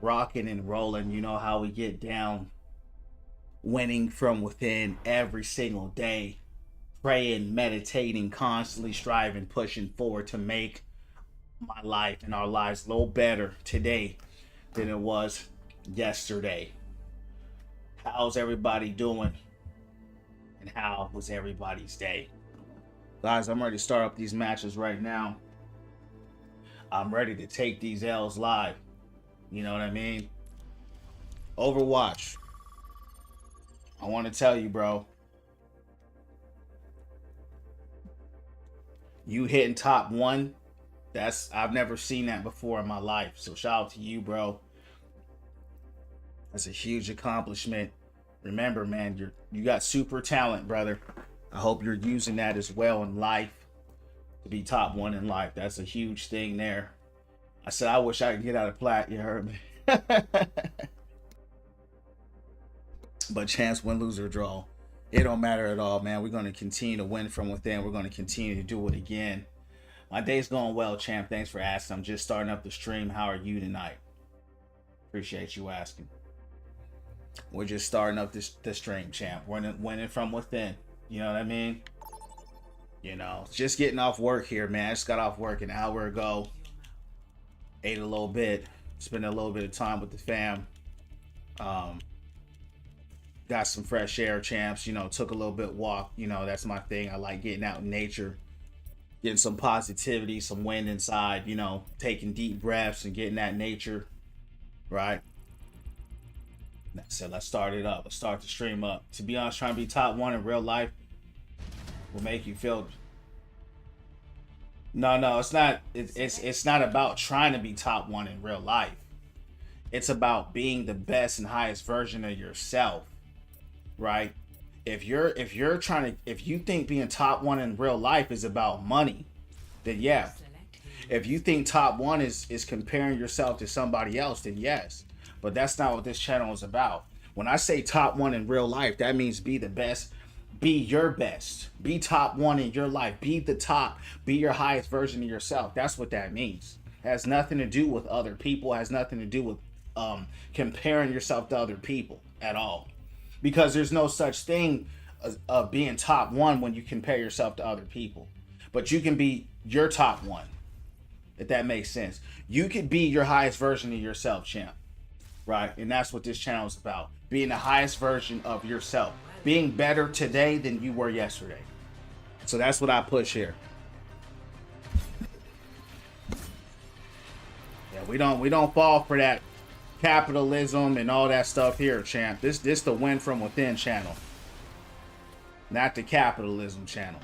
rocking and rolling. You know how we get down, winning from within every single day, praying, meditating, constantly striving, pushing forward to make my life and our lives a little better today than it was yesterday. How's everybody doing? And how was everybody's day? Guys, I'm ready to start up these matches right now. I'm ready to take these L's live. You know what I mean? Overwatch. I want to tell you, bro. You hitting top 1. I've never seen that before in my life. So shout out to you, bro. That's a huge accomplishment. Remember, man, you got super talent, brother. I hope you're using that as well in life to be top 1 in life. That's a huge thing there. I said I wish I could get out of plat. You heard me. But chance, win, lose, or draw, it don't matter at all, man. We're going to continue to win from within. We're going to continue to do it again. My day's going well, champ. Thanks for asking. I'm just starting up the stream. How are you tonight? Appreciate you asking. We're just starting up the stream, champ. Winning from within. You know what I mean? You know, just getting off work here, man. I just got off work an hour ago. Ate a little bit. Spent a little bit of time with the fam. Got some fresh air, champs. You know, took a little bit walk. You know, that's my thing. I like getting out in nature. Getting some positivity, some wind inside. You know, taking deep breaths and getting that nature. Right? So let's start it up. Let's start the stream up. To be honest, trying to be top 1 in real life will make you feel. No, it's not. It's not about trying to be top 1 in real life. It's about being the best and highest version of yourself, right? If you think being top 1 in real life is about money, then yeah. If you think top 1 is comparing yourself to somebody else, then yes. But that's not what this channel is about. When I say top 1 in real life, that means be the best, be your best, be top 1 in your life, be the top, be your highest version of yourself. That's what that means. It has nothing to do with other people. It has nothing to do with comparing yourself to other people at all. Because there's no such thing as being top 1 when you compare yourself to other people. But you can be your top 1, if that makes sense. You could be your highest version of yourself, champ. Right? And that's what this channel is about. Being the highest version of yourself. Being better today than you were yesterday. So that's what I push here. Yeah, we don't fall for that capitalism and all that stuff here, champ. This the win from within channel. Not the capitalism channel.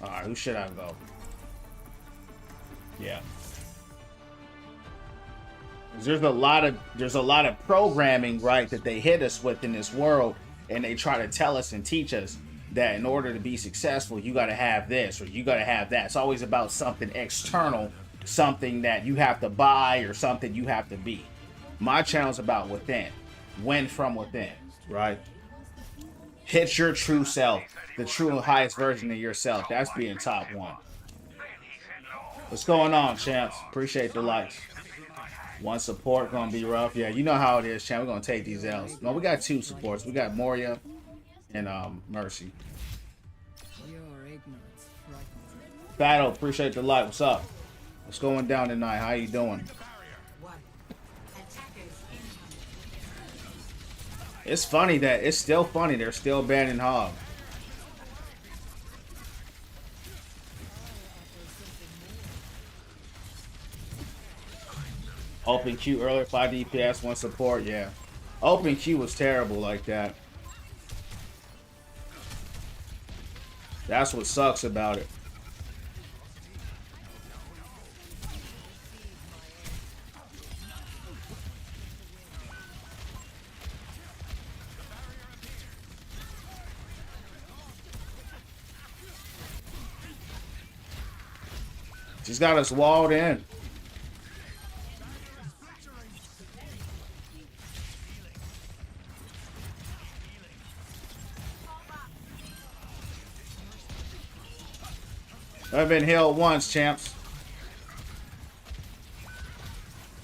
Alright, who should I go? Yeah. There's a lot of programming, right, that they hit us with in this world, and they try to tell us and teach us that in order to be successful, you got to have this or you got to have that. It's always about something external, something that you have to buy or something you have to be. My channel's about within, win from within, right? Hit your true self, the true and highest version of yourself. That's being top 1. What's going on, champs? Appreciate the likes. 1 support gonna be rough. Yeah, you know how it is, champ. We're gonna take these L's. No, we got 2 supports. We got Moria and Mercy. Battle, appreciate the like. What's up? What's going down tonight? How you doing? It's funny that it's still funny. They're still banning Hog. Open Q earlier, 5 DPS, 1 support, yeah. Open Q was terrible like that. That's what sucks about it. She's got us walled in. I've been once, champs.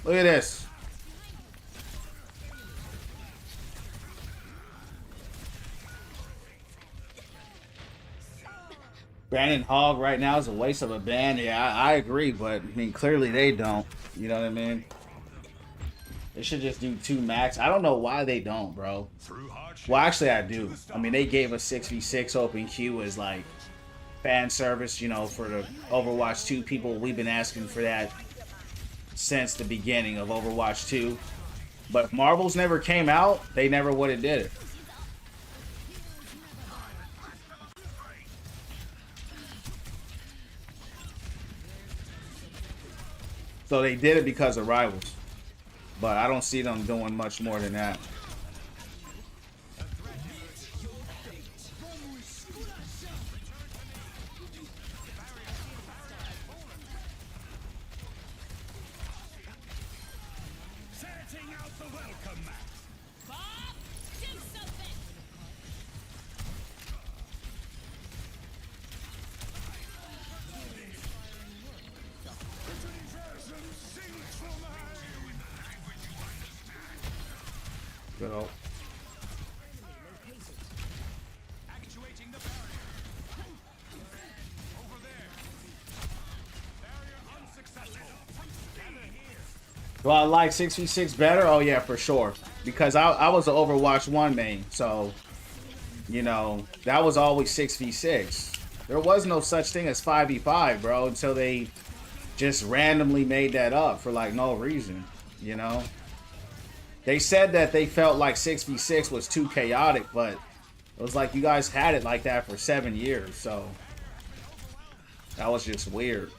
Look at this. Brandon Hogg right now is a waste of a ban. Yeah, I agree, but I mean, clearly they don't. You know what I mean? They should just do 2 max. I don't know why they don't, bro. Well, actually, I do. I mean, they gave us 6v6 open queue as like fan service, you know, for the Overwatch 2 people. We've been asking for that since the beginning of Overwatch 2. But if Marvels never came out, they never would have did it. So they did it because of Rivals. But I don't see them doing much more than that. Good hope. Do I like 6v6 better? Oh yeah, for sure. Because I was an Overwatch 1 main, so you know, that was always 6v6. There was no such thing as 5v5, bro, until they just randomly made that up for like no reason, you know? They said that they felt like 6v6 was too chaotic, but it was like you guys had it like that for 7 years, so that was just weird.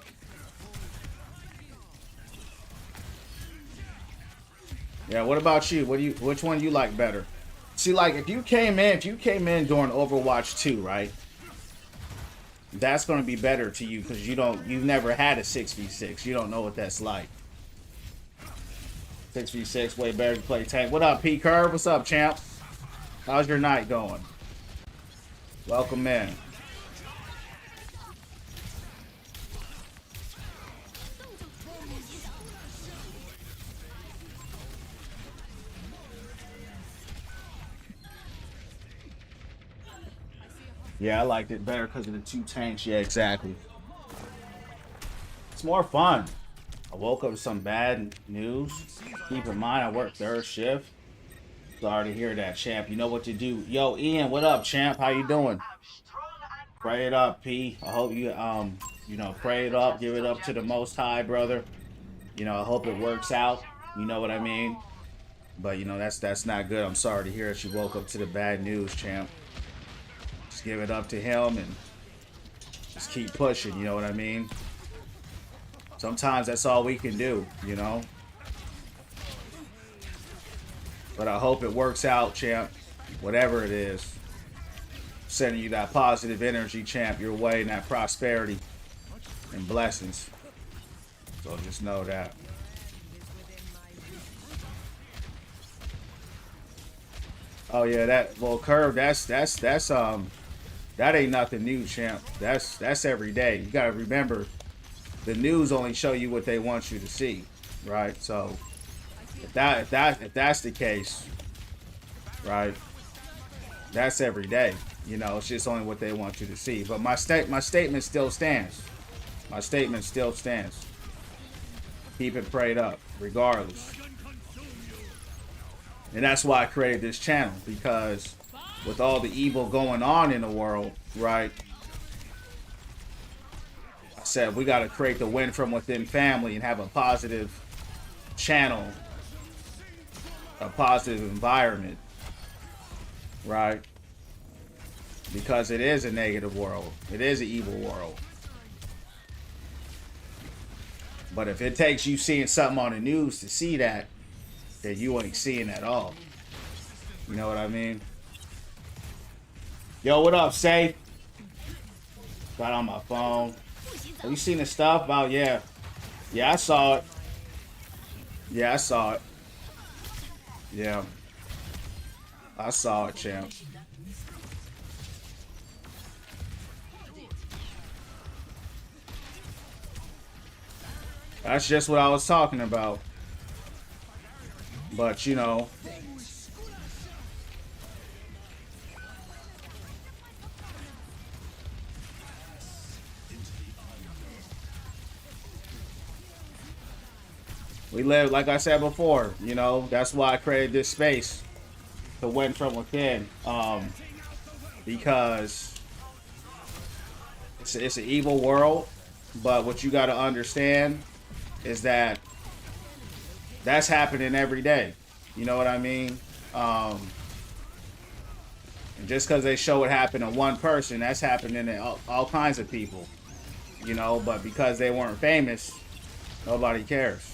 Yeah, what about you? Which one you like better? See, like if you came in during Overwatch 2, right? That's gonna be better to you because you've never had a 6v6. You don't know what that's like. 6v6 way better to play tank. What up, P Curve? What's up, champ? How's your night going? Welcome in. Yeah, I liked it better because of the 2 tanks. Yeah, exactly. It's more fun. I woke up with some bad news. Keep in mind, I work 3rd shift. Sorry to hear that, champ. You know what to do. Yo, Ian, what up, champ? How you doing? Pray it up, P. I hope you, you know, pray it up. Give it up to the Most High, brother. You know, I hope it works out. You know what I mean? But, you know, that's not good. I'm sorry to hear that you woke up to the bad news, champ. Just give it up to him and just keep pushing, you know what I mean? Sometimes that's all we can do, you know? But I hope it works out, champ. Whatever it is. Sending you that positive energy, champ, your way, and that prosperity and blessings. So just know that. Oh yeah, that little curve, that ain't nothing new, champ. That's every day. You gotta remember, the news only show you what they want you to see, right? So if that's the case, right? That's every day. You know, it's just only what they want you to see. But my statement still stands. My statement still stands. Keep it prayed up, regardless. And that's why I created this channel, because with all the evil going on in the world, right? I said we got to create the win from within family and have a positive channel, a positive environment, right? Because it is a negative world. It is an evil world. But if it takes you seeing something on the news to see that, then you ain't seeing at all. You know what I mean? Yo, what up, Say? Got on my phone. Have you seen the stuff about, yeah. Yeah, I saw it. Yeah, I saw it. Yeah. I saw it, champ. That's just what I was talking about. But, you know, We live, like I said before, you know, that's why I created this space to win from within. Because it's an evil world, but what you got to understand is that that's happening every day. You know what I mean? And just because they show it happen to one person, that's happening to all kinds of people. You know, but because they weren't famous, nobody cares.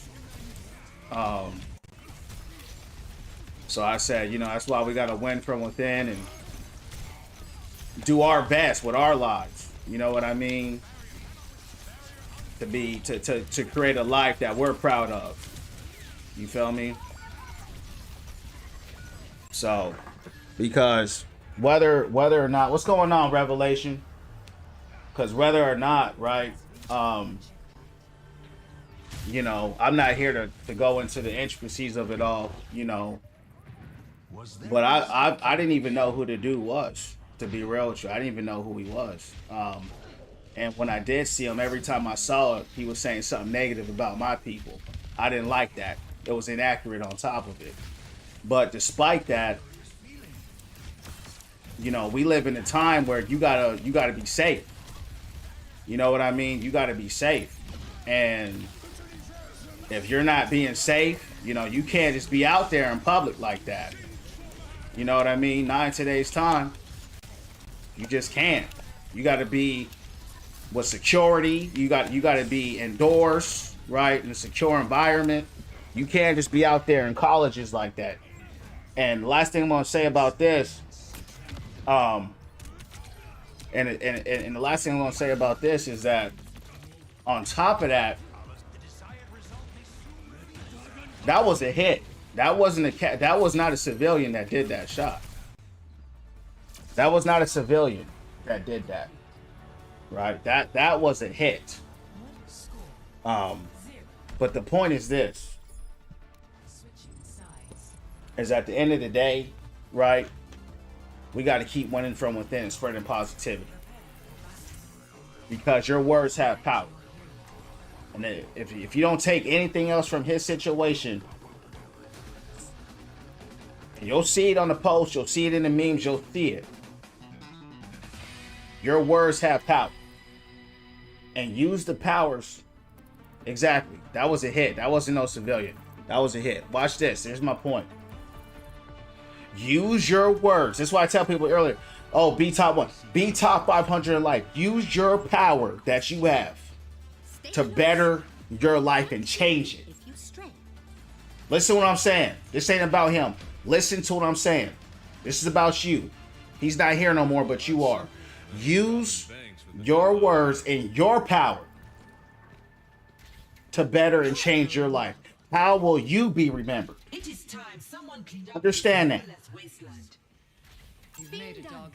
So I said, you know, that's why we got to win from within and do our best with our lives. You know what I mean? To create a life that we're proud of. You feel me? So, because whether or not, what's going on, Revelation? Because whether or not, right? You know, I'm not here to go into the intricacies of it all. You know, but I didn't even know who the dude was. To be real with you, I didn't even know who he was. And when I did see him, every time I saw it, he was saying something negative about my people. I didn't like that. It was inaccurate on top of it. But despite that, you know, we live in a time where you gotta be safe. You know what I mean? You gotta be safe. And if you're not being safe, you know, you can't just be out there in public like that. You know what I mean? Not in today's time. You just can't. You gotta be with security. You got to be indoors, right, in a secure environment. You can't just be out there in colleges like that. And the last thing I'm gonna say about this, and the last thing I'm gonna say about this is that on top of that, that was a hit. That was not a civilian that did that shot. That was not a civilian that did that. Right? That was a hit. But the point is this. Is at the end of the day, right? We got to keep winning from within and spreading positivity. Because your words have power. And if you don't take anything else from his situation, you'll see it on the post, you'll see it in the memes, you'll see it. Your words have power. And use the powers. Exactly. That was a hit. That wasn't no civilian. That was a hit. Watch this. Here's my point. Use your words. That's why I tell people earlier, oh, be top 1. Be top 500 in life. Use your power that you have to better your life and change it. Listen to what I'm saying. This ain't about him. Listen to what I'm saying. This is about you. He's not here no more, but you are. Use your words and your power to better and change your life. How will you be remembered? Understand that.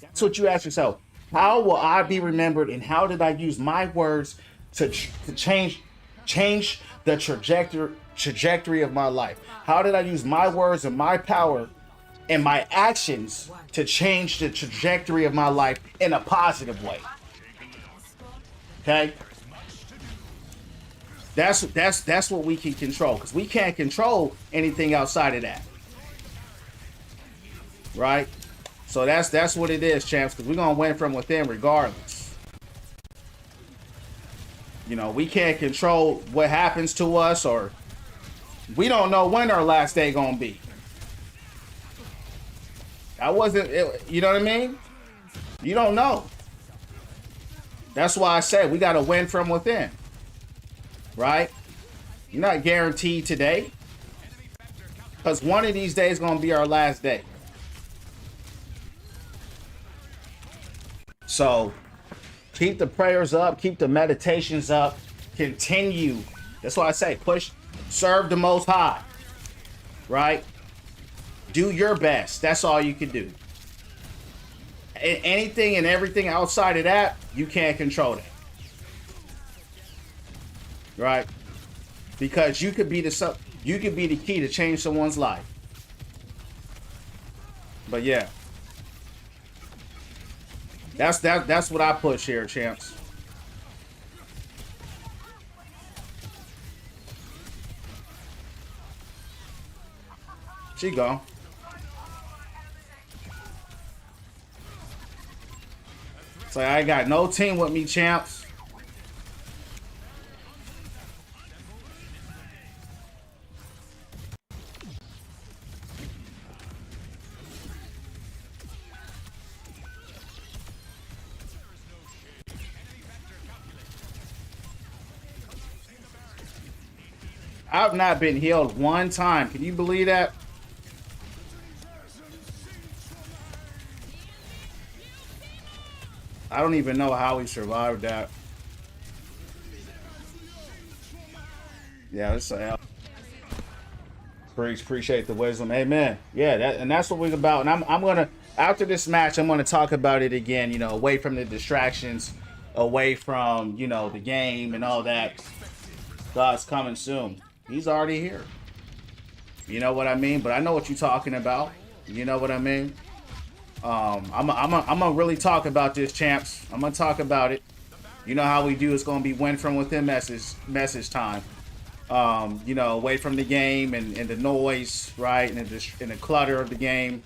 That's what you ask yourself. How will I be remembered, and how did I use my words to change the trajectory of my life? How did I use my words and my power and my actions to change the trajectory of my life in a positive way? Okay? That's what we can control, because we can't control anything outside of that. Right? So that's what it is, champs, because we're gonna win from within regardless. You know, we can't control what happens to us, or we don't know when our last day gonna be. That wasn't it, you know what I mean? You don't know. That's why I said we gotta win from within. Right? You're not guaranteed today, because one of these days is gonna be our last day. So keep the prayers up, keep the meditations up, continue. That's why I say push, serve the Most High. Right? Do your best. That's all you can do. Anything and everything outside of that, you can't control that. Right? Because you could be the key to change someone's life. But yeah. That's what I push here, champs. She gone. So I got no team with me, champs. I've not been healed one time. Can you believe that? I don't even know how we survived that. Yeah, it's a appreciate the wisdom. Amen. Yeah, that's what we're about. And I'm gonna, after this match, I'm gonna talk about it again, you know, away from the distractions, away from, you know, the game and all that. God's coming soon. He's already here. You know what I mean? But I know what you're talking about. You know what I mean? I'm gonna really talk about this, champs. I'm gonna talk about it. You know how we do. It's gonna be win from within message time. You know, away from the game and the noise, right, and the clutter of the game.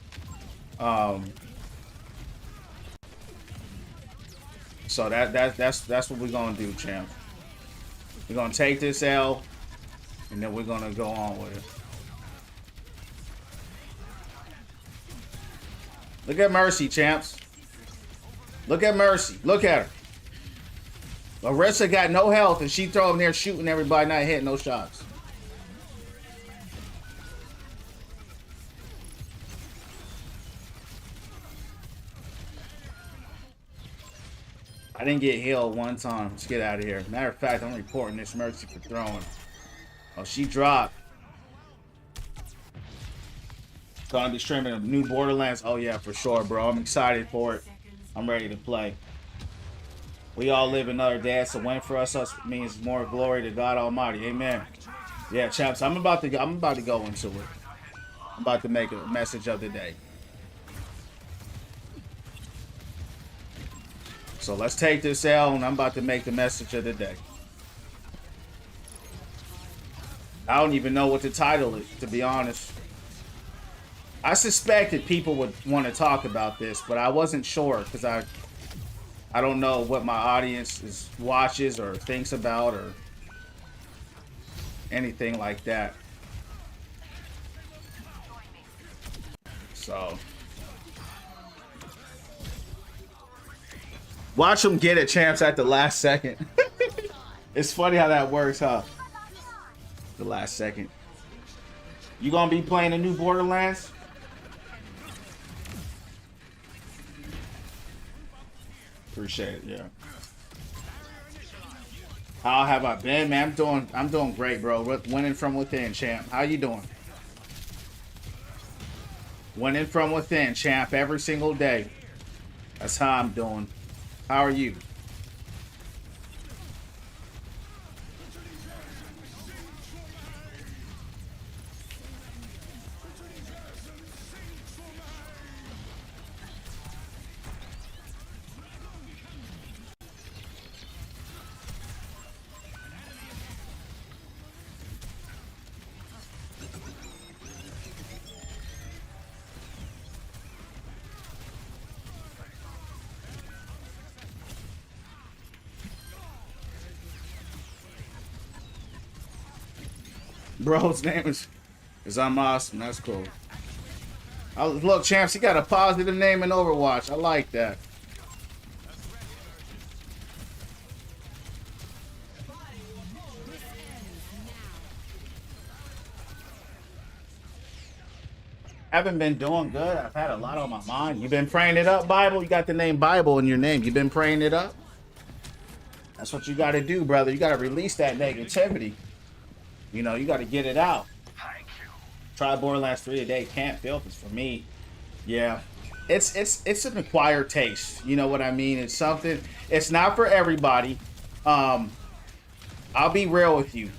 So that's what we're gonna do, champ. We're gonna take this L, and then we're gonna go on with it. Look at Mercy, champs. Look at Mercy. Look at her. Larissa got no health, and she throw him there shooting everybody, not hitting no shots. I didn't get healed one time. Let's get out of here. Matter of fact, I'm reporting this Mercy for throwing. Oh, she dropped. Gonna be streaming a new Borderlands. Oh yeah, for sure, bro. I'm excited for it. I'm ready to play. We all live another day. It's a win for us. Us means more glory to God Almighty. Amen. Yeah, chaps. I'm about to go into it. I'm about to make a message of the day. So let's take this L, and I'm about to make the message of the day. I don't even know what the title is, to be honest. I suspected people would want to talk about this, but I wasn't sure because I don't know what my audience watches or thinks about or anything like that. So watch them get it, champs, at the last second. It's funny how that works, huh? The last second. You gonna be playing a new Borderlands? Appreciate it, yeah. How have I been, man? I'm doing great, bro. Winning from within, champ. How you doing? Winning from within, champ, every single day. That's how I'm doing. How are you? Bro's name is I'm awesome. That's cool. Look, champs, he got a positive name in Overwatch. I like that. Haven't been doing good. I've had a lot on my mind. You've been praying it up, Bible. You got the name Bible in your name. You've been praying it up. That's what you got to do, brother. You got to release that negativity. You know, you got to get it out. Try Borderlands 3 a day. Can't feel it's for me. Yeah, it's an acquired taste. You know what I mean? It's something. It's not for everybody. I'll be real with you.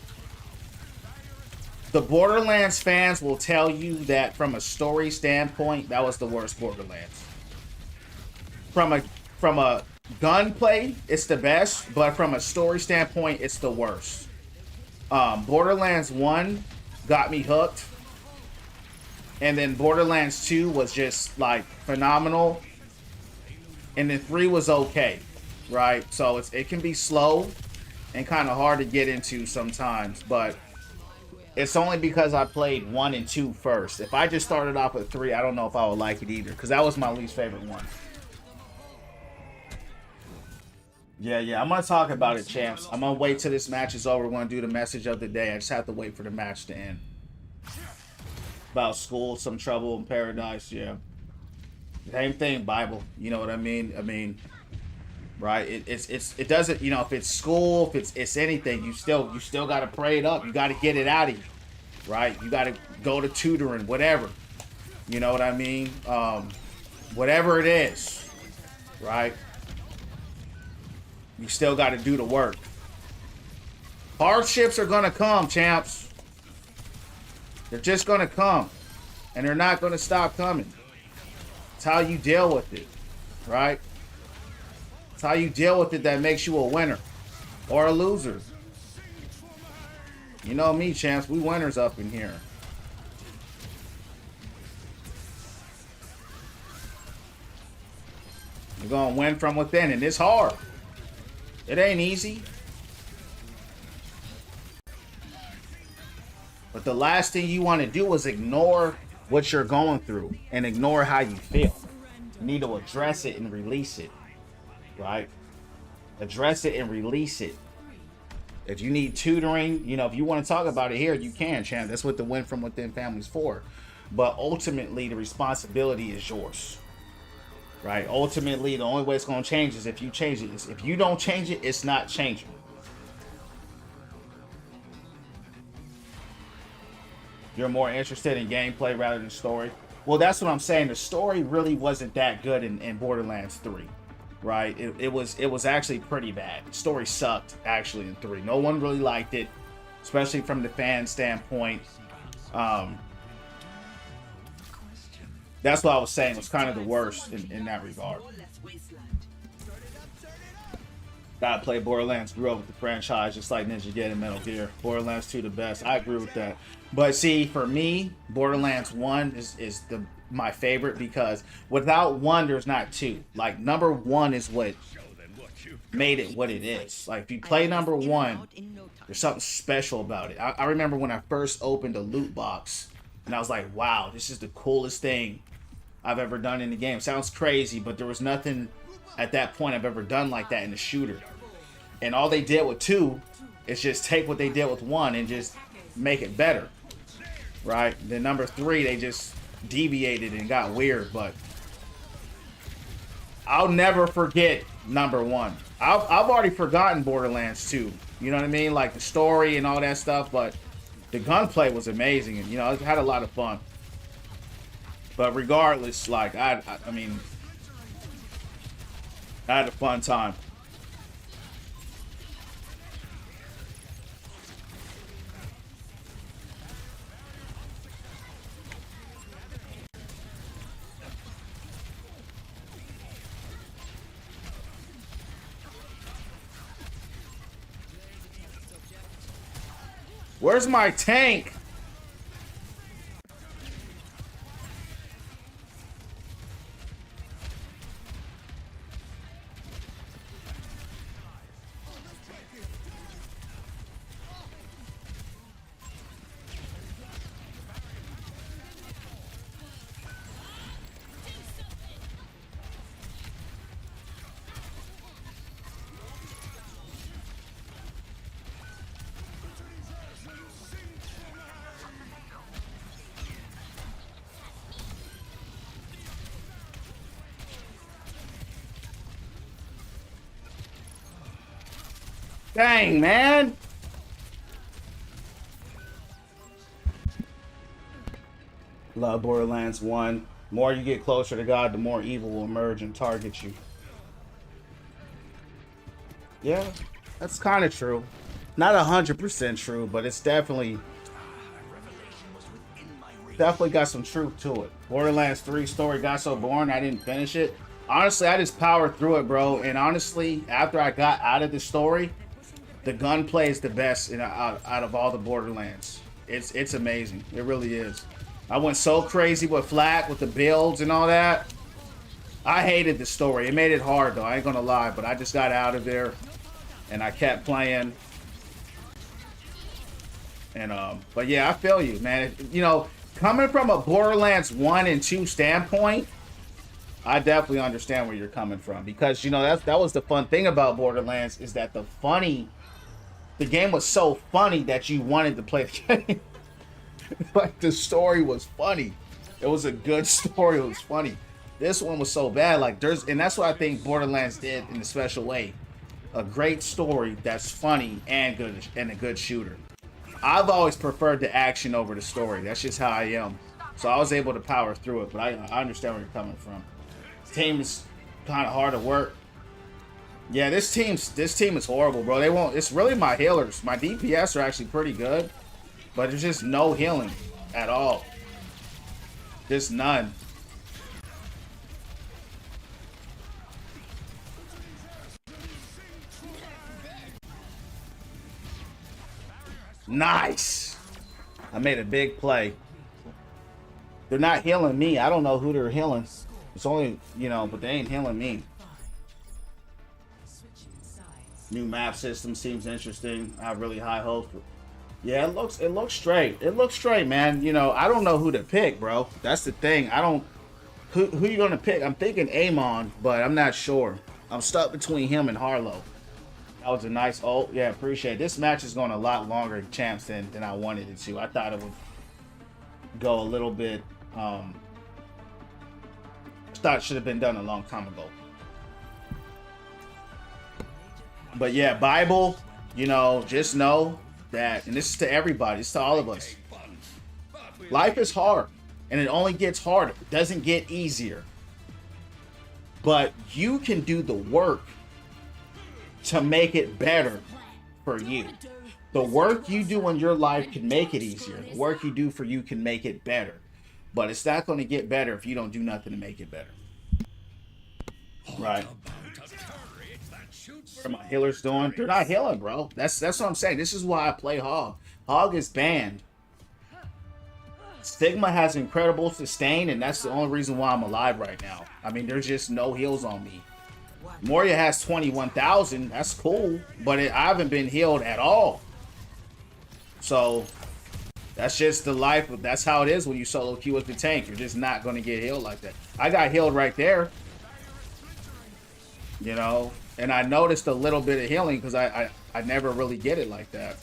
The Borderlands fans will tell you that from a story standpoint, that was the worst Borderlands. From a gunplay, it's the best, but from a story standpoint, it's the worst. Borderlands 1 got me hooked. And then Borderlands 2 was just like phenomenal. And then 3 was okay, right? So it can be slow and kind of hard to get into sometimes, but it's only because I played 1 and 2 first. If I just started off with 3, I don't know if I would like it either, because that was my least favorite one. Yeah, I'm going to talk about it, champs. I'm going to wait till this match is over. We're going to do the message of the day. I just have to wait for the match to end. About school, some trouble in paradise, yeah. Same thing, Bible. You know what I mean? Right? It doesn't, you know, if it's school, if it's anything, you still got to pray it up. You got to get it out of you, right? You got to go to tutoring, whatever. You know what I mean? Whatever it is, right? You still got to do the work. Hardships are gonna come, champs. They're just gonna come, and they're not gonna stop coming. It's how you deal with it, right? It's how you deal with it that makes you a winner or a loser. You know me, champs. We winners up in here. You're gonna win from within, and it's hard. It ain't easy. But the last thing you want to do is ignore what you're going through and ignore how you feel. You need to address it and release it, right? Address it and release it. If you need tutoring, you know, if you want to talk about it here, you can, champ. That's what the Win From Within family's for. But ultimately, the responsibility is yours. Right? Ultimately, the only way it's going to change is if you change it. If you don't change it, it's not changing. You're more interested in gameplay rather than story. Well, that's what I'm saying. The story really wasn't that good in Borderlands 3. Right? It was actually pretty bad. The story sucked, actually, in 3. No one really liked it, especially from the fan standpoint. That's what I was saying. It was kind of the worst in that regard. Gotta play Borderlands. Grew up with the franchise just like Ninja Gaiden and Metal Gear. Borderlands 2 the best. I agree with that. But see, for me, Borderlands 1 is my favorite because without 1, there's not 2. Like, number 1 is what made it what it is. Like, if you play number 1, there's something special about it. I remember when I first opened a loot box, and I was like, wow, this is the coolest thing I've ever done in the game. Sounds crazy, but there was nothing at that point I've ever done like that in a shooter. And all they did with 2 is just take what they did with 1 and just make it better. Right? Then number 3, they just deviated and got weird, but I'll never forget number 1. I've already forgotten Borderlands 2. You know what I mean? Like the story and all that stuff, but the gunplay was amazing, and you know, I had a lot of fun. But regardless, like I mean, I had a fun time. Where's my tank? Dang, man. Love Borderlands 1. The more you get closer to God, the more evil will emerge and target you. Yeah, that's kind of true. Not 100% true, but it's definitely got some truth to it. Borderlands 3 story got so boring I didn't finish it. Honestly, I just powered through it, bro. And honestly, after I got out of the story, the gunplay is the best out of all the Borderlands. It's amazing. It really is. I went so crazy with Flat, with the builds and all that. I hated the story. It made it hard, though. I ain't gonna lie, but I just got out of there, and I kept playing. And but yeah, I feel you, man. You know, coming from a Borderlands 1 and 2 standpoint, I definitely understand where you're coming from, because you know that was the fun thing about Borderlands, is that the game was so funny that you wanted to play the game. Like, the story was funny. It was a good story. It was funny. This one was so bad. Like, and that's what I think Borderlands did in a special way. A great story that's funny and good, and a good shooter. I've always preferred the action over the story. That's just how I am. So I was able to power through it, but I understand where you're coming from. This team is kind of hard to work. Yeah, this team is horrible, bro. They won't. It's really my healers. My DPS are actually pretty good, but there's just no healing at all. Just none. Nice. I made a big play. They're not healing me. I don't know who they're healing. It's only, you know, but they ain't healing me. New map system seems interesting. I have really high hopes. Yeah, it looks straight. It looks straight, man. You know, I don't know who to pick, bro. That's the thing. I don't. Who you gonna pick? I'm thinking Amon, but I'm not sure. I'm stuck between him and Harlow. That was a nice ult. Yeah, appreciate it. This match is going a lot longer, champs, than I wanted it to. I thought it would go a little bit. I thought it should have been done a long time ago. But yeah, Bible, you know, just know that, and this is to everybody, it's to all of us. Life is hard, and it only gets harder. It doesn't get easier. But you can do the work to make it better for you. The work you do in your life can make it easier. The work you do for you can make it better. But it's not going to get better if you don't do nothing to make it better. Right. What are my healers doing? They're not healing, bro. That's what I'm saying. This is why I play Hog. Hog is banned. Stigma has incredible sustain, and that's the only reason why I'm alive right now. I mean, there's just no heals on me. Moria has 21,000. That's cool, but I haven't been healed at all. So that's just the life. That's how it is when you solo queue with the tank. You're just not going to get healed like that. I got healed right there. You know, and I noticed a little bit of healing because I never really get it like that.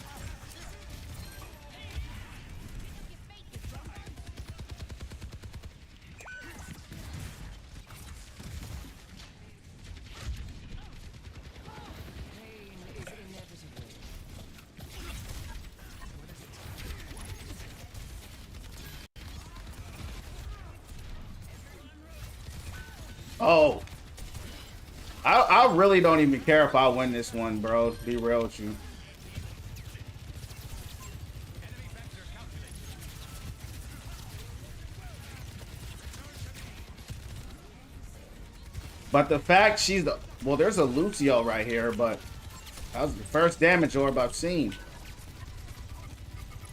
Oh, I really don't even care if I win this one, bro. To be real with you. But the fact she's the... Well, there's a Lucio right here, but that was the first damage orb I've seen.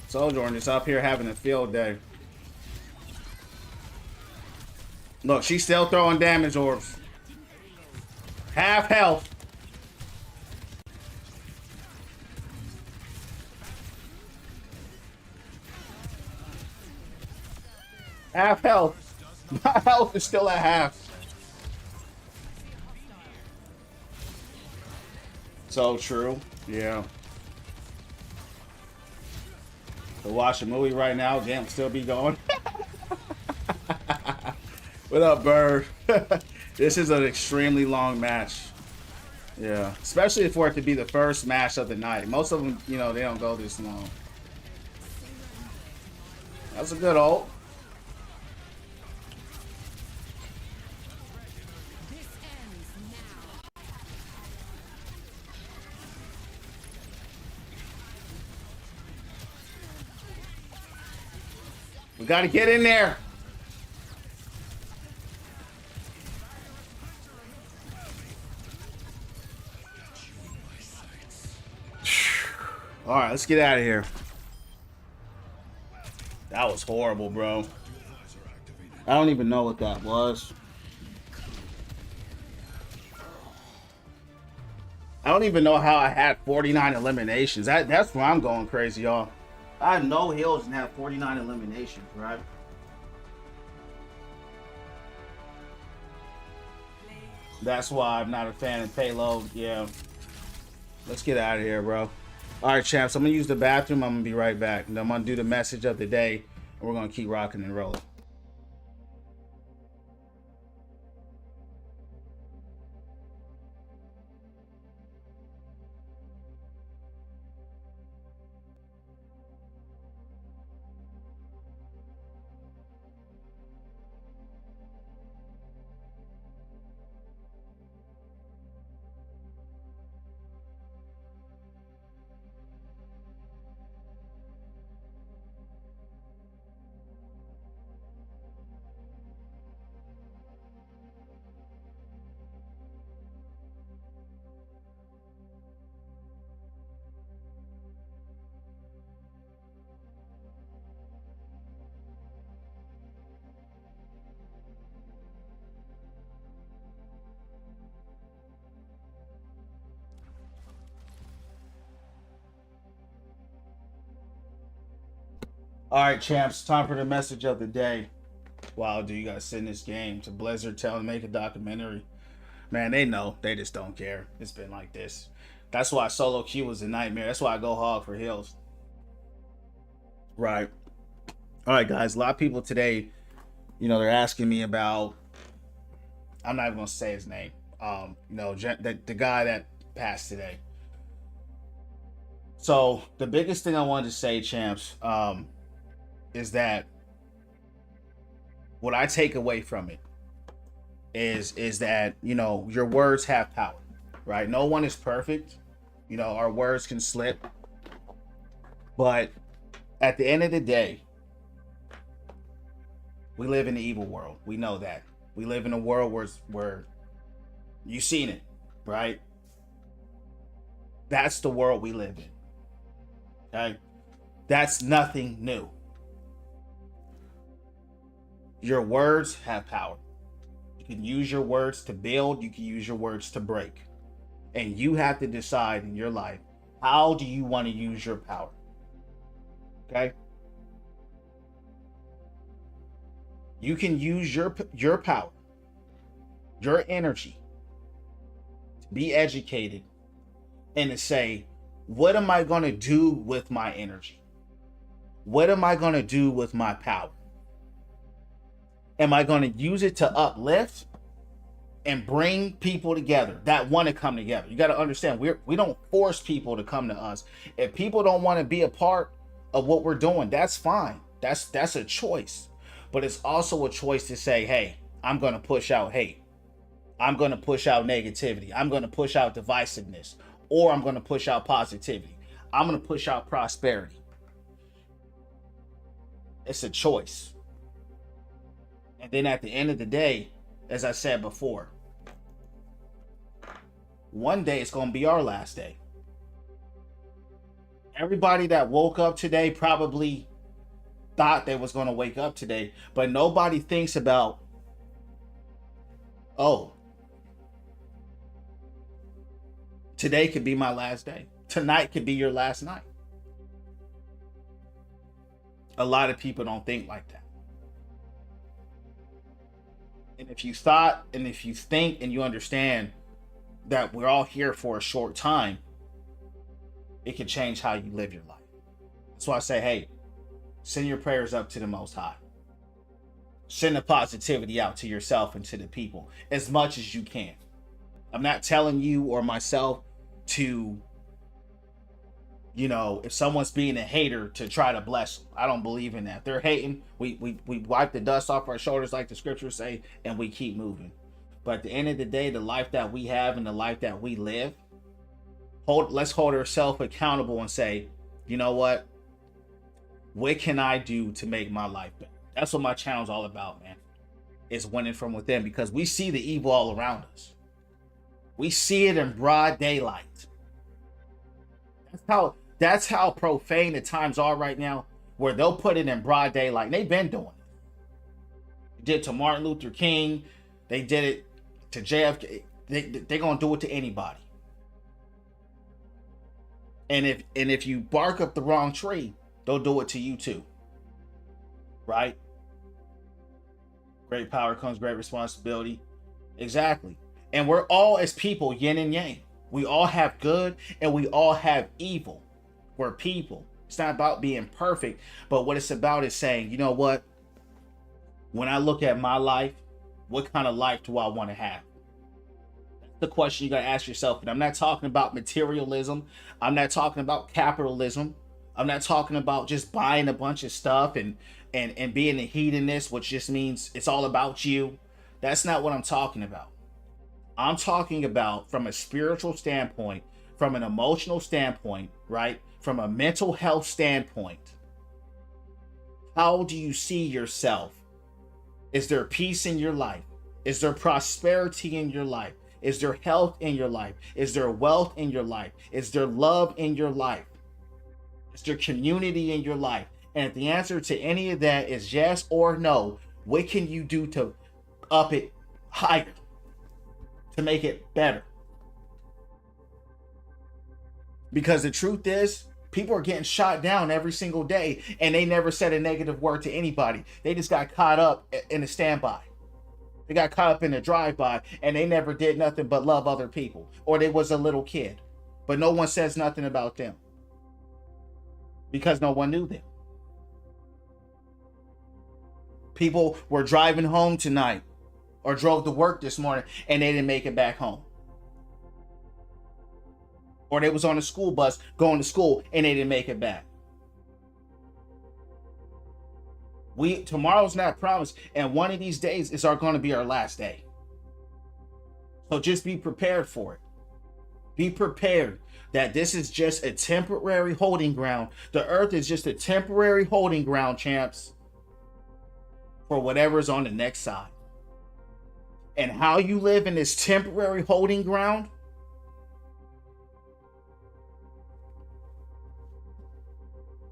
Sojourn is up here having a field day. Look, she's still throwing damage orbs. Half health. Half health. My health is still at half. So true. Yeah. To watch a movie right now, damn, still be going. What up, Bird? This is an extremely long match. Yeah, especially for it to be the first match of the night. Most of them, you know, they don't go this long. That's a good ult. We got to get in there. All right, let's get out of here. That was horrible, bro. I don't even know what that was. I don't even know how I had 49 eliminations. That's where I'm going crazy, y'all. I had no heals and had 49 eliminations, right? That's why I'm not a fan of payload. Yeah. Let's get out of here, bro. All right, champs. I'm gonna use the bathroom. I'm gonna be right back. And I'm gonna do the message of the day, and we're gonna keep rocking and rolling. All right, champs. Time for the message of the day. Wow, do you guys send this game to Blizzard? Tell them to make a documentary. Man, they know. They just don't care. It's been like this. That's why solo queue was a nightmare. That's why I go hog for hills. Right. All right, guys. A lot of people today, they're asking me about. I'm not even gonna say his name. The guy that passed today. So the biggest thing I wanted to say, champs, is that what I take away from it is that your words have power, right? No one is perfect. Our words can slip, but at the end of the day, we live in an evil world. We know that. We live in a world where you've seen it, right? That's the world we live in. Okay? That's nothing new. Your words have power. You can use your words to build, you can use your words to break. And you have to decide in your life, how do you want to use your power? Okay? You can use your power, your energy to be educated and to say, what am I going to do with my energy? What am I going to do with my power? Am I going to use it to uplift and bring people together that want to come together? You got to understand, we don't force people to come to us. If people don't want to be a part of what we're doing, that's fine. That's a choice. But it's also a choice to say, hey, I'm going to push out hate. I'm going to push out negativity. I'm going to push out divisiveness. Or I'm going to push out positivity. I'm going to push out prosperity. It's a choice. And then at the end of the day, as I said before, one day it's going to be our last day. Everybody that woke up today probably thought they was going to wake up today, but nobody thinks about, oh, today could be my last day. Tonight could be your last night. A lot of people don't think like that. And if you thought, and if you think, and you understand that we're all here for a short time, it can change how you live your life. That's why I say, hey, send your prayers up to the Most High. Send the positivity out to yourself and to the people as much as you can. I'm not telling you or myself to, if someone's being a hater, to try to bless them. I don't believe in that. If they're hating, we wipe the dust off our shoulders, like the scriptures say, and we keep moving. But at the end of the day, the life that we have and the life that we live, let's hold ourselves accountable and say, you know what can I do to make my life better? That's what my channel's all about, man. Is winning from within, because we see the evil all around us. We see it in broad daylight. That's how profane the times are right now, where they'll put it in broad daylight. And they've been doing it. did to Martin Luther King. They did it to JFK. They're gonna do it to anybody. And if you bark up the wrong tree, they'll do it to you too. Right? Great power comes great responsibility. Exactly. And we're all as people, yin and yang. We all have good and we all have evil. We're people. It's not about being perfect, but what it's about is saying, you know what? When I look at my life, what kind of life do I want to have? That's the question you got to ask yourself. And I'm not talking about materialism. I'm not talking about capitalism. I'm not talking about just buying a bunch of stuff and being a hedonist, which just means it's all about you. That's not what I'm talking about. I'm talking about from a spiritual standpoint, from an emotional standpoint, right? From a mental health standpoint. How do you see yourself? Is there peace in your life? Is there prosperity in your life? Is there health in your life? Is there wealth in your life? Is there love in your life? Is there community in your life? And if the answer to any of that is yes or no, what can you do to up it higher, to make it better? Because the truth is, people are getting shot down every single day and they never said a negative word to anybody. They just got caught up in a standby. They got caught up in a drive-by and they never did nothing but love other people. Or they was a little kid. But no one says nothing about them. Because no one knew them. People were driving home tonight or drove to work this morning and they didn't make it back home. Or they was on a school bus going to school and they didn't make it back. Tomorrow's not promised, and one of these days is going to be our last day. So just be prepared for it. Be prepared that this is just a temporary holding ground. The earth is just a temporary holding ground, champs, for whatever's on the next side. And how you live in this temporary holding ground,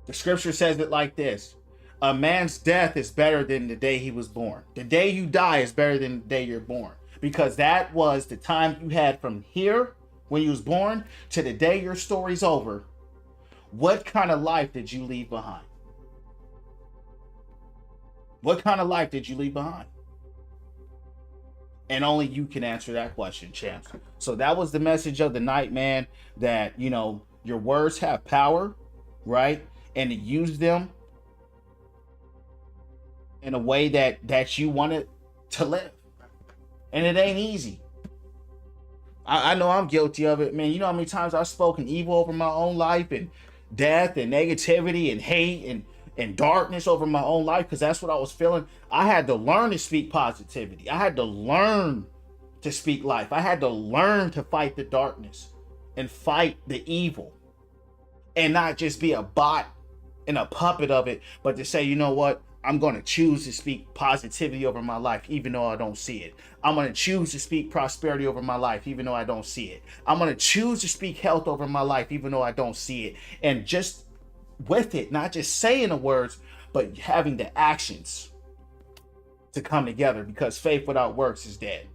the scripture says it like this: a man's death is better than the day he was born. The day you die is better than the day you're born. Because that was the time you had from here, when you was born, to the day your story's over. What kind of life did you leave behind? What kind of life did you leave behind? And only you can answer that question, champs. So that was the message of the night, man. That, you know, your words have power, right? And to use them in a way that you want it to live. And it ain't easy. I know I'm guilty of it, man. You know how many times I've spoken evil over my own life, and death and negativity and hate and darkness over my own life, because that's what I was feeling. I had to learn to speak positivity. I had to learn to speak life. I had to learn to fight the darkness and fight the evil, and not just be a bot and a puppet of it, but to say, you know what? I'm going to choose to speak positivity over my life, even though I don't see it. I'm going to choose to speak prosperity over my life, even though I don't see it. I'm going to choose to speak health over my life, even though I don't see it. And just with it, not just saying the words, but having the actions to come together, because faith without works is dead,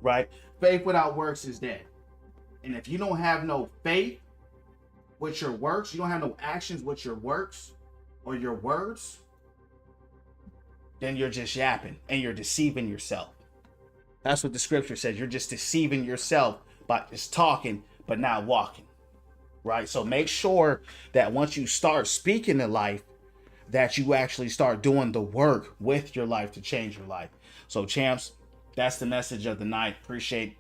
right? Faith without works is dead. And if you don't have no faith with your works, you don't have no actions with your works or your words, then you're just yapping and you're deceiving yourself. That's what the scripture says. You're just deceiving yourself by just talking, but not walking, right? So make sure that once you start speaking to life, that you actually start doing the work with your life to change your life. So champs, that's the message of the night. Appreciate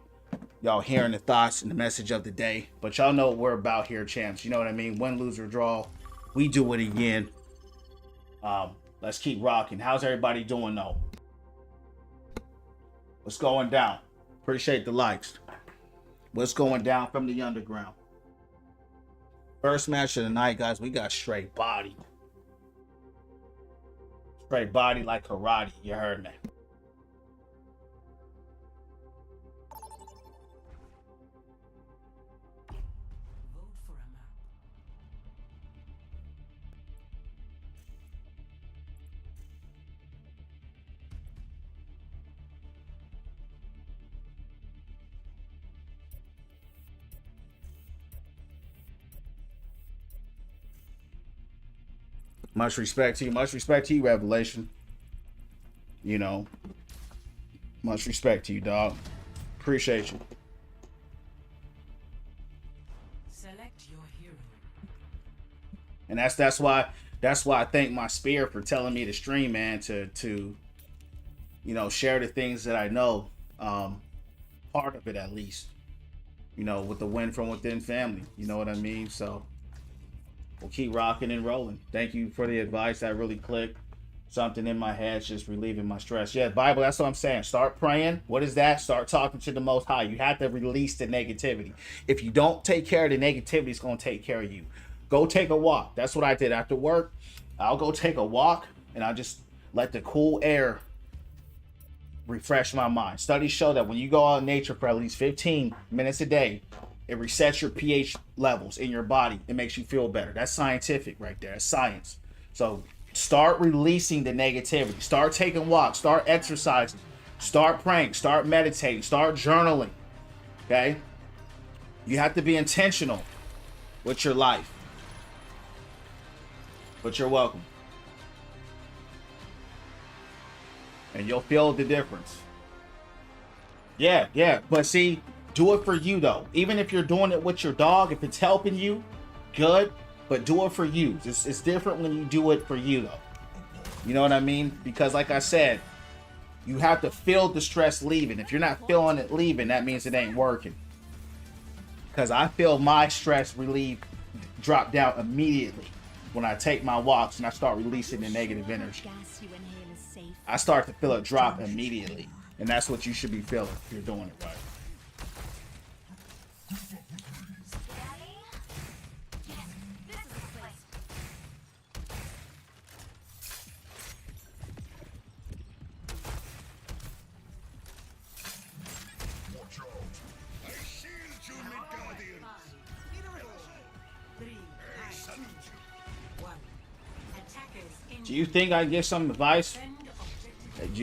y'all hearing the thoughts and the message of the day. But y'all know what we're about here, champs. You know what I mean? Win, lose, or draw. We do it again. Let's keep rocking. How's everybody doing though? What's going down? Appreciate the likes. What's going down from the underground? First match of the night, guys. We got straight body. Straight body like karate. You heard me. Much respect to you. Much respect to you, Revelation. You know, much respect to you, dog. Appreciate you. Select your hero. And that's why I thank my spirit for telling me to stream, man, to you know, share the things that I know. Part of it at least. You know, with the win from within family. You know what I mean? So we'll keep rocking and rolling. Thank you for the advice. That really clicked. Something in my head, just relieving my stress. Yeah, Bible, that's what I'm saying. Start praying. What is that? Start talking to the Most High. You have to release the negativity. If you don't take care of the negativity, it's going to take care of you. Go take a walk. That's what I did after work. I'll go take a walk, and I'll just let the cool air refresh my mind. Studies show that when you go out in nature for at least 15 minutes a day, it resets your pH levels in your body. It makes you feel better. That's scientific right there. That's science. So start releasing the negativity. Start taking walks. Start exercising. Start praying. Start meditating. Start journaling. Okay? You have to be intentional with your life. But you're welcome. And you'll feel the difference. Yeah. But see, do it for you though. Even if you're doing it with your dog, if it's helping you, good. But do it for you. It's different when you do it for you though. You know what I mean? Because like I said, you have to feel the stress leaving. If you're not feeling it leaving, that means it ain't working. Because I feel my stress relief drop down immediately when I take my walks and I start releasing the negative energy. I start to feel it drop immediately. And that's what you should be feeling if you're doing it right. Do you think I can get some advice?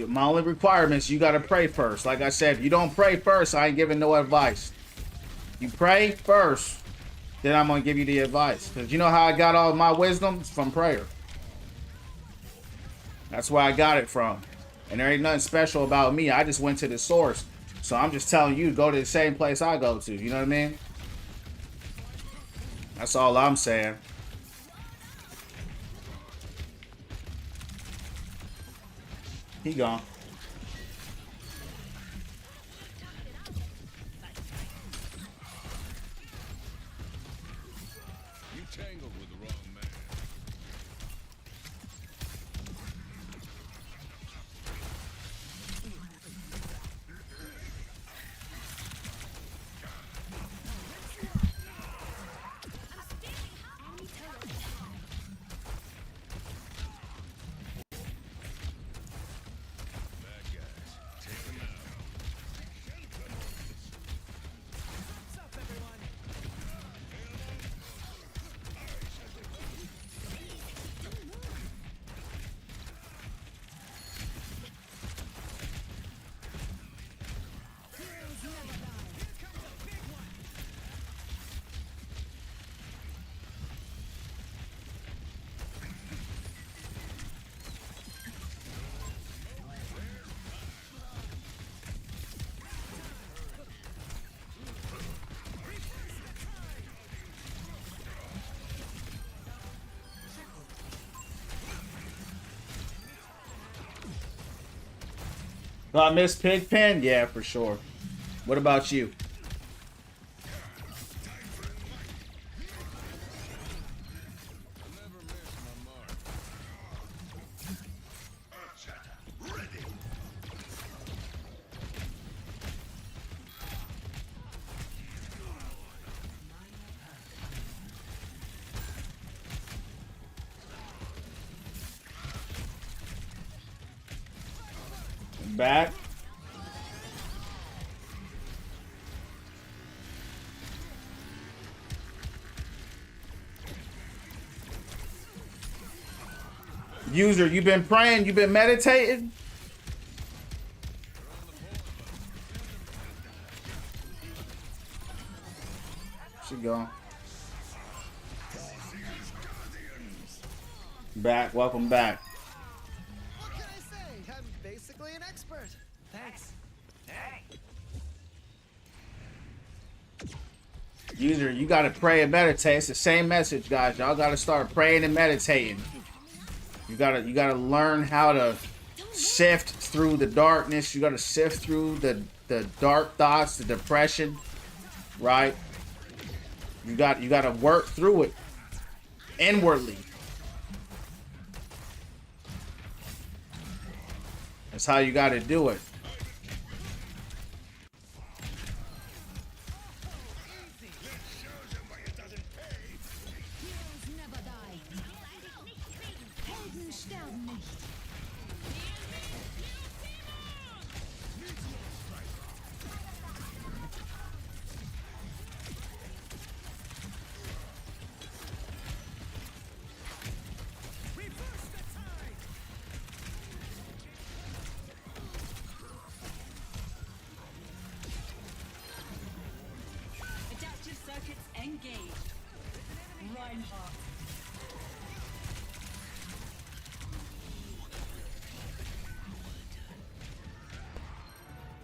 My only requirements, you got to pray first. Like I said, if you don't pray first, I ain't giving no advice. You pray first, then I'm going to give you the advice. Because you know how I got all my wisdom? It's from prayer. That's where I got it from. And there ain't nothing special about me. I just went to the source. So I'm just telling you to go to the same place I go to. You know what I mean? That's all I'm saying. He gone. You tangled with the wrong man. I miss Pigpen? Yeah, for sure. What about you? Back. User, you been praying? You been meditating? She gone. Back, welcome back. What can I say? I'm basically an expert. Thanks. Hey. User, you gotta pray and meditate. It's the same message, guys. Y'all gotta start praying and meditating. You gotta learn how to sift through the darkness. You gotta sift through the dark thoughts, the depression, right? You gotta work through it inwardly. That's how you gotta do it. Heroes never die. Helden sterben nicht. Adaptive circuits engaged. Reinhardt.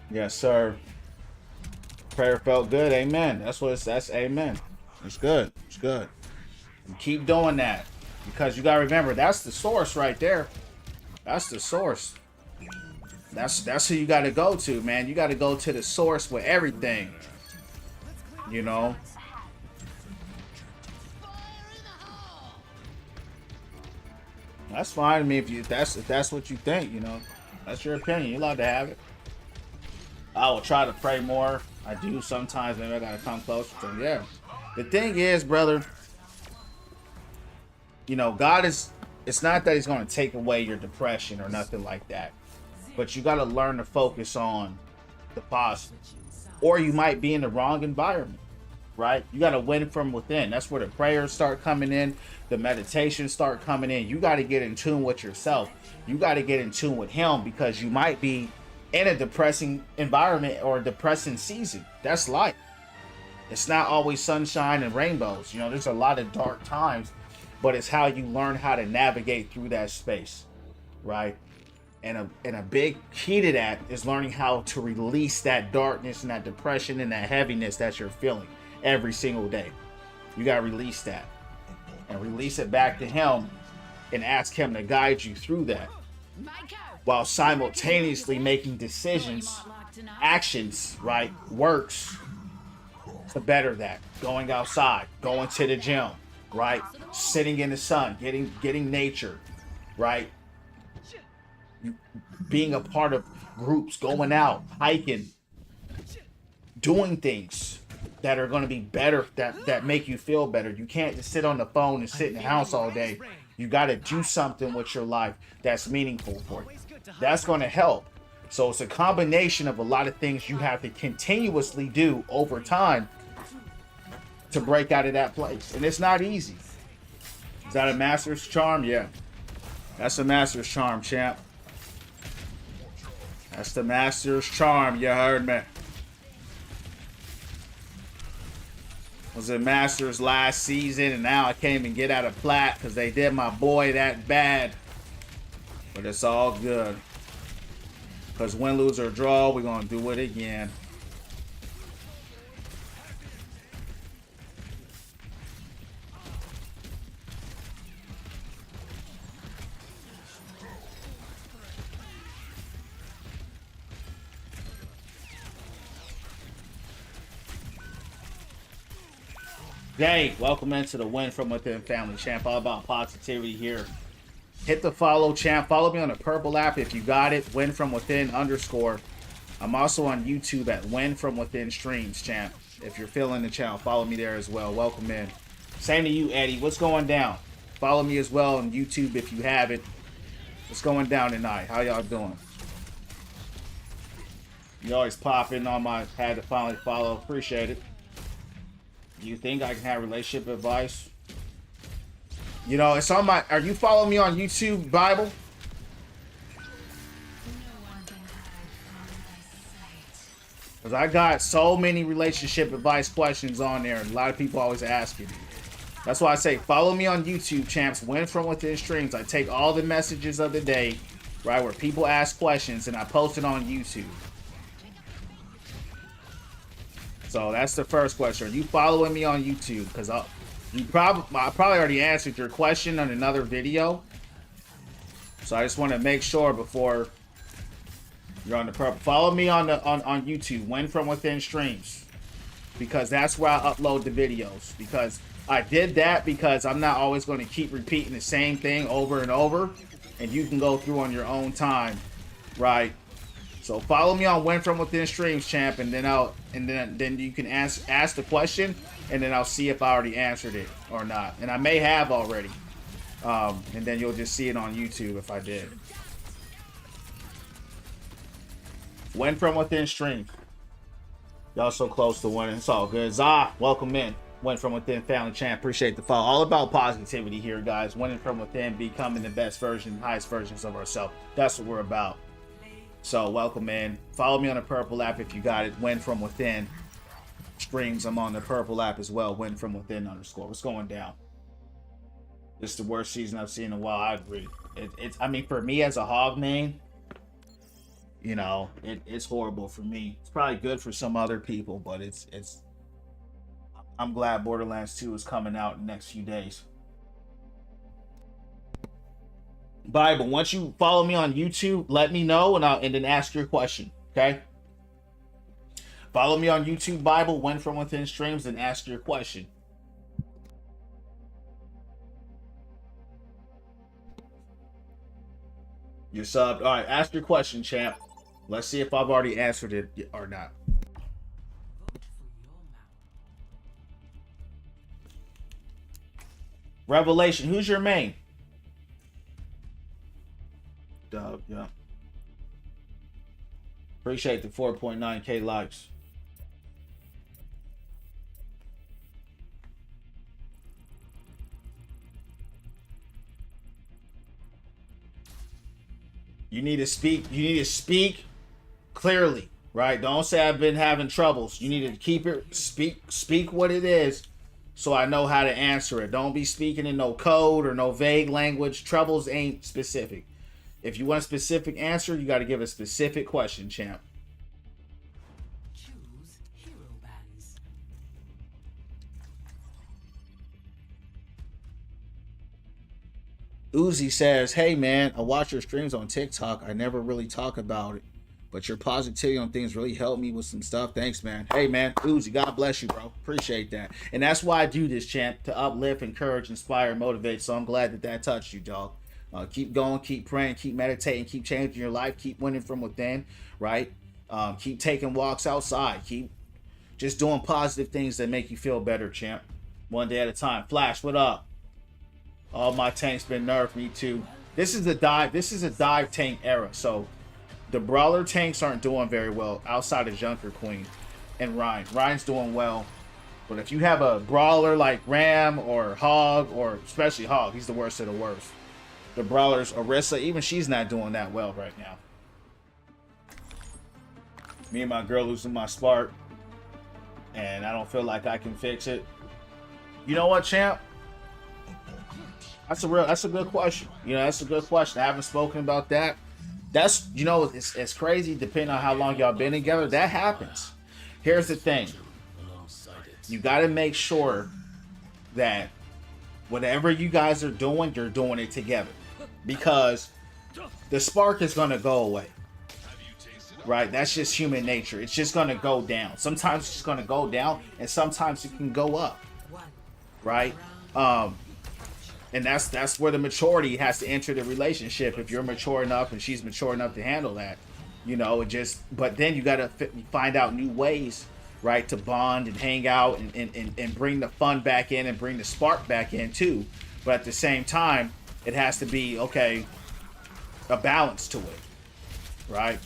Yes, sir. Prayer felt good. Amen. That's amen. It's good. It's good. And keep doing that. Because you gotta remember, that's the source right there. That's the source. That's who you gotta go to, man. You gotta go to the source with everything. You know? That's fine. I mean, if that's what you think, you know. That's your opinion. You're allowed to have it. I will try to pray more. I do sometimes. Maybe I gotta come closer to him. Yeah. The thing is, brother, you know, God is. It's not that He's gonna take away your depression or nothing like that, but you gotta learn to focus on the positive. Or you might be in the wrong environment, right? You gotta win from within. That's where the prayers start coming in, the meditations start coming in. You gotta get in tune with yourself. You gotta get in tune with Him, because you might be in a depressing environment or a depressing season. That's life. It's not always sunshine and rainbows. You know, there's a lot of dark times, but it's how you learn how to navigate through that space, right? And a big key to that is learning how to release that darkness and that depression and that heaviness that you're feeling every single day. You got to release that and release it back to Him and ask Him to guide you through that, while simultaneously making decisions, actions, right, works to better that. Going outside, going to the gym, right, sitting in the sun, getting nature, right, being a part of groups, going out, hiking, doing things that are going to be better, that make you feel better. You can't just sit on the phone and sit in the house all day. You got to do something with your life that's meaningful for you. That's going to help. So it's a combination of a lot of things you have to continuously do over time to break out of that place. And it's not easy. Is that a master's charm? Yeah. That's a master's charm, champ. That's the master's charm. You heard me. Was a Masters last season, and now I can't even get out of plat because they did my boy that bad. But it's all good. Because win, lose, or draw, we're going to do it again. Hey, welcome into the Win From Within family, champ. All about positivity here. Hit the follow, champ. Follow me on the purple app if you got it. Win From Within _. I'm also on YouTube at Win From Within Streams, champ. If you're feeling the channel, follow me there as well. Welcome in. Same to you, Eddie. What's going down? Follow me as well on YouTube if you have it. What's going down tonight? How y'all doing? You always pop in on my had to finally follow. Appreciate it. Do you think I can have relationship advice? You know, it's on my... Are you following me on YouTube, Bible? Because I got so many relationship advice questions on there. And a lot of people always asking me. That's why I say follow me on YouTube, champs. Win from within streams. I take all the messages of the day, right, where people ask questions, and I post it on YouTube. So that's the first question. Are you following me on YouTube? Because I probably already answered your question on another video. So I just want to make sure before you're on the purple. Follow me on YouTube. Win from within streams, because that's where I upload the videos. Because I did that because I'm not always going to keep repeating the same thing over and over, and you can go through on your own time, right? So follow me on Win From Within streams, champ, and then you can ask the question, and then I'll see if I already answered it or not, and I may have already, and then you'll just see it on YouTube if I did. Win From Within streams. Y'all so close to winning. It's all good. Zah, welcome in. Win From Within family champ. Appreciate the follow. All about positivity here, guys. Winning from within, becoming the best version, highest versions of ourselves. That's what we're about. So welcome in. Follow me on the purple app if you got it. Win From Within streams. I'm on the purple app as well. Win From Within _. What's going down? This is the worst season I've seen in a while. I agree. I mean, for me as a hog main, you know, it's horrible for me. It's probably good for some other people, but it's. I'm glad Borderlands 2 is coming out in the next few days. Bible, once you follow me on YouTube, let me know and then ask your question, okay? Follow me on YouTube, Bible, Win From Within streams, and ask your question. You're subbed. All right, ask your question, champ. Let's see if I've already answered it or not. Revelation, who's your main? Dub, yeah. Appreciate the 4.9K likes. You need to speak clearly, right? Don't say I've been having troubles. You need to keep it, speak what it is, so I know how to answer it. Don't be speaking in no code or no vague language. Troubles ain't specific. If you want a specific answer, you got to give a specific question, champ. Choose hero bands. Uzi says, hey man, I watch your streams on TikTok. I never really talk about it, but your positivity on things really helped me with some stuff. Thanks, man. Hey man, Uzi, God bless you, bro. Appreciate that. And that's why I do this, champ, to uplift, encourage, inspire, motivate. So I'm glad that touched you, dog. Keep going, keep praying, keep meditating, keep changing your life, keep winning from within, right? Keep taking walks outside. Keep just doing positive things that make you feel better, champ. One day at a time. Flash, what up? All my tanks been nerfed, me too. This is a dive tank era, so the brawler tanks aren't doing very well outside of Junker Queen and Ryan. Ryan's doing well, but if you have a brawler like Ram or Hog, or especially Hog, he's the worst of the worst. The brawlers, Orisa, even she's not doing that well right now. Me and my girl losing my spark, and I don't feel like I can fix it. You know what, champ? That's a good question. You know, that's a good question. I haven't spoken about that. That's, you know, it's crazy depending on how long y'all been together. That happens. Here's the thing. You got to make sure that whatever you guys are doing, you're doing it together. Because the spark is going to go away. Right? That's just human nature. It's just going to go down. Sometimes it's just going to go down, and sometimes it can go up. Right? And that's where the maturity has to enter the relationship. If you're mature enough and she's mature enough to handle that, you know, but then you got to find out new ways, right, to bond and hang out and bring the fun back in and bring the spark back in too. But at the same time, it has to be, okay, a balance to it, right?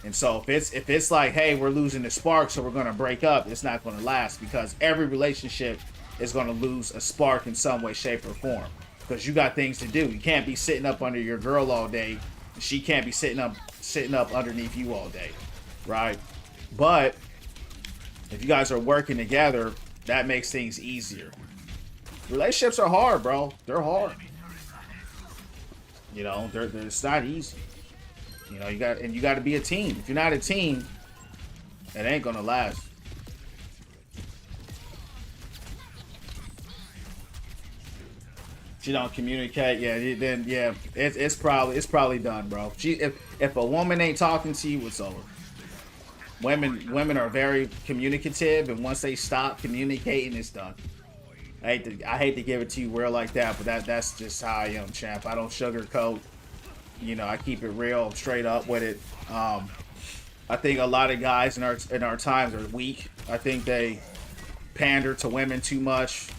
And so if it's like, hey, we're losing the spark, so we're going to break up, it's not going to last, because every relationship is going to lose a spark in some way, shape, or form, because you got things to do. You can't be sitting up under your girl all day. She can't be sitting up underneath you all day, right? But if you guys are working together, that makes things easier. Relationships are hard, bro. They're hard. You know, it's not easy. You know, you got to be a team. If you're not a team, it ain't gonna last. She don't communicate, yeah. Then yeah, it's probably done, bro. If a woman ain't talking to you, it's over. Women are very communicative, and once they stop communicating, it's done. I hate to give it to you real like that, but that's just how I am, champ. I don't sugarcoat. You know, I keep it real, I'm straight up with it. I think a lot of guys in our times are weak. I think they pander to women too much.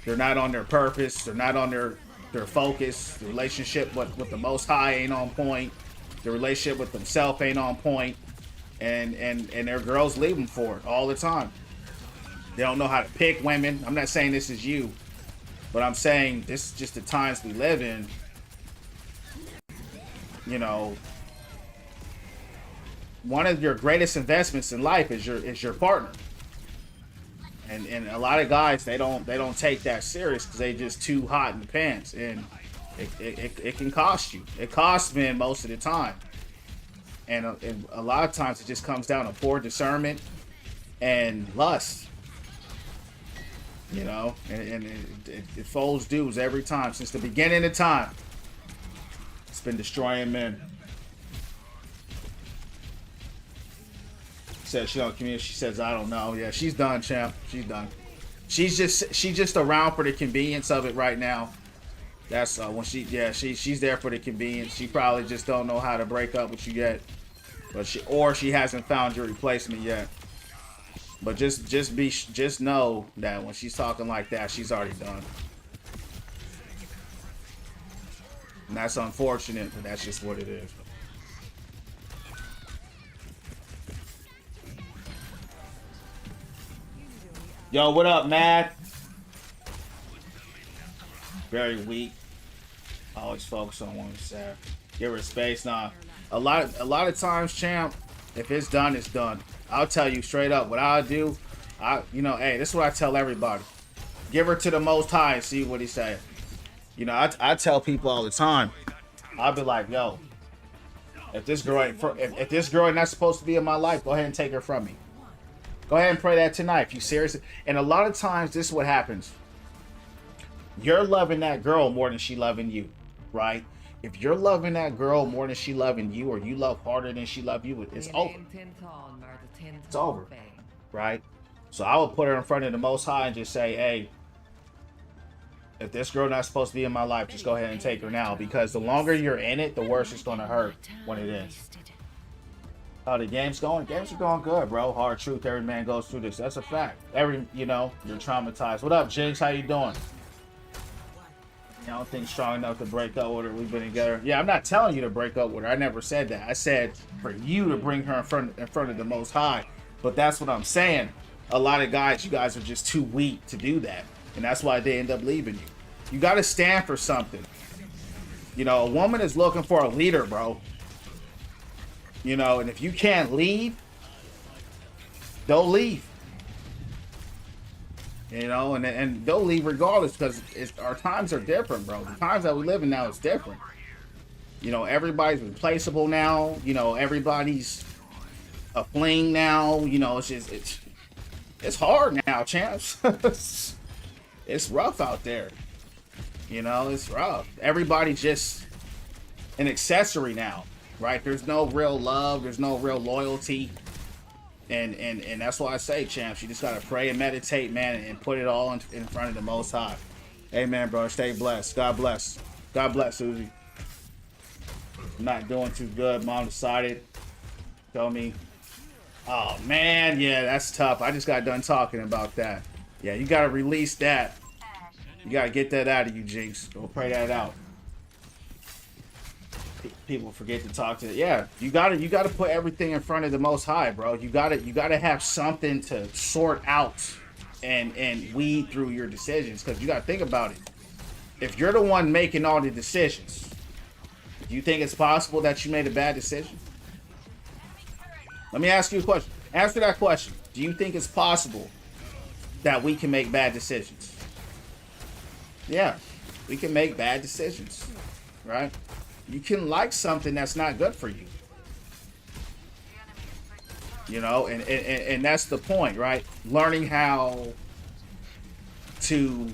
They're not on their purpose. They're not on their focus. The relationship with the Most High ain't on point. The relationship with themselves ain't on point. And their girls leave them for it all the time. They don't know how to pick women. I'm not saying this is you, but I'm saying this is just the times we live in. You know, one of your greatest investments in life is your partner. And a lot of guys, they don't take that serious because they just too hot in the pants, and it can cost you. It costs men most of the time, and a lot of times it just comes down to poor discernment and lust. You know, and it folds dudes every time since the beginning of time. It's been destroying men. Says she don't communicate. She says I don't know. Yeah, she's done, champ. She's done. She's just around for the convenience of it right now. That's when she's there for the convenience. She probably just don't know how to break up with you yet, but she hasn't found your replacement yet. But just know that when she's talking like that, she's already done. And that's unfortunate, but that's just what it is. Yo, what up, Matt? Very weak. Always focus on one side. Give her space. Nah, a lot of times, champ, if it's done, it's done. I'll tell you straight up what I'll do. Hey, this is what I tell everybody. Give her to the Most High and see what he say. You know, I tell people all the time. I'll be like, yo, if this girl ain't not supposed to be in my life, go ahead and take her from me. Go ahead and pray that tonight if you serious. And a lot of times, this is what happens. You're loving that girl more than she loving you, right? If you're loving that girl more than she loving you, or you love harder than she love you, it's over. It's over, right? So I would put her in front of the Most High and just say, hey, if this girl not supposed to be in my life, just go ahead and take her now. Because the longer you're in it, the worse it's going to hurt when it is. How the game's going? Games are going good, bro. Hard truth. Every man goes through this. That's a fact. You're traumatized. What up, Jinx? How you doing? I don't think strong enough to break up with her. We've been together. Yeah, I'm not telling you to break up with her. I never said that. I said for you to bring her in front of the Most High. But that's what I'm saying. A lot of guys, you guys are just too weak to do that. And that's why they end up leaving you. You got to stand for something. You know, a woman is looking for a leader, bro. You know, and if you can't lead, they'll leave. You know, and they'll leave regardless because our times are different, bro. The times that we live in now is different. You know, everybody's replaceable now. You know, everybody's a fling now. You know, it's hard now, champs. It's rough out there. You know, it's rough. Everybody's just an accessory now, right? There's no real love. There's no real loyalty. And that's why I say, champs, you just got to pray and meditate, man, and put it all in front of the Most High. Amen, bro. Stay blessed. God bless. God bless, Susie. I'm not doing too good. Mom decided. Tell me. Oh, man. Yeah, that's tough. I just got done talking about that. Yeah, you got to release that. You got to get that out of you, Jinx. Go pray that out. People forget to talk to. Yeah, you gotta put everything in front of the Most High, bro. You gotta have something to sort out and weed through your decisions, because you gotta think about it. If you're the one making all the decisions, do you think it's possible that you made a bad decision? Let me ask you a question. Answer that question. Do you think it's possible that we can make bad decisions? Yeah, we can make bad decisions, right? You can like something that's not good for you. You know, and that's the point, right? Learning how to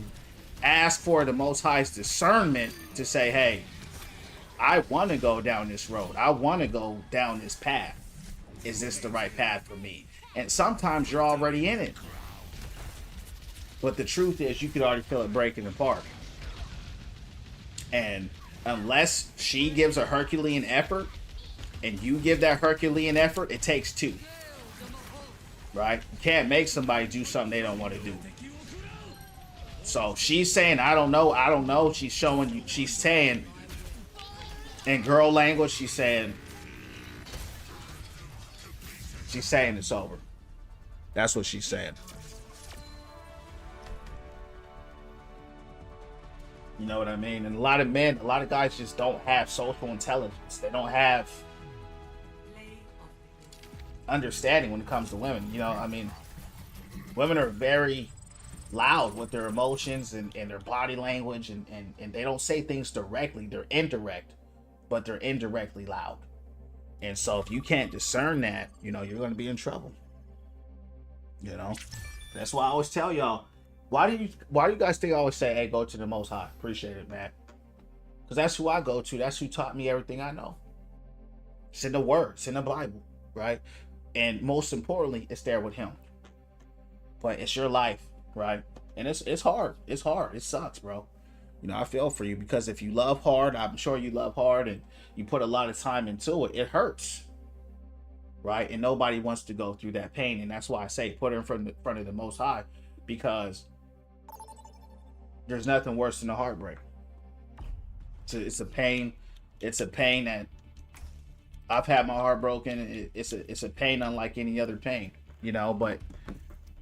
ask for the Most High's discernment to say, hey, I want to go down this road. I want to go down this path. Is this the right path for me? And sometimes you're already in it. But the truth is, you could already feel it breaking apart. And unless she gives a Herculean effort and you give that Herculean effort, it takes two. Right? You can't make somebody do something they don't want to do. So she's saying, I don't know. She's showing you, she's saying, in girl language, she's saying it's over. That's what she's saying. You know what I mean? And a lot of guys just don't have social intelligence. They don't have understanding when it comes to women. You know, I mean, women are very loud with their emotions and their body language, and they don't say things directly. They're indirect, but they're indirectly loud. And so if you can't discern that, you know, you're going to be in trouble. You know, that's why I always tell y'all, why do you guys think I always say, hey, go to the Most High? Appreciate it, man. Because that's who I go to. That's who taught me everything I know. It's in the Word. It's in the Bible, right? And most importantly, it's there with Him. But it's your life, right? And it's hard. It's hard. It sucks, bro. You know, I feel for you, because if you love hard, I'm sure you love hard, and you put a lot of time into it, it hurts, right? And nobody wants to go through that pain. And that's why I say put it in front of the Most High, because there's nothing worse than a heartbreak. It's a pain. It's a pain that I've had my heart broken. It's a pain unlike any other pain, you know. But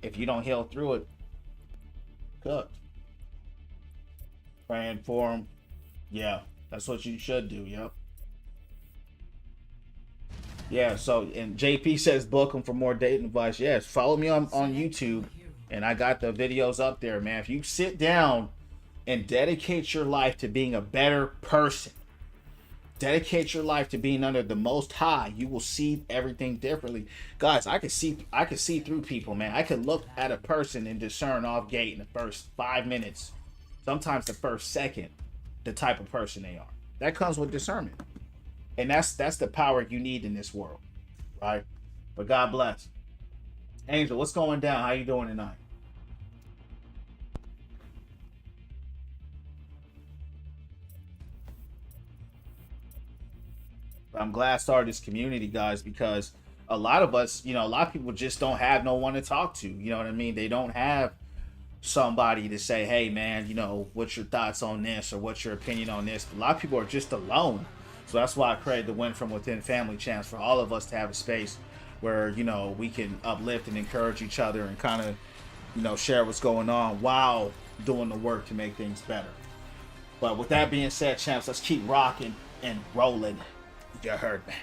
if you don't heal through it, good. Praying for him, yeah, that's what you should do. Yep. Yeah. So, and JP says book him for more dating advice. Yes, follow me on YouTube, and I got the videos up there, man. If you sit down and dedicate your life to being a better person, dedicate your life to being under the Most High, you will see everything differently. Guys, I can see through people, man. I can look at a person and discern off gate in the first 5 minutes, sometimes the first second, the type of person they are. That comes with discernment. And that's the power you need in this world, right? But God bless. Angel, what's going down? How you doing tonight? I'm glad I started this community, guys, because a lot of us, you know, a lot of people just don't have no one to talk to. You know what I mean? They don't have somebody to say, hey, man, you know, what's your thoughts on this, or what's your opinion on this? A lot of people are just alone. So that's why I created the Win From Within family chance, for all of us to have a space where, you know, we can uplift and encourage each other and kind of, you know, share what's going on while doing the work to make things better. But with that being said, champs, let's keep rocking and rolling. You heard me.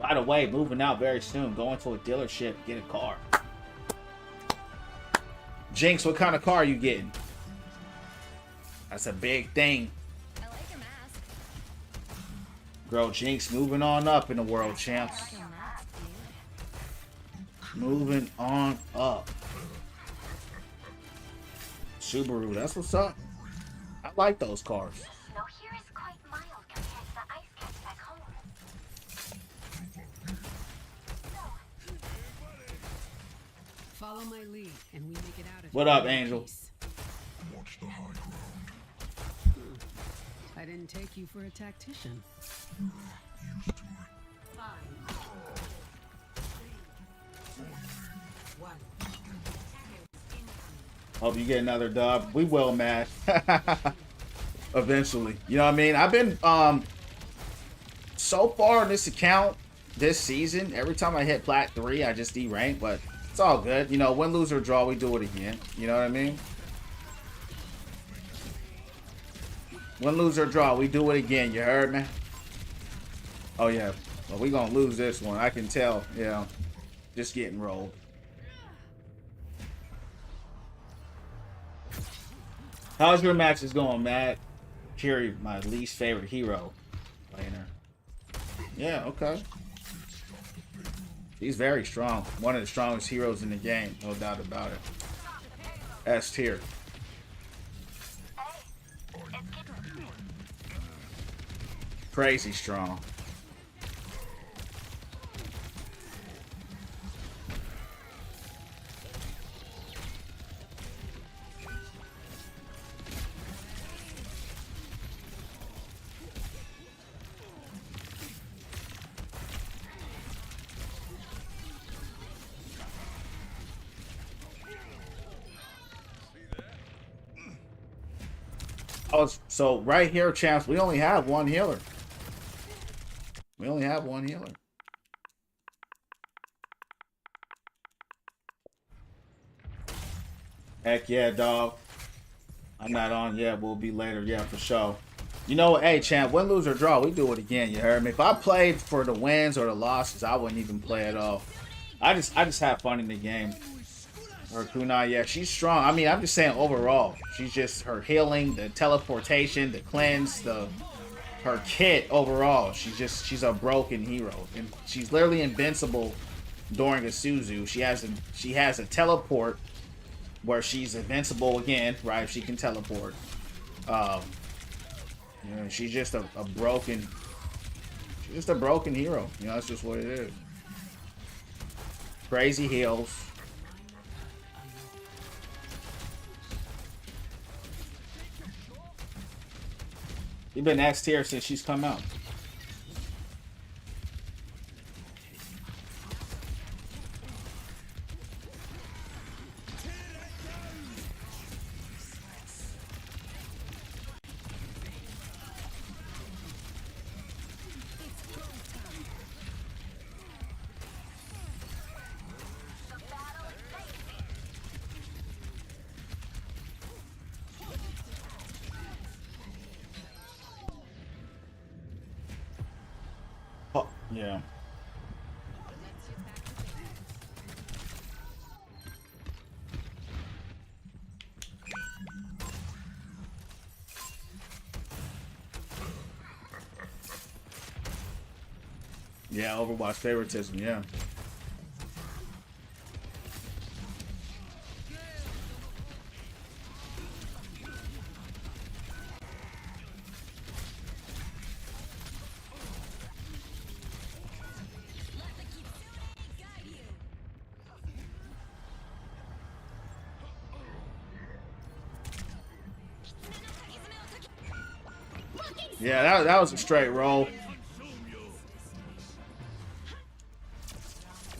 By the way, moving out very soon. Going to a dealership, get a car. Jinx, what kind of car are you getting? That's a big thing. I like your mask. Girl, Jinx moving on up in the world, champs. Your mask, dude. Moving on up. Subaru, that's what's up. I like those cars. Snow here is quite mild compared to the ice caps back home. Follow my lead, and we make it out of What here up, in Angel? peace. Watch the high ground. I didn't take you for a tactician. Used to it. 5, 3, 2, 1. Hope you get another dub. We will, man. Eventually. You know what I mean? I've been so far on this account this season, every time I hit plat 3, I just derank, but it's all good. You know, win, lose, or draw, we do it again. You know what I mean? Win, lose, or draw, we do it again. You heard me? Oh, yeah. Well, we gonna lose this one. I can tell. You know, just getting rolled. How's your matches going, Matt? Kiri, my least favorite hero. Laner. Yeah, okay. He's very strong. One of the strongest heroes in the game, no doubt about it. S tier. Crazy strong. Oh, so right here, champs, we only have one healer. We only have one healer. Heck yeah, dog. I'm not on yet. We'll be later. Yeah, for sure. You know what? Hey, champ, win, lose, or draw, we do it again. You heard me? If I played for the wins or the losses, I wouldn't even play at all. I just have fun in the game. Her kunai, yeah, she's strong. I mean, I'm just saying overall. She's just her healing, the teleportation, the cleanse, her kit overall. She's a broken hero. And she's literally invincible during a Suzu. She has a teleport where she's invincible again, right? She can teleport. You know, she's just a broken hero. You know, that's just what it is. Crazy heals. You've been S tier since she's come out. Oh, yeah. Yeah, Overwatch favoritism, yeah. Yeah, that was a straight roll.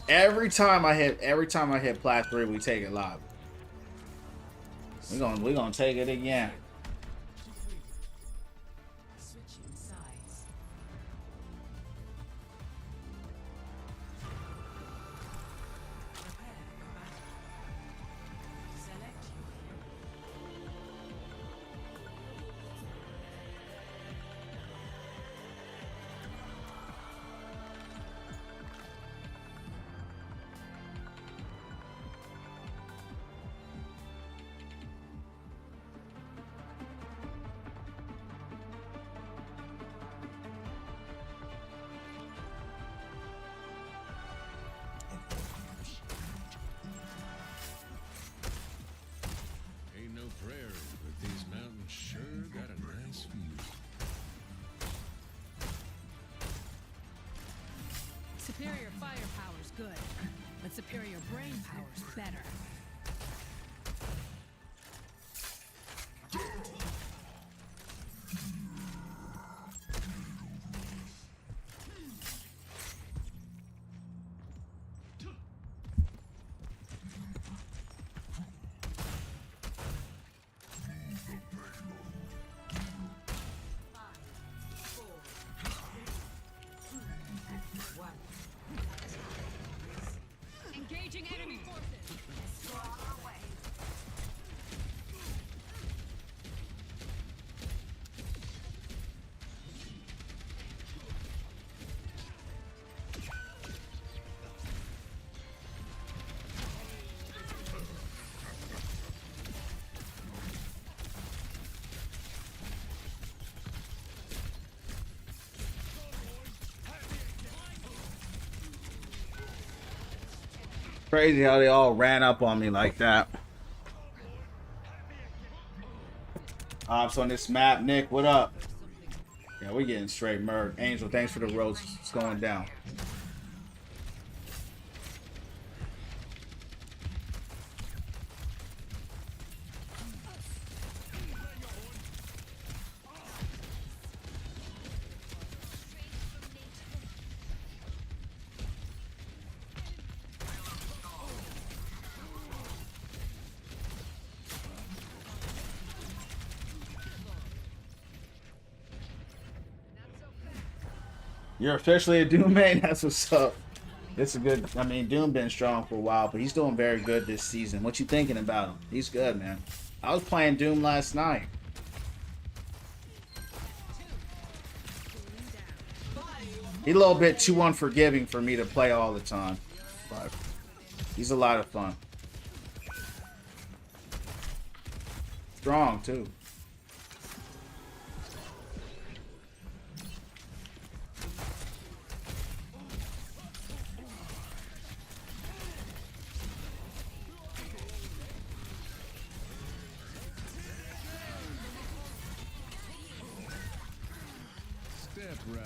Every time I hit plat 3, we take it live. We're gonna take it again. Switching sides. Prepare for battle. Select your hero. Ain't no prairie, but these mountains sure got a nice view. Superior firepower's good, but superior brain power's better. Engaging enemy forces. Crazy how they all ran up on me like that. Ops on this map. Nick, what up? Yeah, we getting straight murdered. Angel, thanks for the roast. It's going down. You're officially a Doom main? That's what's up. It's a good. I mean, Doom been strong for a while, but he's doing very good this season. What you thinking about him? He's good, man. I was playing Doom last night. He's a little bit too unforgiving for me to play all the time, but he's a lot of fun. Strong too. Step rider.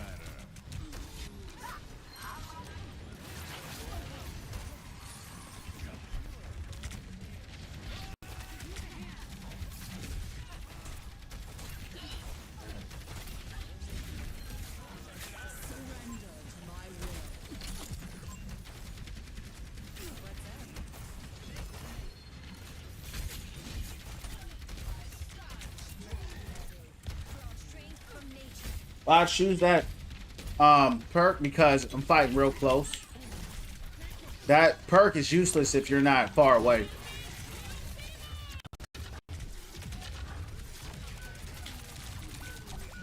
I choose that perk because I'm fighting real close. That perk is useless if you're not far away.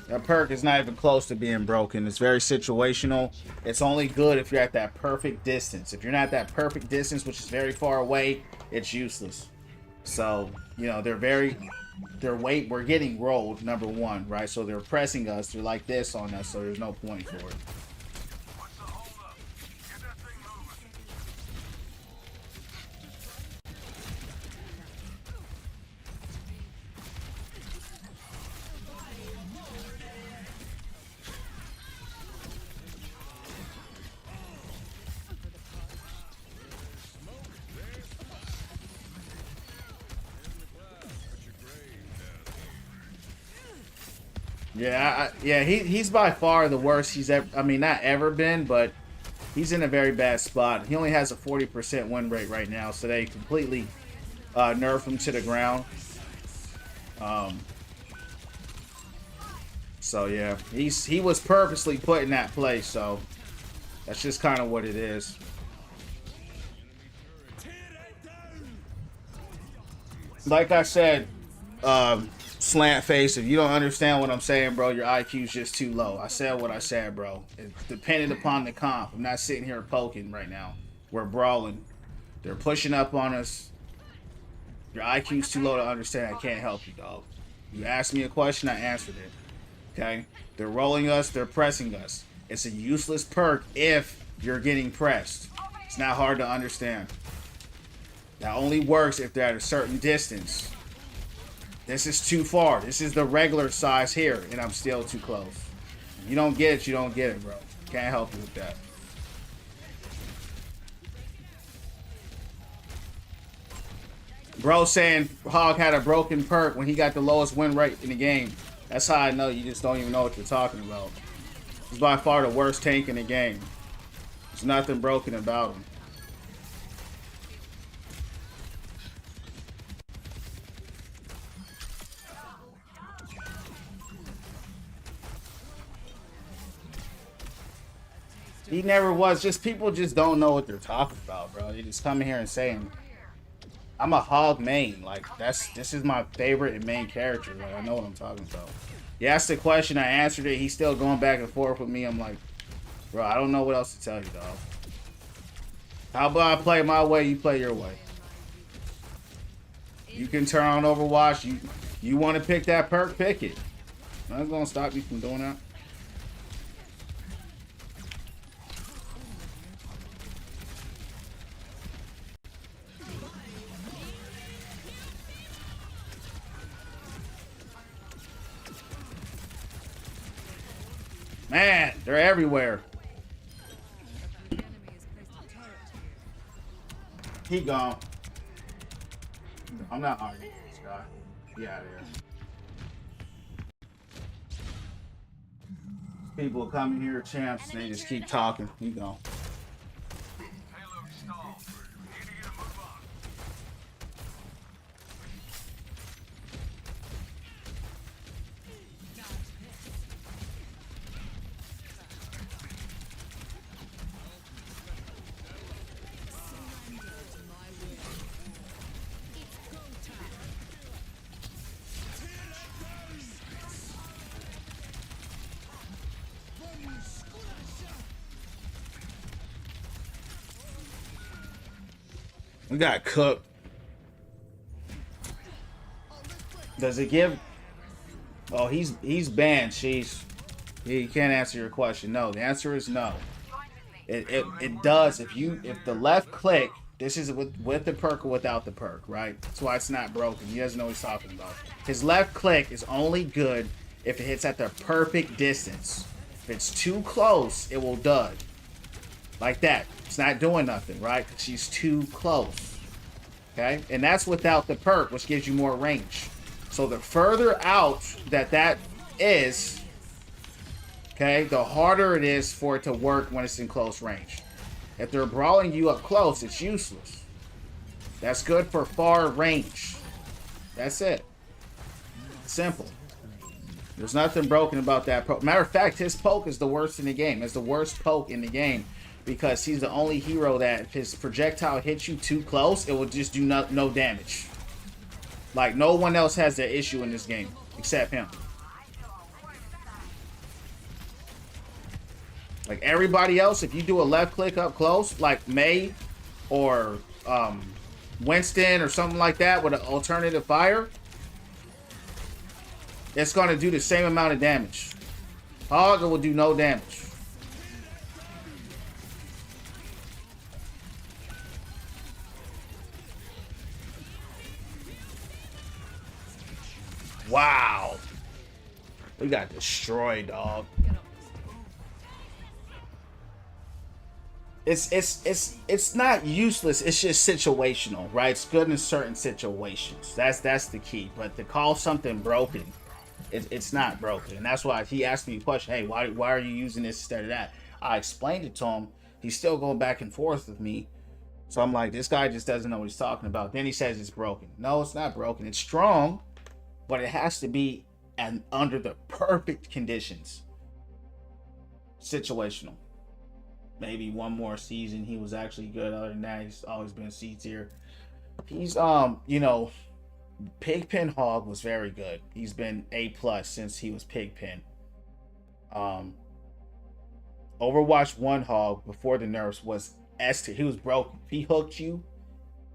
That perk is not even close to being broken. It's very situational. It's only good if you're at that perfect distance. If you're not at that perfect distance, which is very far away, it's useless. So, you know, we're getting rolled, number one, right? So they're pressing us. They're like this on us, so there's no point for it. Yeah, he's by far the worst he's ever. I mean, not ever been, but he's in a very bad spot. He only has a 40% win rate right now, so they completely nerfed him to the ground. So yeah, he was purposely put in that place. So that's just kind of what it is. Like I said, slant face, if you don't understand what I'm saying, bro, your IQ's just too low. I said what I said, bro. It's dependent upon the comp. I'm not sitting here poking right now. We're brawling. They're pushing up on us. Your IQ's too low to understand. I can't help you, dog. You asked me a question, I answered it. Okay? They're rolling us, they're pressing us. It's a useless perk if you're getting pressed. It's not hard to understand. That only works if they're at a certain distance. This is too far. This is the regular size here, and I'm still too close. If you don't get it, you don't get it, bro. Can't help you with that. Bro saying Hog had a broken perk when he got the lowest win rate in the game. That's how I know you just don't even know what you're talking about. He's by far the worst tank in the game. There's nothing broken about him. He never was. Just people just don't know what they're talking about, bro. They just come here and saying, "I'm a Hog main." Like this is my favorite and main character. Like I know what I'm talking about. You asked the question, I answered it. He's still going back and forth with me. I'm like, bro, I don't know what else to tell you, dog. How about I play my way? You play your way. You can turn on Overwatch. You want to pick that perk? Pick it. Nothing's gonna stop you from doing that. Man, they're everywhere. The enemy has placed a turret here. He gone. I'm not arguing with this guy. Get out of here. People come here, champs, and they just keep talking. He gone. We got cooked. Does it give? Oh, he's banned. He can't answer your question. No, the answer is no. It does if the left click. This is with the perk or without the perk, right? That's why it's not broken. He doesn't know what he's talking about. His left click is only good if it hits at the perfect distance. If it's too close, it will dud. Like that. It's not doing nothing, right? She's too close. Okay? And that's without the perk, which gives you more range. So the further out that is, okay, the harder it is for it to work when it's in close range. If they're brawling you up close, it's useless. That's good for far range. That's it. Simple. There's nothing broken about that poke. Matter of fact, his poke is the worst in the game. It's the worst poke in the game because he's the only hero that if his projectile hits you too close, it will just do no damage. Like, no one else has that issue in this game except him. Like, everybody else, if you do a left click up close, like Mei or Winston or something like that with an alternative fire, it's going to do the same amount of damage. Hog will do no damage. Wow. We got destroyed, dog. It's not useless. It's just situational, right? It's good in certain situations. That's the key. But to call something broken, it's not broken. And that's why he asked me a question. Hey, why are you using this instead of that? I explained it to him. He's still going back and forth with me. So I'm like, this guy just doesn't know what he's talking about. Then he says it's broken. No, it's not broken. It's strong, but it has to be under the perfect conditions. Situational. Maybe one more season he was actually good. Other than that, he's always been C tier. He's Pigpen Hog was very good. He's been A+ since he was Pigpen. Overwatch 1 Hog before the nerfs was S tier. He was broken. If he hooked you,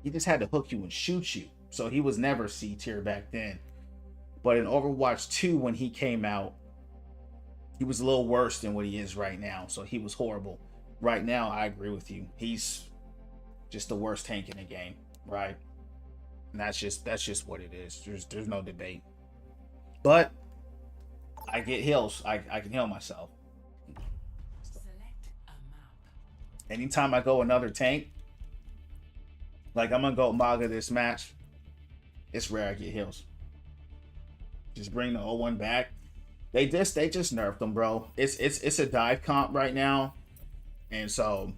he just had to hook you and shoot you. So he was never C tier back then. But in Overwatch 2, when he came out, he was a little worse than what he is right now. So he was horrible. Right now, I agree with you. He's just the worst tank in the game, right? And that's just what it is. There's no debate. But I get heals. I can heal myself. Anytime I go another tank, like I'm gonna go Maga this match, it's rare I get heals. Just bring the 0-1 back. They just nerfed them, bro. It's a dive comp right now. And so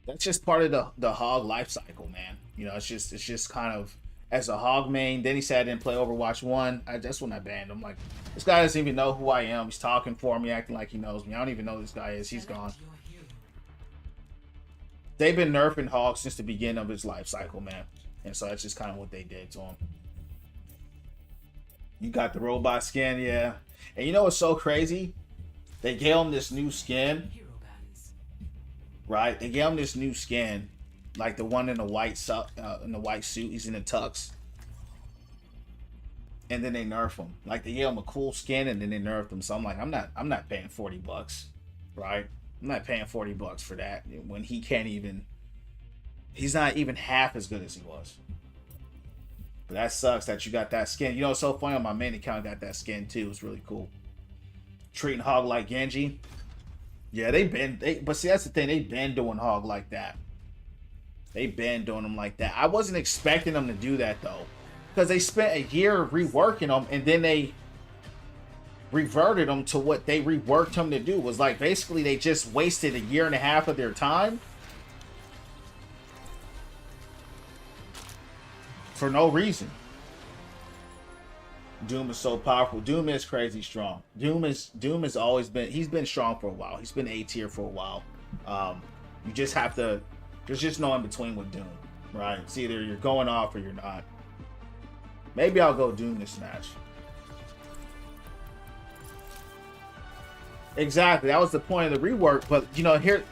that's just part of the hog life cycle, man. You know, it's just kind of as a hog main. Then he said I didn't play Overwatch 1. That's when I banned him. Like, this guy doesn't even know who I am. He's talking for me, acting like he knows me. I don't even know who this guy is. He's gone. They've been nerfing hog since the beginning of his life cycle, man. And so that's just kind of what they did to him. You got the robot skin, yeah. And you know what's so crazy? They gave him this new skin. Right, they gave him this new skin, like the one in the white suit. He's in the tux, and then they nerf him. Like they gave him a cool skin, and then they nerfed him. So I'm like, I'm not paying $40, right? I'm not paying $40 for that when he can't even. He's not even half as good as he was. But that sucks that you got that skin. You know, it's so funny on my main account I got that skin too. It's really cool. Treating Hog like Genji. Yeah, but see, that's the thing. They've been doing Hog like that. They've been doing them like that. I wasn't expecting them to do that though, because they spent a year reworking them, and then they reverted them to what they reworked them to do. It was like basically they just wasted a year and a half of their time for no reason. Doom is so powerful. Doom is crazy strong. Doom has always been, he's been strong for a while. He's been A tier for a while. You just have to, there's just no in between with Doom, right? It's either you're going off or you're not. Maybe I'll go Doom this match. Exactly. That was the point of the rework. But you know, here,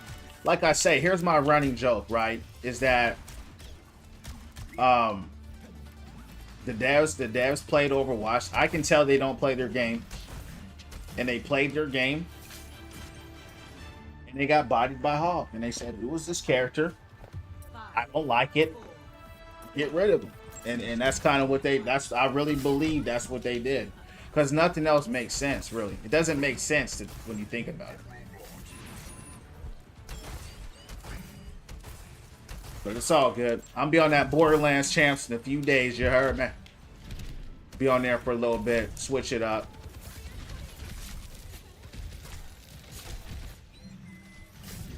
like I say, here's my running joke, right? Is that the devs played Overwatch. I can tell they don't play their game. And they played their game. And they got bodied by Hawk. And they said, who is this character? I don't like it. Get rid of him. And that's kind of what I really believe that's what they did. Because nothing else makes sense, really. It doesn't make sense when you think about it. But it's all good. I'm be on that Borderlands Champs in a few days, you heard me? Be on there for a little bit, switch it up.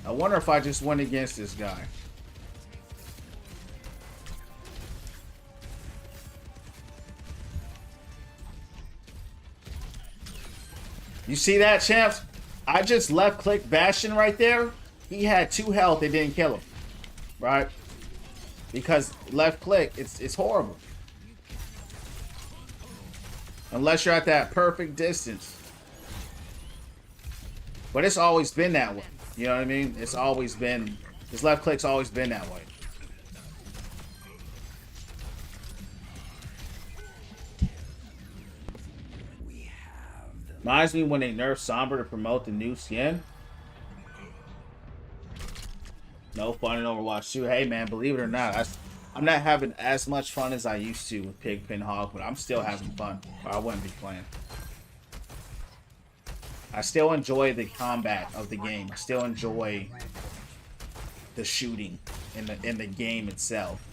I wonder if I just went against this guy. You see that, champs? I just left click Bastion right there. He had 2 health, it didn't kill him. Right? Because left click, it's horrible. Unless you're at that perfect distance. But it's always been that way. You know what I mean? It's always been, his left click's always been that way. Reminds me when they nerfed Sombra to promote the new skin. No fun in Overwatch 2. Hey man, believe it or not, I'm not having as much fun as I used to with Pigpen Hog, but I'm still having fun. Or I wouldn't be playing. I still enjoy the combat of the game. I still enjoy the shooting in the game itself.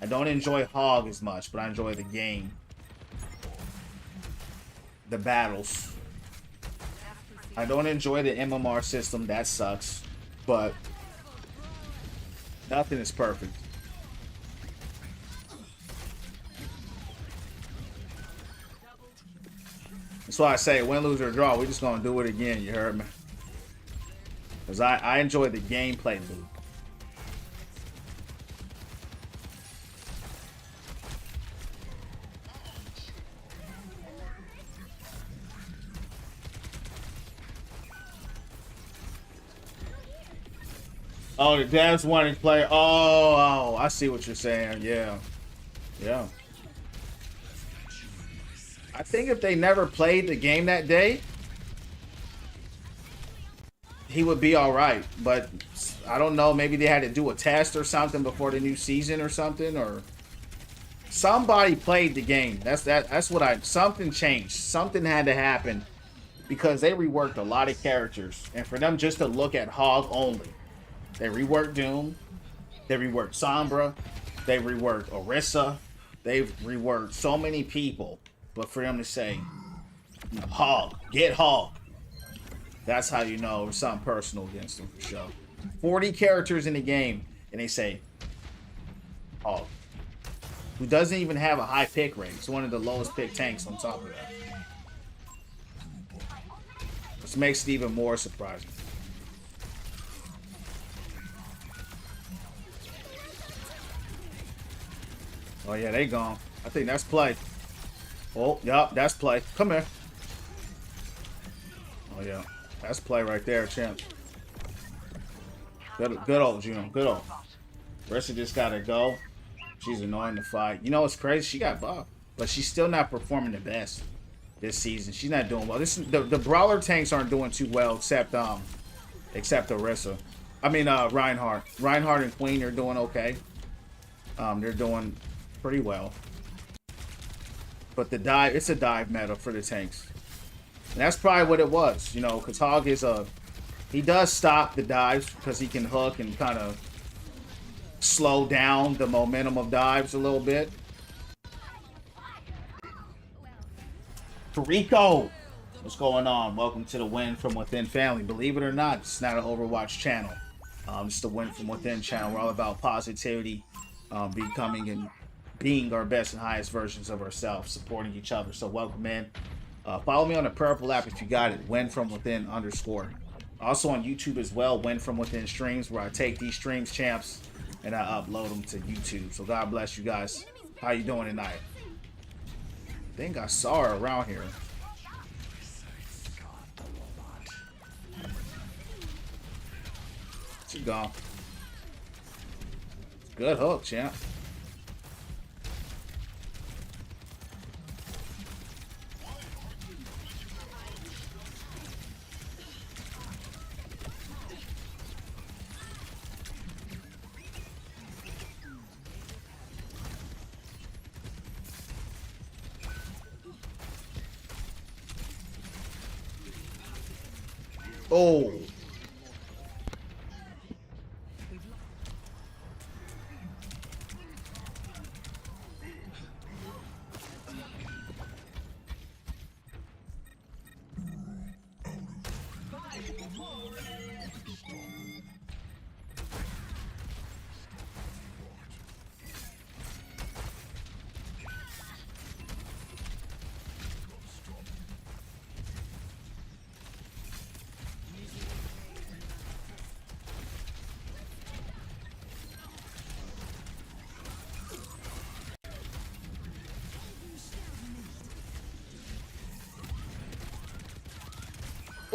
I don't enjoy Hog as much, but I enjoy the game. The battles. I don't enjoy the MMR system. That sucks. But nothing is perfect. That's why I say win, lose, or draw. We're just going to do it again. You heard me? Because I enjoy the gameplay loop. Oh, the devs wanting to play. Oh, I see what you're saying. Yeah. Yeah. I think if they never played the game that day, he would be all right. But I don't know. Maybe they had to do a test or something before the new season or something, or somebody played the game. That's what something changed. Something had to happen because they reworked a lot of characters, and for them just to look at Hog only. They reworked Doom. They reworked Sombra. They reworked Orisa. They've reworked so many people. But for them to say, Hog, get Hog. That's how you know it's something personal against them for sure. 40 characters in the game, and they say, Hog. Who doesn't even have a high pick rate. It's one of the lowest pick tanks on top of that. Which makes it even more surprising. Oh yeah, they gone. I think that's play. Oh, yup, that's play. Come here. Oh yeah, that's play right there, champ. Good old Juno, good old. Rissa just gotta go. She's annoying to fight. You know what's crazy? She got buffed, but she's still not performing the best this season. She's not doing well. The brawler tanks aren't doing too well, except Orisa. I mean Reinhardt. Reinhardt and Queen are doing okay. They're doing pretty well. But it's a dive meta for the tanks. And that's probably what it was, you know, because Hog is He does stop the dives because he can hook and kind of slow down the momentum of dives a little bit. Rico, what's going on? Welcome to the Win From Within family. Believe it or not, it's not an Overwatch channel. It's the Win From Within channel. We're all about positivity, becoming and being our best and highest versions of ourselves, supporting each other. So welcome in. Follow me on the Purple app if you got it. Win From Within _. Also on YouTube as well. Win From Within streams, where I take these streams, champs, and I upload them to YouTube. So God bless you guys. How you doing tonight? I think I saw her around here. She gone. Good hook, champ. Oh.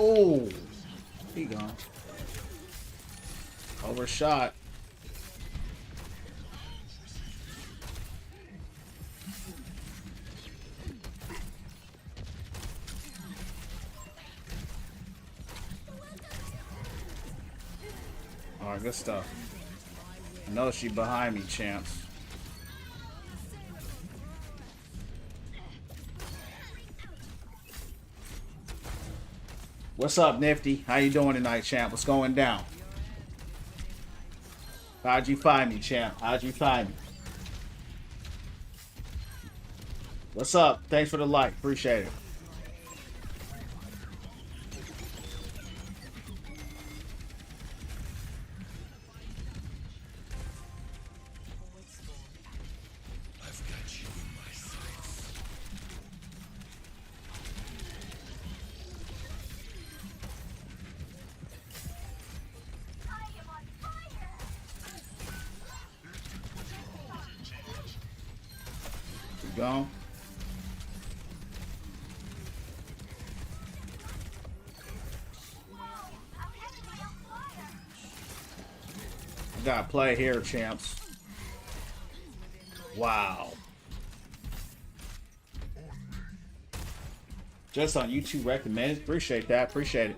Oh, he gone. Overshot. All right, good stuff. I know she behind me, champs. What's up, Nifty? How you doing tonight, champ? What's going down? How'd you find me, champ? How'd you find me? What's up? Thanks for the like. Appreciate it. I've got you in my sights. I am on fire! You gone? I'm headed on fire! I gotta play here, champs. Wow. Just on YouTube recommended. Appreciate that. Appreciate it.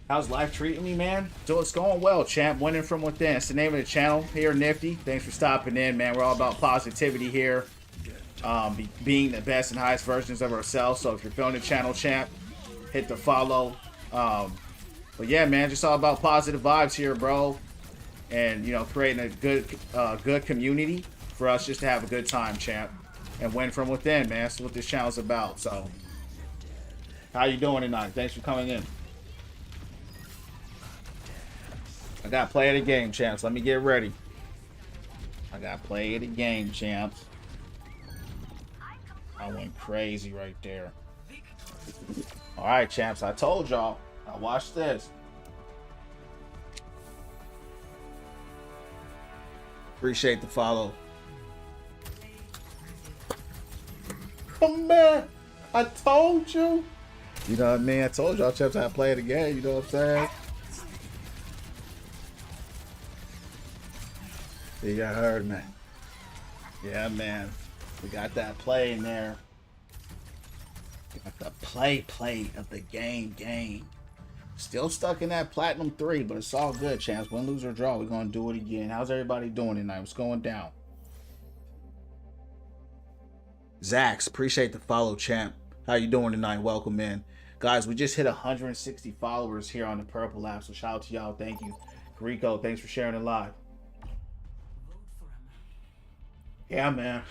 How's life treating me, man? So it's going well, champ. Winning from within. It's the name of the channel here, Nifty. Thanks for stopping in, man. We're all about positivity here. Being the best and highest versions of ourselves. So if you're feeling the channel, champ, hit the follow. But yeah, man, just all about positive vibes here, bro. And, you know, creating a good community for us just to have a good time, champ. And win from within, man. That's what this channel's about. So how you doing tonight? Thanks for coming in. I got to play the game, champs. Let me get ready. I got to play the game, champs. I went crazy right there. All right, champs. I told y'all. Now watch this. Appreciate the follow. Oh, man. I told you. You know what I mean? I told y'all, champs, how to play the game. You know what I'm saying? You heard me. Yeah, man. We got that play in there. We got the play of the game. Still stuck in that Platinum 3, but it's all good, champs. Win, lose, or draw. We're going to do it again. How's everybody doing tonight? What's going down? Zax, appreciate the follow, champ. How you doing tonight? Welcome in. Guys, we just hit 160 followers here on the Purple app, so shout out to y'all. Thank you. Rico, thanks for sharing it live. Yeah, man.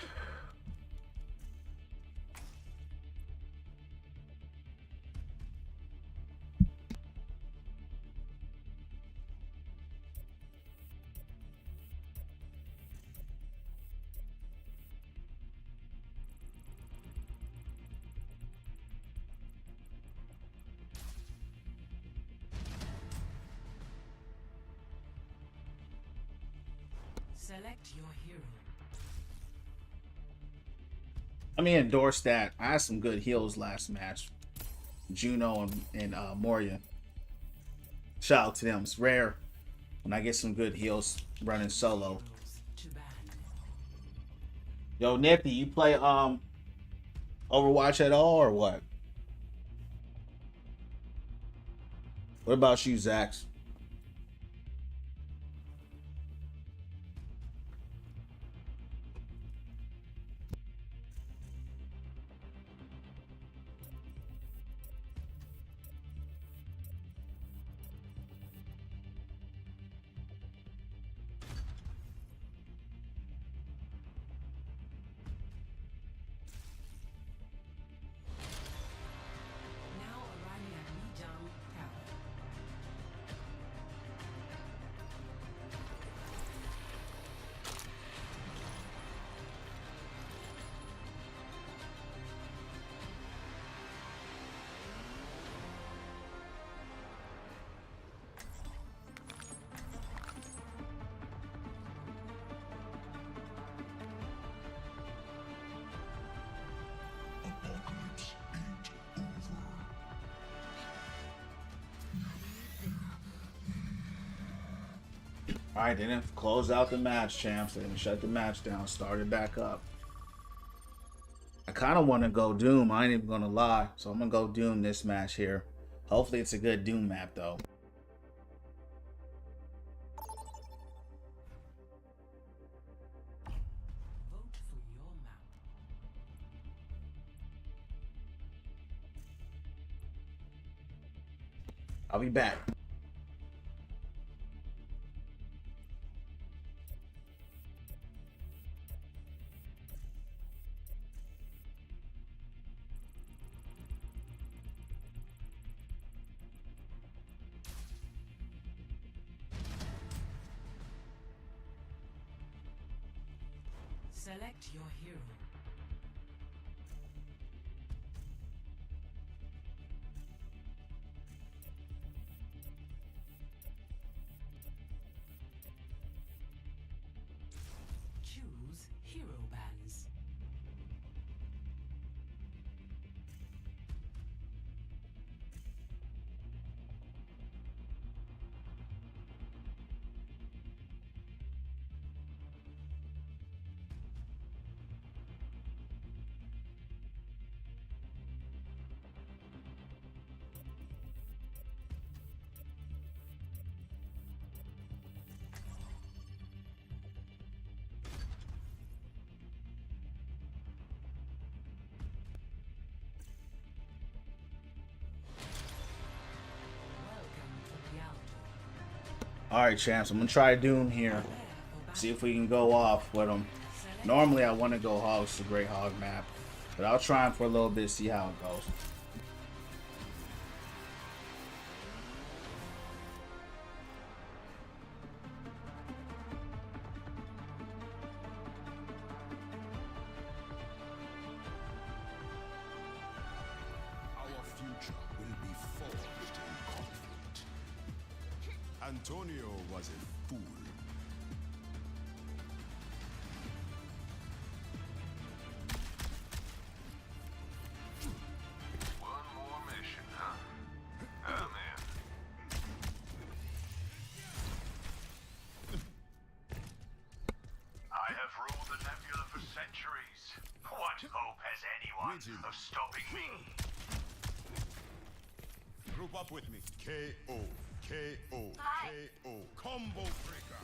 Select your hero. Let me endorse that. I had some good heals last match. Juno and Moria. Shout out to them. It's rare when I get some good heals running solo. To ban. Yo, Nifty, you play Overwatch at all or what? What about you, Zax? Now arriving at Lijang Tower. Apocalypse ain't over. All right, then close out the match, champs. They didn't shut the match down. Start it back up. I kind of want to go Doom. I ain't even gonna lie. So I'm gonna go Doom this match here. Hopefully it's a good Doom map though. Vote for your map. I'll be back. Select your hero. Choose hero bands. Welcome to the Alto. All right, champs. I'm gonna try Doom here. See if we can go off with them. Normally I want to go Hog. It's a great Hog map, but I'll try him for a little bit. See how it goes. Our future will be forged in conflict. Antonio was a fool. One more mission, huh? I'm in. I have ruled the nebula for centuries. What hope has anyone Greetings. of stopping me? Group up with me. KO. KO. KO. Combo breaker.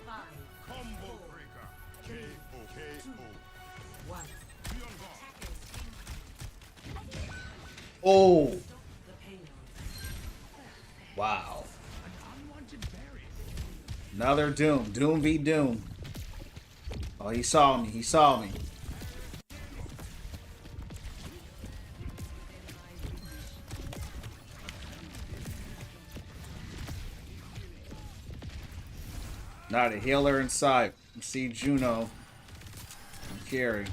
Five, Combo breaker. KO. KO. one. Be on guard. Attackers Oh. Wow. Another Doom. Doom v Doom. Oh, he saw me. He saw me. Not a healer in sight. See Juno. And Carry.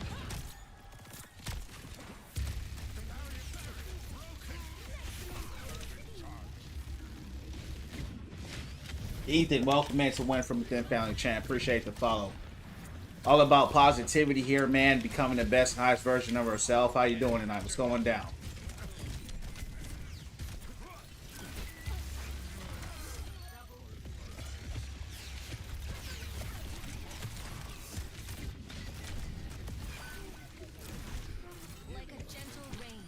Ethan, welcome in to Win from Within Family Champ. Appreciate the follow. All about positivity here, man. Becoming the best and highest version of herself. How you doing tonight? What's going down? Like a gentle rain.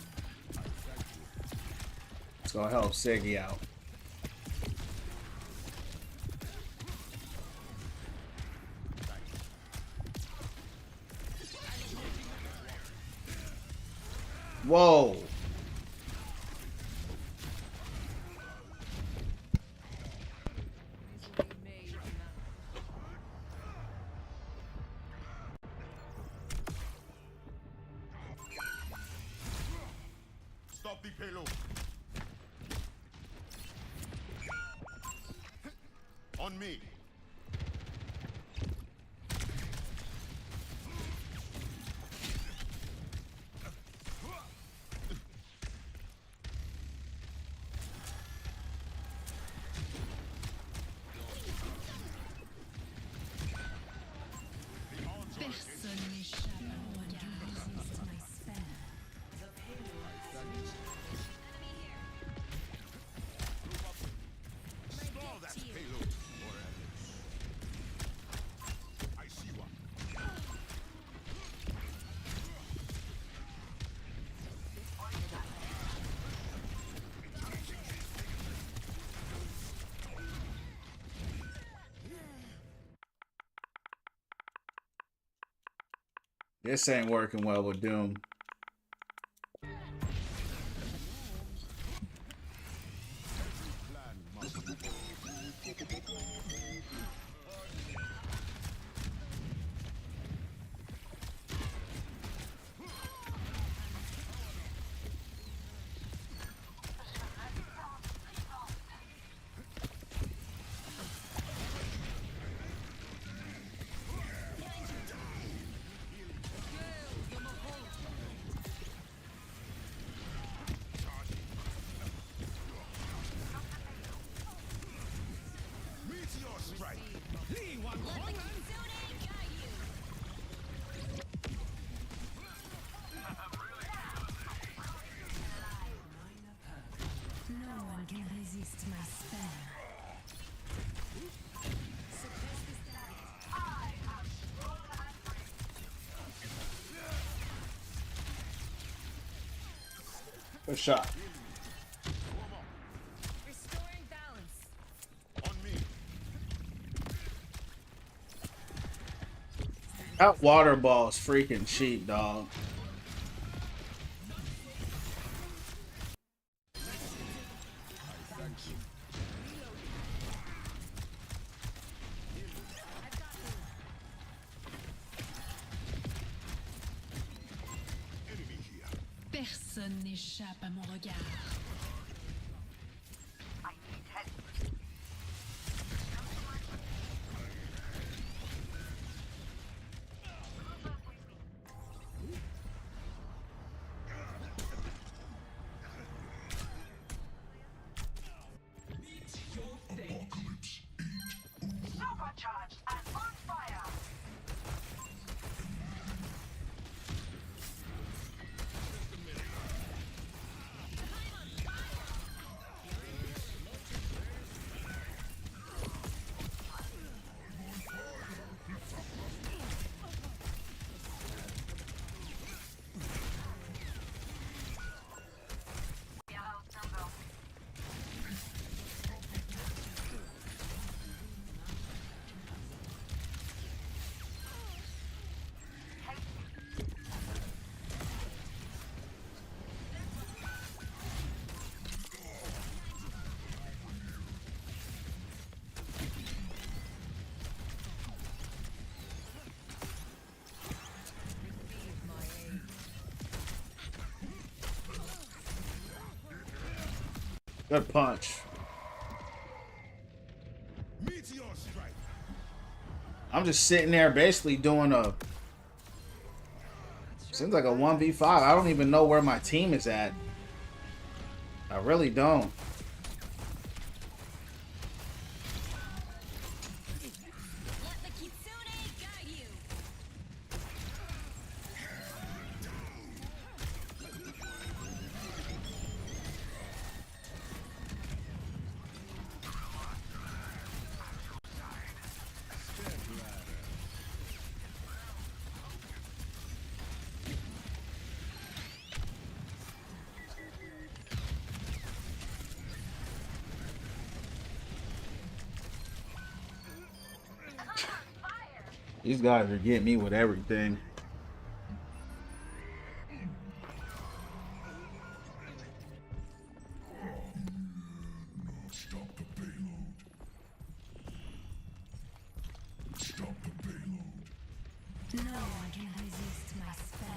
Let's go help Siggy out. Whoa. Stop the payload. On me. Personne n'échappe à mon regard. Stall that payload. Or else. I see one. This ain't working well with Doom. Plan must be. Meteor strike. No one can resist my spell. Good shot. Restoring balance. On me. That water ball is freaking cheap, dog. Enemy here. Personne n'échappe à mon regard. I need help. Supercharged and on fire. Good punch. Meteor strike. I'm just sitting there basically doing a... Seems like a 1v5. I don't even know where my team is at. I really don't. Let the Kitsune guide you. These guys are getting me with everything. Stop the payload. Stop the payload. No one can resist my spell.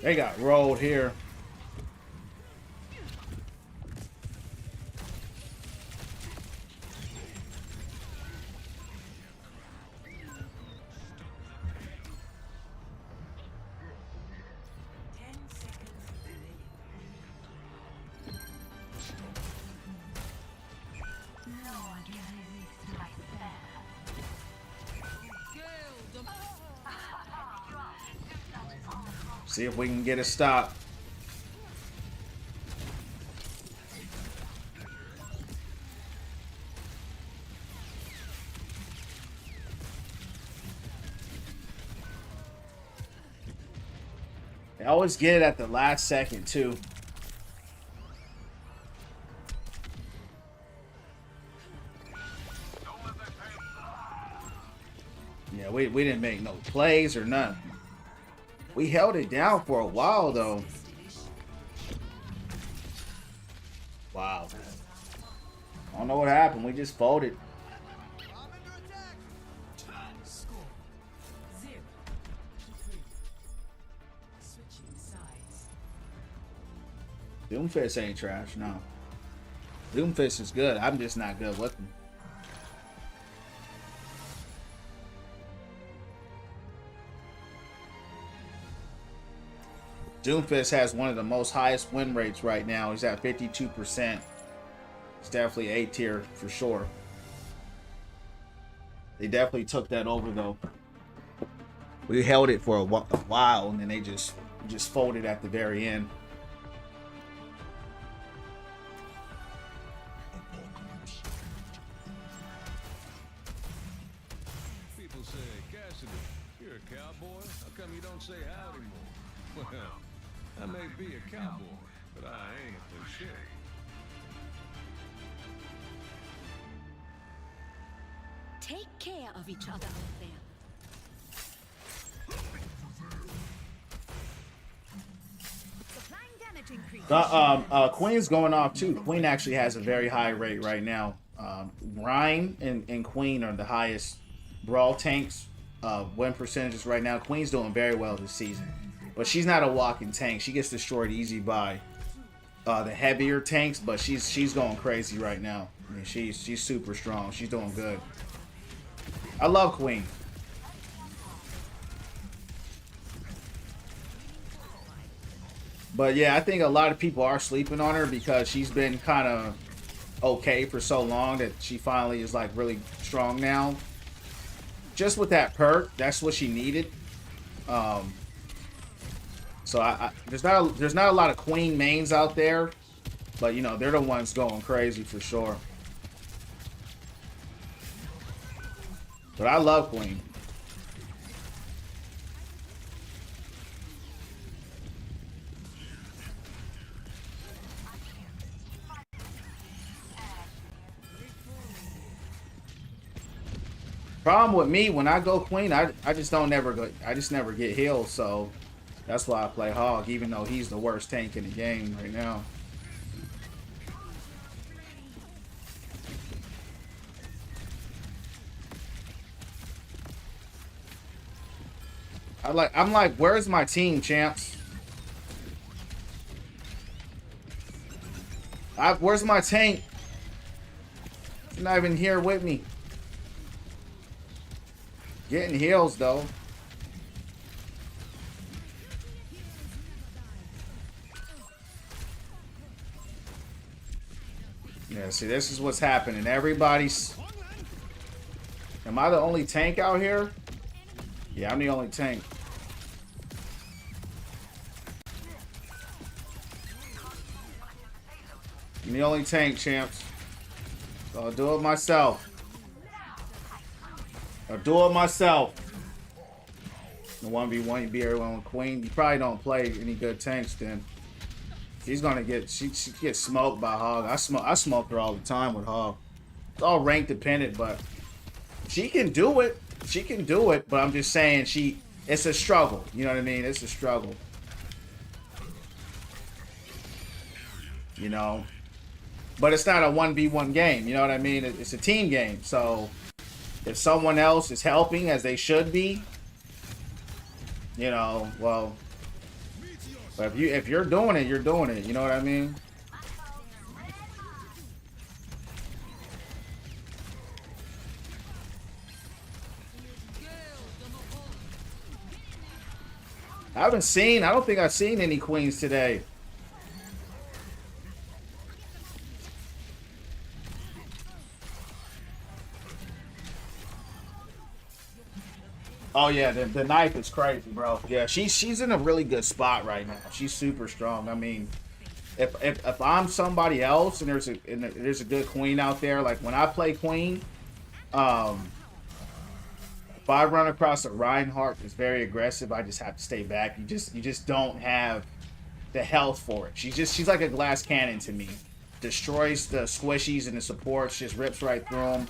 They got rolled here. No one can resist my spell. See if we can get a stop. They always get it at the last second too. Yeah, we didn't make no plays or nothing. We held it down for a while though. Wow. I don't know what happened. We just folded. I'm under attack. Score 0-3. Switching sides. Doomfist ain't trash, no. Doomfist is good. I'm just not good with him. Doomfist has one of the most highest win rates right now. He's at 52%. It's definitely A tier for sure. They definitely took that over though. We held it for a while and then they just folded at the very end. Apocalypse. People say, Cassidy, you're a cowboy? How come you don't say howdy more? Well, I may be a cowboy, but I ain't a cliche. Take care of each other out there. Supplying damage increase. Queen's going off too. Queen actually has a very high rate right now. Ryan and Queen are the highest brawl tanks win percentages right now. Queen's doing very well this season, but she's not a walking tank. She gets destroyed easy by the heavier tanks, but she's going crazy right now. I mean, she's super strong. She's doing good. I love Queen. But yeah, I think a lot of people are sleeping on her because she's been kind of okay for so long that she finally is like really strong now. Just with that perk, that's what she needed. So there's not a lot of Queen mains out there, but you know they're the ones going crazy for sure. But I love Queen. Problem with me when I go Queen, I just don't never go. I just never get healed, so that's why I play Hog, even though he's the worst tank in the game right now. I'm like, where's my team, champs? Where's my tank? He's not even here with me. Getting heals though. Yeah, see, this is what's happening. Everybody's... Am I the only tank out here? Yeah, I'm the only tank. I'm the only tank, champs. So I'll do it myself. I'll do it myself. The 1v1, you beat everyone with Queen. You probably don't play any good tanks then. She's gonna get, she gets smoked by Hog. I smoke her all the time with Hog. It's all rank dependent, but she can do it. She can do it, but I'm just saying it's a struggle. You know what I mean? It's a struggle. You know? But it's not a 1v1 game. You know what I mean? It's a team game. So if someone else is helping as they should be, you know, well, but if you're doing it, you're doing it. You know what I mean? I don't think I've seen any Queens today. Oh yeah, the knife is crazy, bro. Yeah, she's in a really good spot right now. She's super strong. I mean, if I'm somebody else and there's a good Queen out there, like when I play Queen, if I run across a Reinhardt that's very aggressive, I just have to stay back. You just don't have the health for it. She's like a glass cannon to me. Destroys the squishies and the supports, just rips right through them.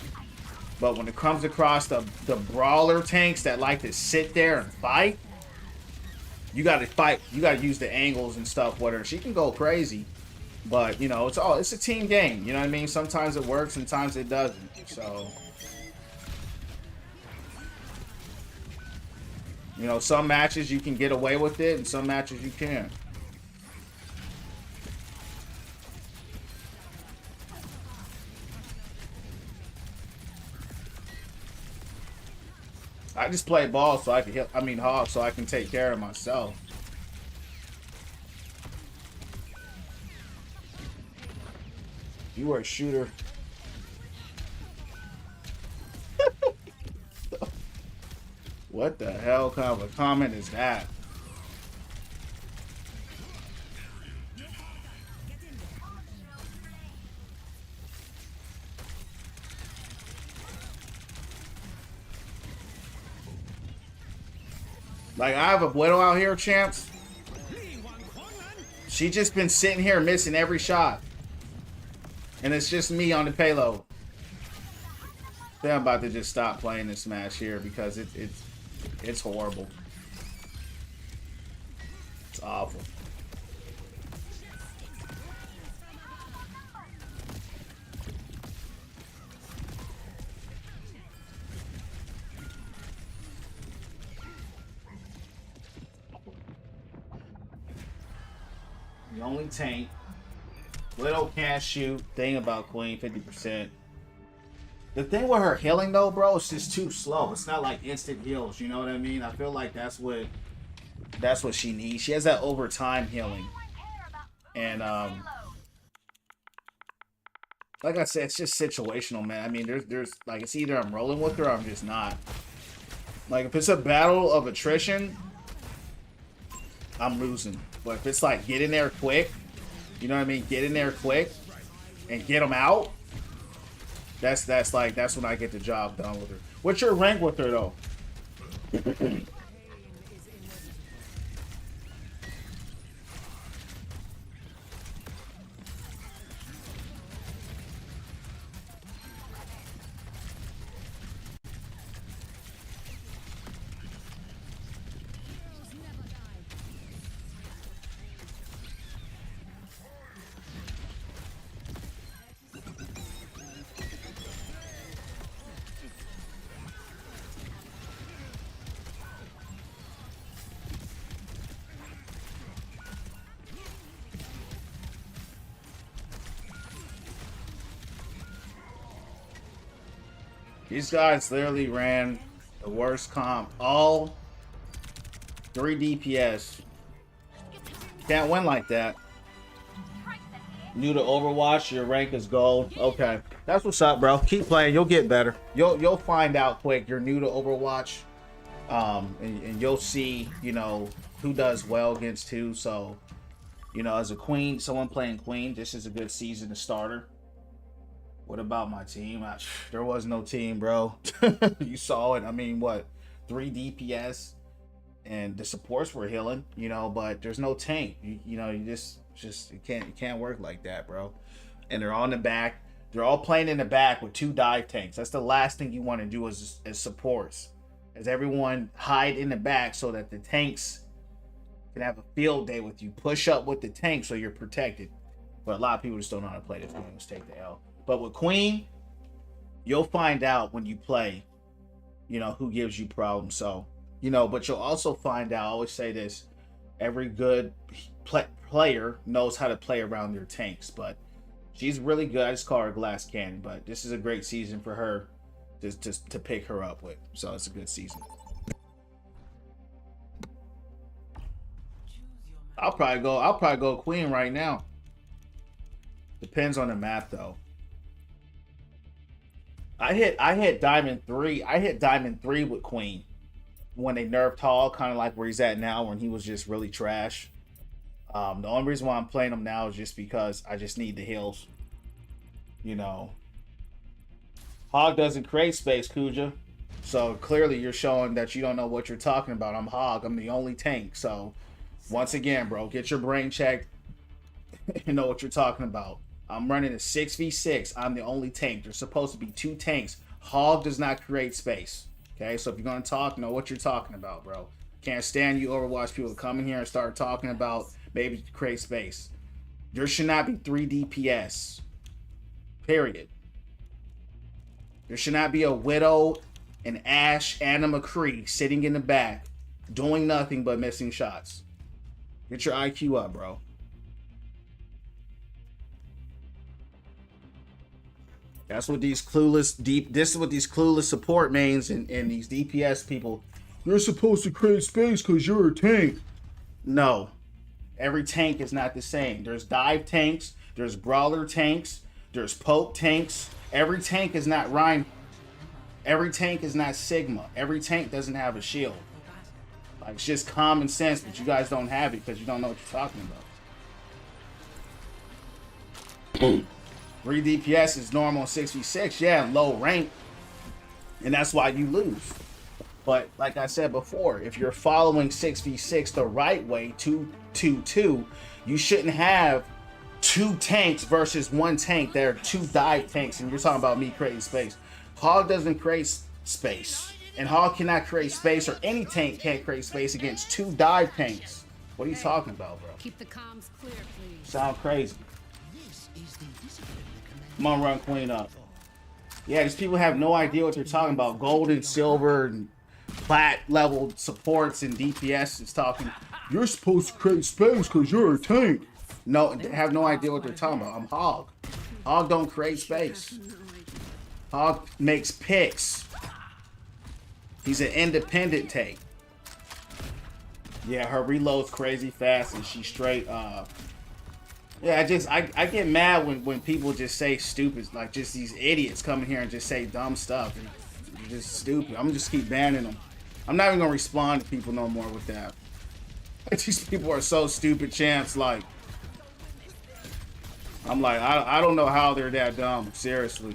But when it comes across the brawler tanks that like to sit there and fight, you gotta fight. You gotta use the angles and stuff with her. She can go crazy, but you know it's a team game. You know what I mean? Sometimes it works, sometimes it doesn't. So you know, some matches you can get away with it, and some matches you can't. I just play ball so I can hit, Hog, so I can take care of myself. You were a shooter. What the hell kind of a comment is that? Like, I have a Widow out here, champs. She just been sitting here missing every shot. And it's just me on the payload. I think I'm about to just stop playing this match here because it's horrible. It's awful. The only tank. Widow can't shoot. Thing about Queen, 50%. The thing with her healing though, bro, it's just too slow. It's not like instant heals, you know what I mean? I feel like that's what she needs. She has that over time healing. And like I said, it's just situational, man. I mean, there's like it's either I'm rolling with her or I'm just not. Like if it's a battle of attrition, I'm losing. But if it's like get in there quick, you know what I mean? Get in there quick and get them out. That's when I get the job done with her. What's your rank with her though? These guys literally ran the worst comp. All 3 DPS. Can't win like that. New to Overwatch, your rank is gold. Okay. That's what's up, bro. Keep playing. You'll get better. You'll find out quick. You're new to Overwatch. And you'll see, you know, who does well against who. So, you know, as a queen, someone playing queen, this is a good season to starter. What about my team? There was no team, bro. You saw it. I mean, what? 3 DPS and the supports were healing, you know, but there's no tank. You know, you just it can't work like that, bro. And they're on the back. They're all playing in the back with 2 dive tanks. That's the last thing you want to do as supports. As everyone hide in the back so that the tanks can have a field day with you. Push up with the tank so you're protected. But a lot of people just don't know how to play this game. Let's take the L. But with Queen, you'll find out when you play, you know, who gives you problems. So, you know, but you'll also find out, I always say this, every good player knows how to play around their tanks. But she's really good. I just call her Glass Cannon. But this is a great season for her to pick her up with. So it's a good season. I'll probably go Queen right now. Depends on the map though. I hit Diamond 3. I hit Diamond 3 with Queen when they nerfed Hall, kind of like where he's at now when he was just really trash. The only reason why I'm playing him now is just because I just need the heals. You know. Hog doesn't create space, Kuja. So clearly you're showing that you don't know what you're talking about. I'm Hog. I'm the only tank. So once again, bro, get your brain checked and know what you're talking about. I'm running a 6v6. I'm the only tank. There's supposed to be 2 tanks. Hog does not create space. Okay, so if you're going to talk, know what you're talking about, bro. Can't stand you Overwatch people to come in here and start talking about maybe create space. There should not be 3 DPS. Period. There should not be a Widow, an Ashe, and a McCree sitting in the back doing nothing but missing shots. Get your IQ up, bro. That's what these clueless this is what these clueless support mains and these DPS people. You're supposed to create space because you're a tank. No. Every tank is not the same. There's dive tanks, there's brawler tanks, there's poke tanks. Every tank is not Rhyme. Every tank is not Sigma. Every tank doesn't have a shield. Like it's just common sense, but you guys don't have it because you don't know what you're talking about. 3 DPS is normal 6v6, yeah, low rank, and that's why you lose. But like I said before, if you're following 6v6 the right way, 2-2-2, you shouldn't have 2 tanks versus 1 tank. There are 2 dive tanks, and you're talking about me creating space. Hog doesn't create space, and Hog cannot create space, or any tank can't create space against 2 dive tanks. What are you talking about, bro? Keep the comms clear, please. Sound crazy. Come on, run Queen up. Yeah, these people have no idea what they're talking about. Gold and silver and plat level supports and DPS is talking. You're supposed to create space because you're a tank. No, they have no idea what they're talking about. I'm Hog. Hog don't create space. Hog makes picks. He's an independent tank. Yeah, her reload's crazy fast and she's straight Yeah, I get mad when people just say stupid, like just these idiots coming here and just say dumb stuff. And just stupid. I'm just keep banning them. I'm not even gonna respond to people no more with that. These people are so stupid, champs. Like, I'm like, I don't know how they're that dumb. Seriously.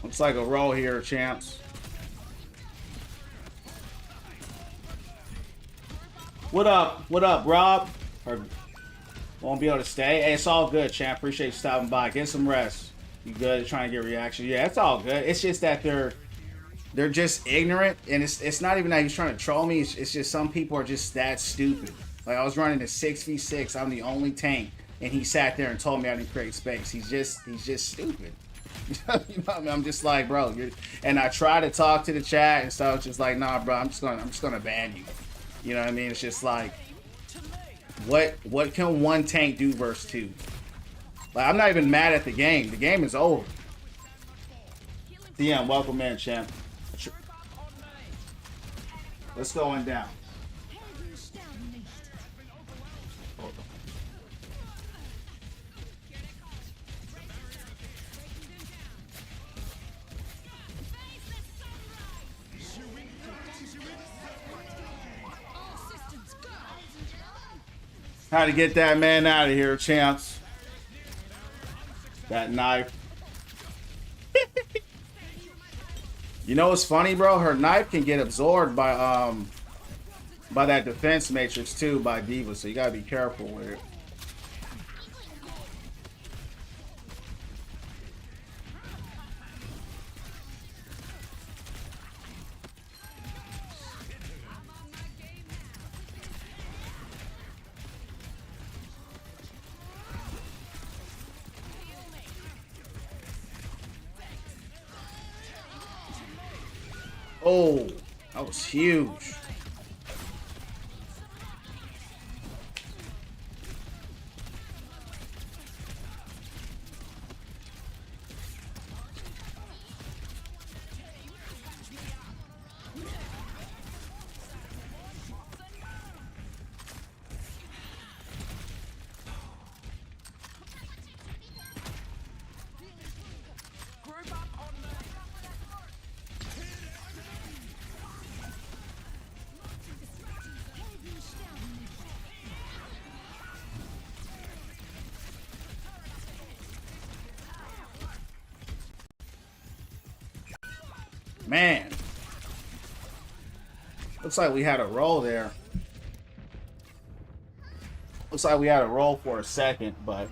Looks like a roll here, champs. What up? What up, Rob? Or won't be able to stay? Hey, it's all good, champ. Appreciate you stopping by. Get some rest. You good? Trying to get reaction? Yeah, it's all good. It's just that they're just ignorant, and it's not even that he's trying to troll me. It's just some people are just that stupid. Like, I was running a 6v6. I'm the only tank, and he sat there and told me I didn't create space. He's just stupid. You know what I mean? I'm just like, bro, and I try to talk to the chat and stuff. It's just like, nah, bro, I'm just gonna ban you. You know what I mean? It's just like, what can one tank do versus two? Like, I'm not even mad at the game. The game is over. DM, welcome in, champ. Let's go on down. How to get that man out of here, champs. That knife. You know what's funny, bro? Her knife can get absorbed by that defense matrix too, by D.Va, so you gotta be careful with it. Oh, that was huge. Man, looks like we had a roll there. Looks like we had a roll for a second, but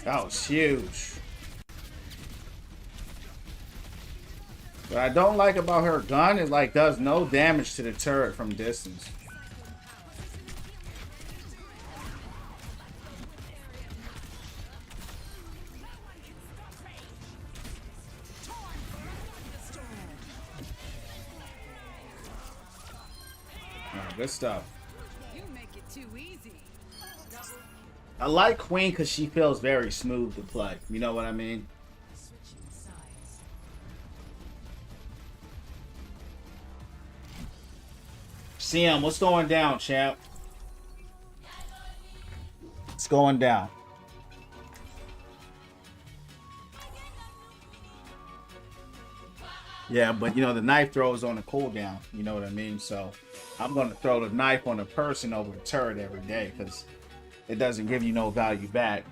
that was huge. What I don't like about her gun is like does no damage to the turret from distance. Oh, good stuff. You make it too easy. I like Queen because she feels very smooth to play. You know what I mean? CM, what's going down, champ? It's going down. Yeah, but you know, the knife throw is on the cooldown. You know what I mean? So I'm going to throw the knife on a person over the turret every day because it doesn't give you no value back.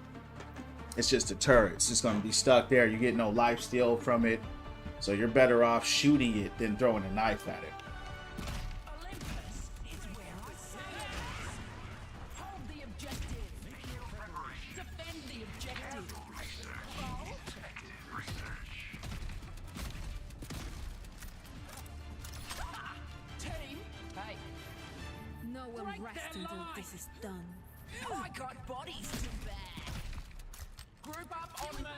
It's just a turret. It's just gonna be stuck there. You get no life steal from it, so you're better off shooting it than throwing a knife at it. Olympus is where I say. Hold the objective. Defend the objective. Team, hey, No one Break rests their until line. this is done. I got bodies to bag. Group up on me.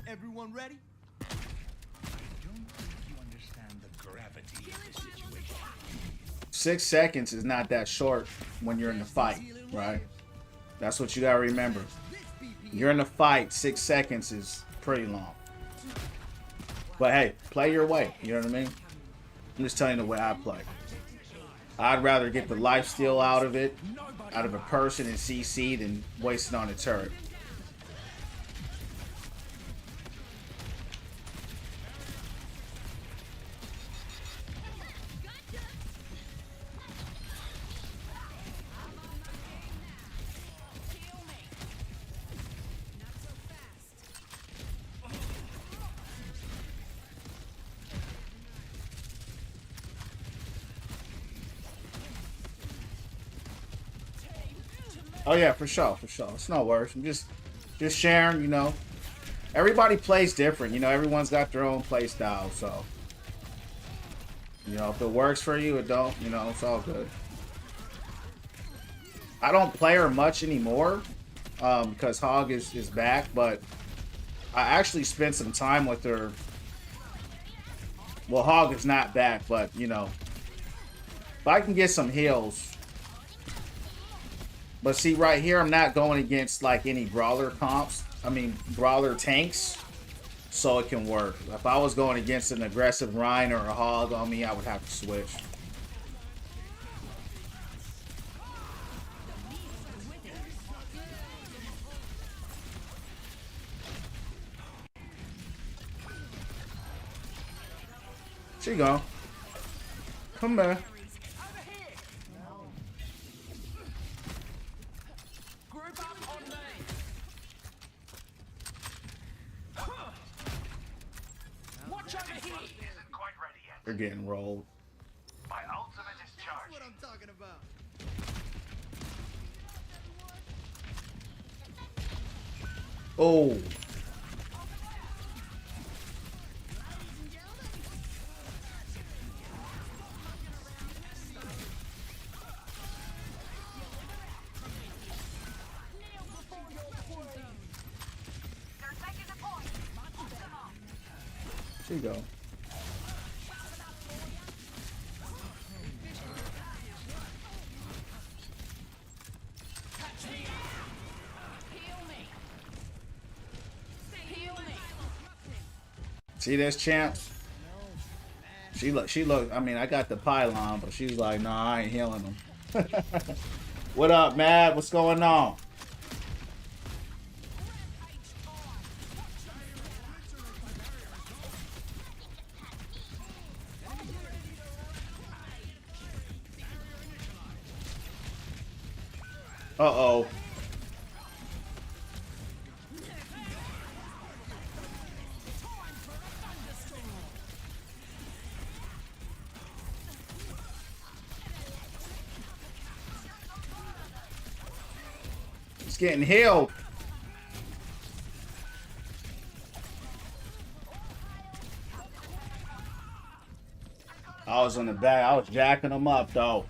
Everyone ready? I don't think you understand the gravity of the situation. 6 seconds is not that short when you're in the fight, right? That's what you gotta remember. You're in the fight, 6 seconds is pretty long. But hey, play your way. You know what I mean? I'm just telling you the way I play. I'd rather get the life steal out of it, out of a person in CC, than waste it on a turret. Oh yeah, for sure, for sure. It's no worries. I'm just sharing, you know. Everybody plays different, you know. Everyone's got their own play style, so you know, if it works for you, it don't. You know, it's all good. I don't play her much anymore because Hog is back, but I actually spent some time with her. Well, Hog is not back, but you know, if I can get some heals. But see, right here, I'm not going against like any brawler comps. I mean, brawler tanks, so it can work. If I was going against an aggressive Rhine or a Hog on me, I would have to switch. There you go. Come back. Group up on me. Watch over here. Isn't quite ready yet. They're getting rolled. My ultimate is That's charged. what I'm talking about. Oh. They're taking the point. Come on. There you go. Heal me. Heal me. See this, champs? She look. I mean, I got the pylon, but she's like, nah, I ain't healing them. What up, Mad? What's going on? Uh-oh. He's getting healed. I was on the back. I was jacking him up, though.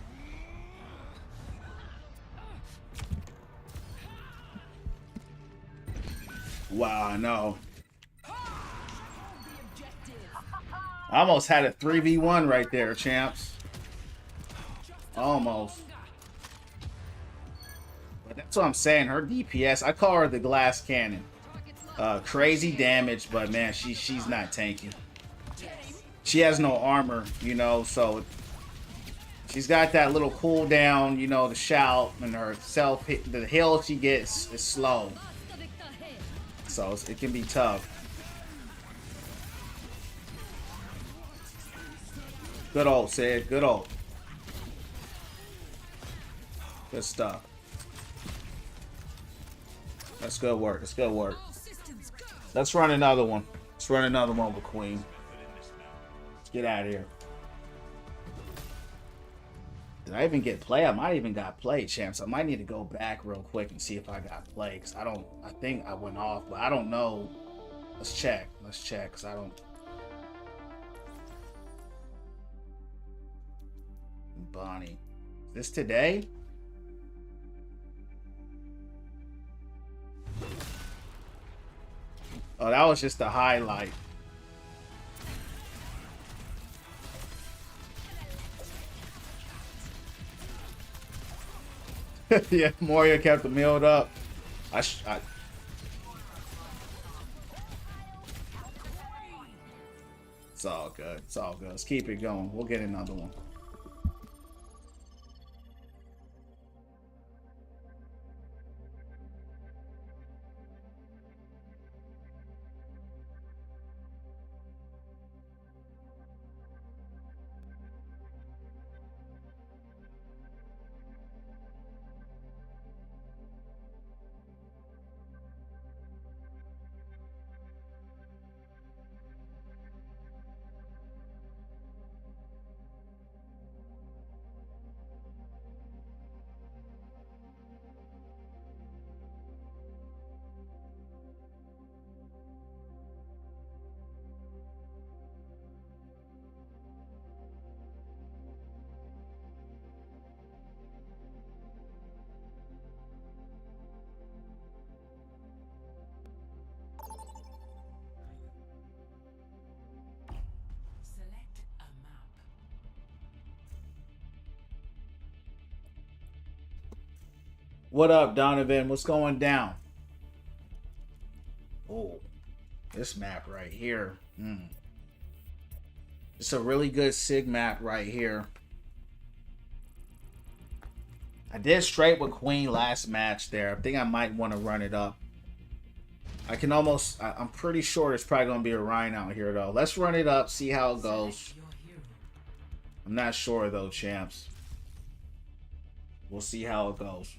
Wow, I know. I almost had a 3v1 right there, champs. Almost. But that's what I'm saying. Her DPS, I call her the glass cannon. Crazy damage, but man, she's not tanky. She has no armor, you know, so she's got that little cooldown, you know, the shout, and her self hit, the heal she gets is slow. So it can be tough. Good old Sid, good old. Good stuff. That's good work. That's good work. All systems go. Let's run another one. Let's run another one with Queen. Let's get out of here. Did I even get play? I might even got play, champs. I might need to go back real quick and see if I got play. Cause I think I went off, but I don't know. Let's check. Let's check. Cause I don't. Bonnie. Is this today? Oh, that was just a highlight. Yeah, Moria kept it milled up. It's all good. It's all good. Let's keep it going. We'll get another one. Select a map. What up, Donovan? What's going down? Oh, this map right here. It's a really good SIG map right here. I did straight with Queen last match there. I think I might want to run it up. I can almost... I'm pretty sure there's probably going to be a Rhine out here, though. Let's run it up, see how it goes. Your hero. I'm not sure, though, champs. We'll see how it goes.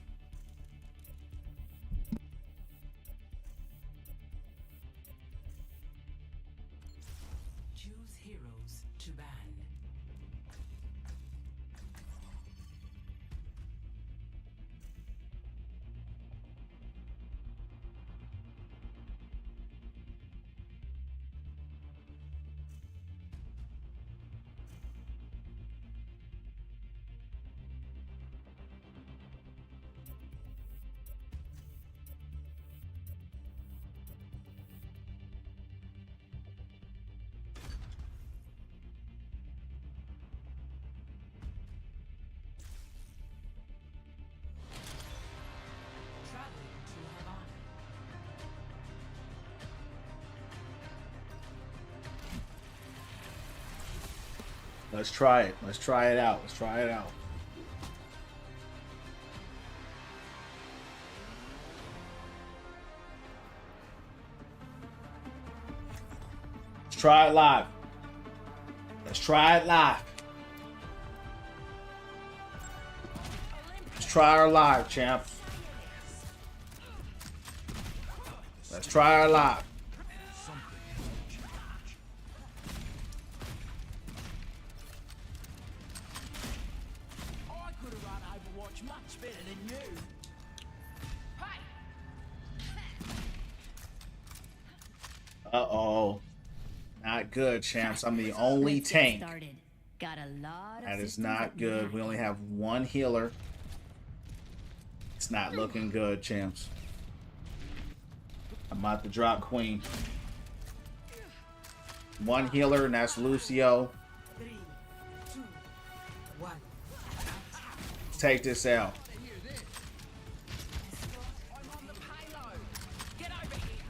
Choose heroes to ban. Traveling to Havana. Let's try it. Let's try it out. Let's try it out. Let's try it live. Let's try it live. Let's try our live, champs. Let's try our live. I could have run Overwatch much better than you. Uh-oh. Not good, champs. I'm the only Let's get tank. started. Got a lot of That is systems not up good. behind We only you. have one healer. It's not looking good, champs. I'm about to drop Queen. One healer, and that's Lucio. 3, 2, 1. Let's take this out. I'm on the payload. Get over here.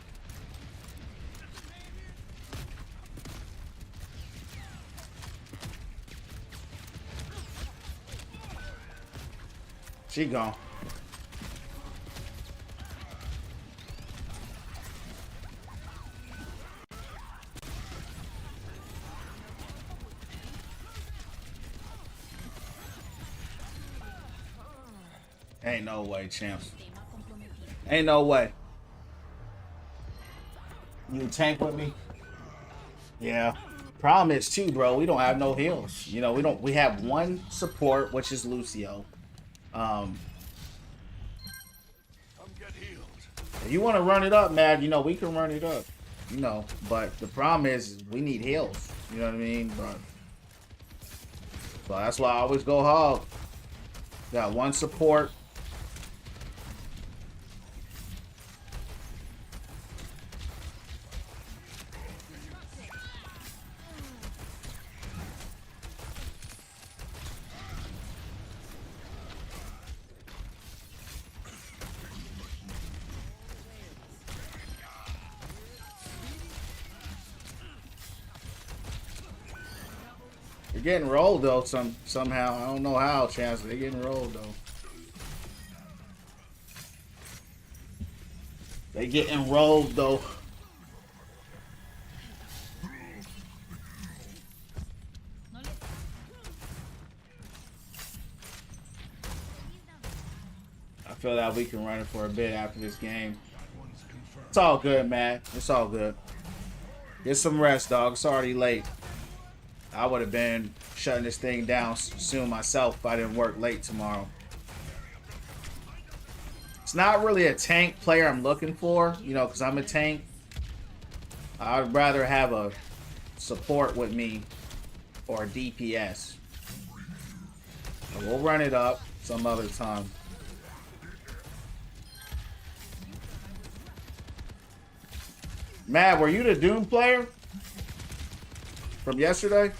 She gone. Ain't no way, champs. Ain't no way. You tank with me? Yeah. Problem is too, bro, we don't have no heals. You know, we have one support, which is Lucio. If you want to run it up, man, you know, we can run it up. You know, but the problem is we need heals. You know what I mean? But so that's why I always go hog. Got one support. They're getting rolled though. Somehow I don't know how. Chance they're getting rolled though. They getting rolled though. I feel that we can run it for a bit after this game. It's all good, man. It's all good. Get some rest, dog. It's already late. I would have been shutting this thing down soon myself if I didn't work late tomorrow. It's not really a tank player I'm looking for, you know, because I'm a tank. I'd rather have a support with me or a DPS. But we'll run it up some other time. Matt, were you the Doom player from yesterday?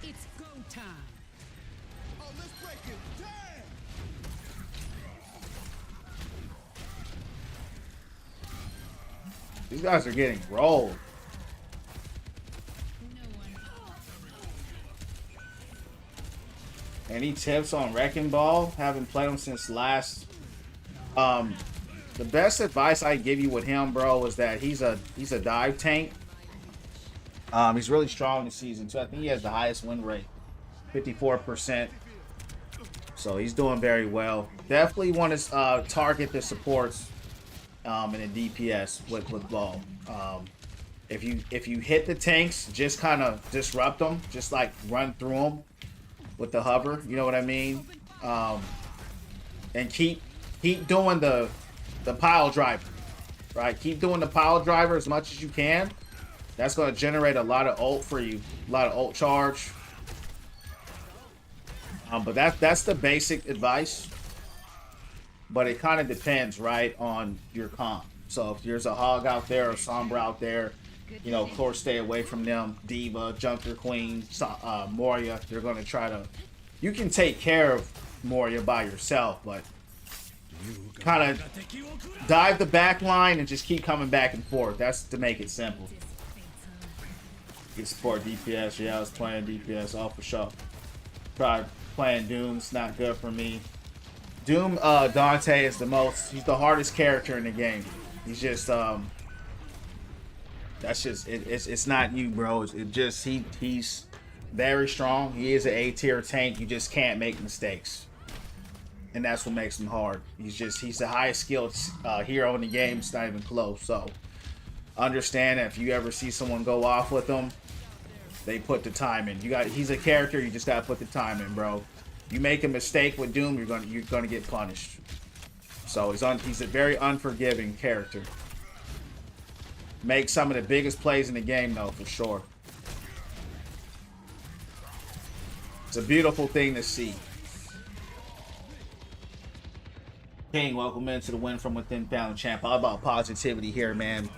It's go time. Oh, let's break it. Damn! These guys are getting rolled. Any tips on Wrecking Ball? Haven't played him since last. The best advice I give you with him, bro, is that he's a dive tank. He's really strong this season too. I think he has the highest win rate, 54%. So he's doing very well. Definitely want to target the supports and the DPS with ball. If you hit the tanks, just kind of disrupt them, just like run through them with the hover. You know what I mean? And keep doing the pile driver, right? Keep doing the pile driver as much as you can. That's going to generate a lot of ult for you, a lot of ult charge. But that's the basic advice. But it kind of depends, right, on your comp. So if there's a Hog out there or Sombra out there, you know, of course, stay away from them. Diva, Junker Queen, Moria, they're going to try to... You can take care of Moria by yourself, but kind of dive the back line and just keep coming back and forth. That's to make it simple. You support DPS. Yeah, I was playing DPS off for sure. Tried playing Doom's not good for me. Doom Dante is he's the hardest character in the game. He's just that's just it's not you, bro. He's very strong. He is an A-tier tank. You just can't make mistakes. And that's what makes him hard. He's the highest skilled hero in the game. It's not even close. So understand that if you ever see someone go off with him, they put the time in. He's a character, you just gotta put the time in, bro. You make a mistake with Doom, you're gonna get punished. So he's a very unforgiving character. Make some of the biggest plays in the game though, for sure. It's a beautiful thing to see. King, welcome into the Win From Within Panel Champ. All about positivity here, man.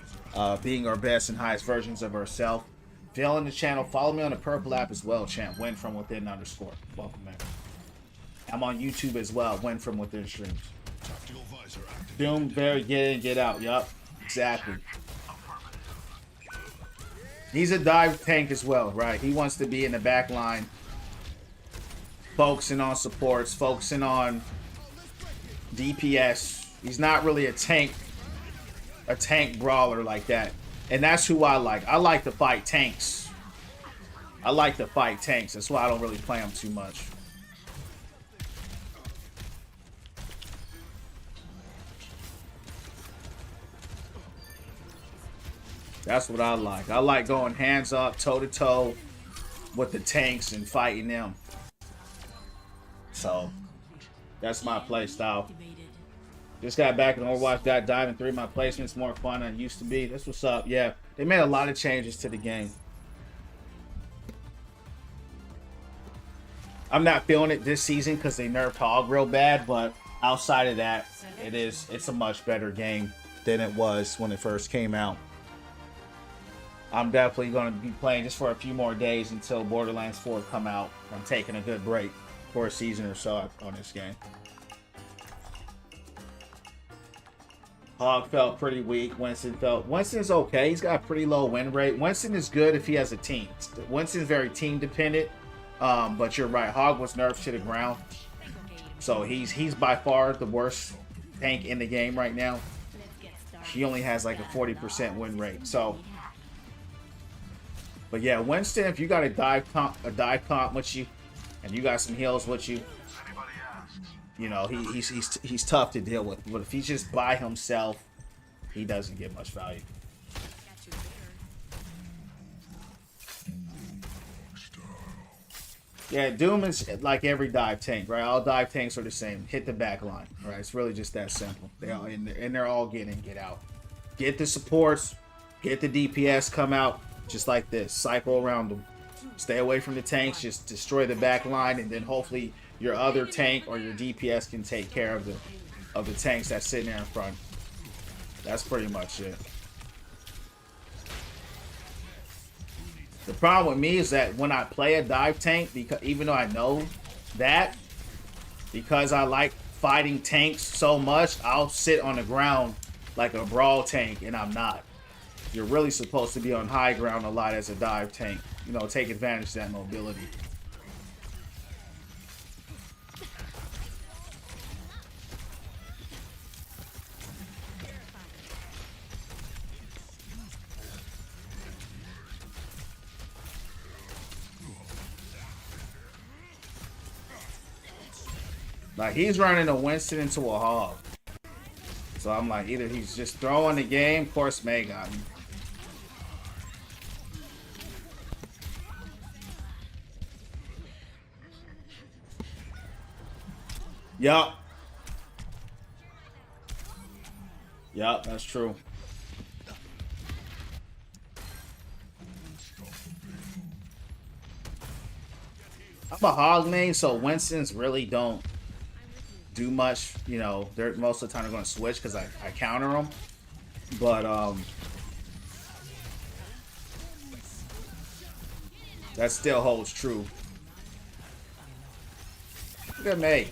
Being our best and highest versions of ourselves. Feeling the channel. Follow me on the Purple app as well, champ. Win From Within _. Welcome, man. I'm on YouTube as well. Win From Within streams. Doom, very get in, get out. Yup, exactly. He's a dive tank as well, right? He wants to be in the back line, focusing on supports, focusing on DPS. He's not really a tank brawler like that. And that's who I like. I like to fight tanks. I like to fight tanks. That's why I don't really play them too much. That's what I like. I like going hands up, toe to toe with the tanks and fighting them. So that's my play style. Just got back in Overwatch, got Diamond 3. My placement's more fun than it used to be. That's what's up. Yeah, they made a lot of changes to the game. I'm not feeling it this season because they nerfed Hog real bad, but outside of that, it's a much better game than it was when it first came out. I'm definitely going to be playing just for a few more days until Borderlands 4 come out. I'm taking a good break for a season or so on this game. Hog felt pretty weak. Winston's okay. He's got a pretty low win rate. Winston is good if he has a team. Winston's very team dependent. But you're right. Hog was nerfed to the ground. So he's by far the worst tank in the game right now. He only has like a 40% win rate. So, but yeah, Winston, if you got a dive comp with you, and you got some heals with you, you know, he's tough to deal with. But if he's just by himself, he doesn't get much value. Yeah, Doom is like every dive tank, right? All dive tanks are the same. Hit the back line, right? It's really just that simple. They all in there, and they're all get in, get out. Get the supports, get the DPS, come out just like this. Cycle around them. Stay away from the tanks. Just destroy the back line, and then hopefully your other tank or your DPS can take care of the tanks that's sitting there in front. That's pretty much it. The problem with me is that when I play a dive tank, because even though I know that, because I like fighting tanks so much, I'll sit on the ground like a brawl tank, and I'm not. You're really supposed to be on high ground a lot as a dive tank. You know, take advantage of that mobility. Like, he's running a Winston into a Hog. So I'm like, either he's just throwing the game. Of course, May got me. Yup. Yup, that's true. I'm a Hog main, so Winston's really don't do much. You know, they're most of the time they're going to switch because I counter them. But that still holds true. Look at me.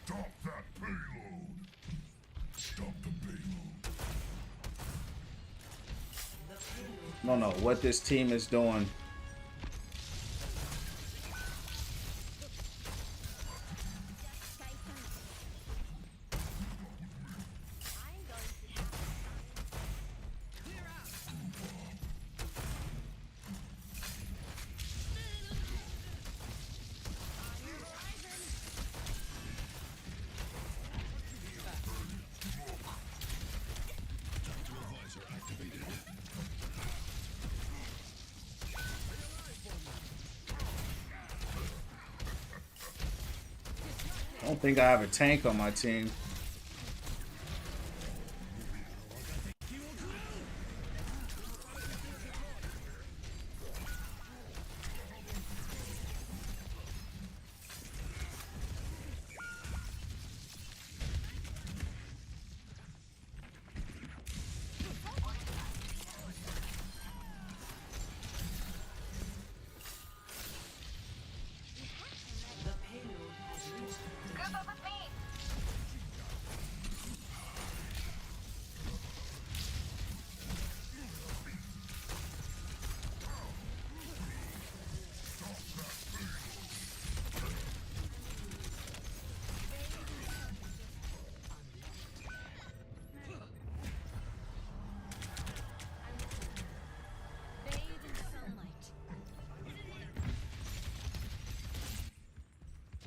Stop that payload. Stop the payload. I don't know what this team is doing. I don't think I have a tank on my team.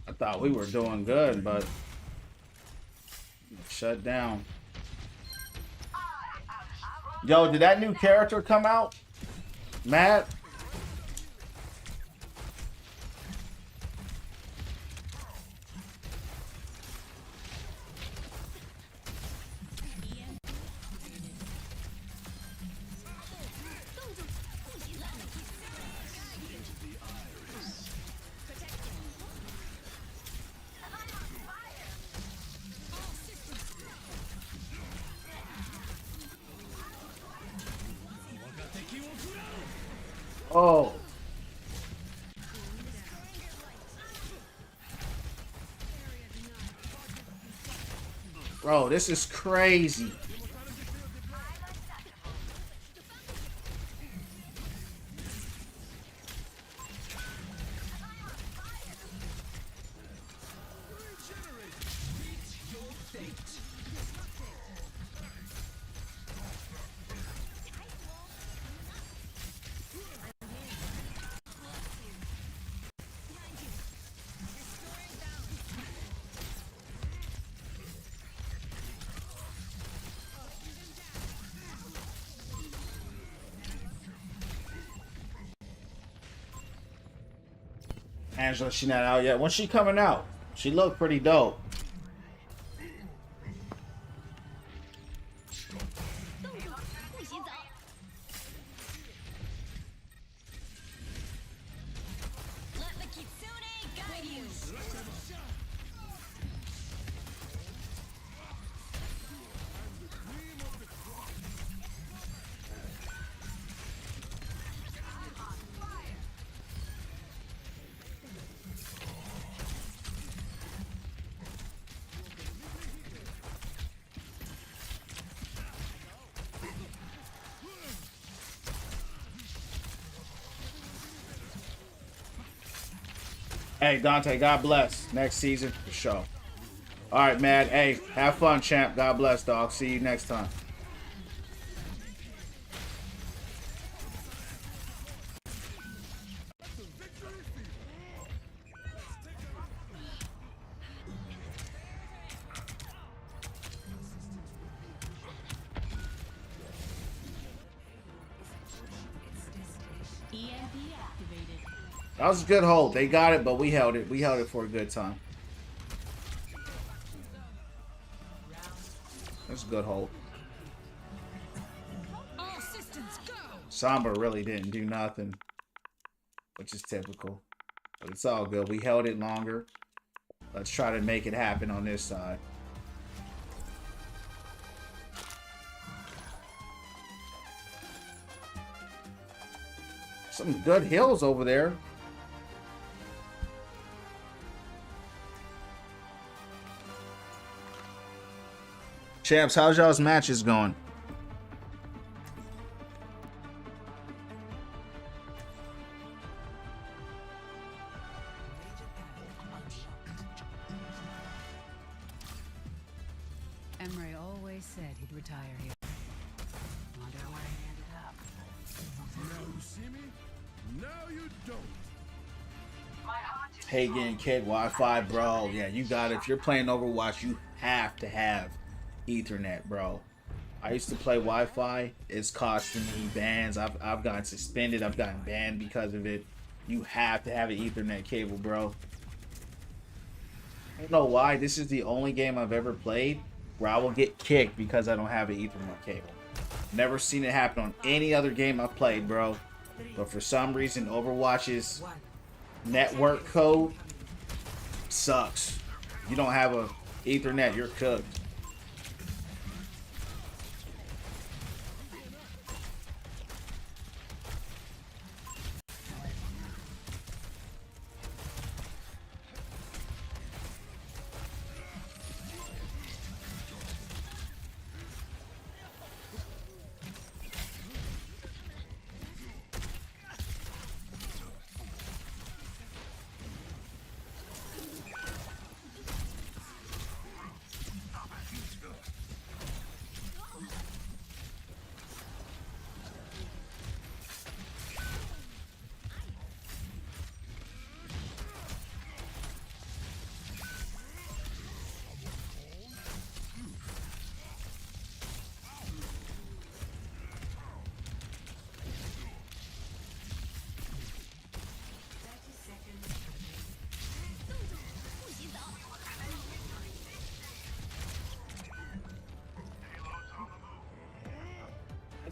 I thought we were doing good, but shut down. Yo, did that new character come out? Matt? Oh. Bro, this is crazy. Angela, she not out yet. When's she coming out? She looked pretty dope. Hey, Dante, God bless. Next season, for sure. All right, man. Hey, have fun, champ. God bless, dog. See you next time. That was a good hold. They got it, but we held it. We held it for a good time. That's a good hold. All systems go. Samba really didn't do nothing, which is typical. But it's all good. We held it longer. Let's try to make it happen on this side. Some good hills over there. Champs, how's y'all's matches going? Emery always said he'd retire here. Wonder where he ended up. Now you see me? Now you don't. Hagen, Kid, Wi-Fi, bro. Yeah, you got it. If you're playing Overwatch, you have to have Ethernet, bro. I used to play Wi-Fi. It's costing me bans. I've gotten suspended. I've gotten banned because of it. You have to have an Ethernet cable, bro. I don't know why. This is the only game I've ever played where I will get kicked because I don't have an Ethernet cable. Never seen it happen on any other game I've played, bro. But for some reason, Overwatch's network code sucks. You don't have a Ethernet, you're cooked.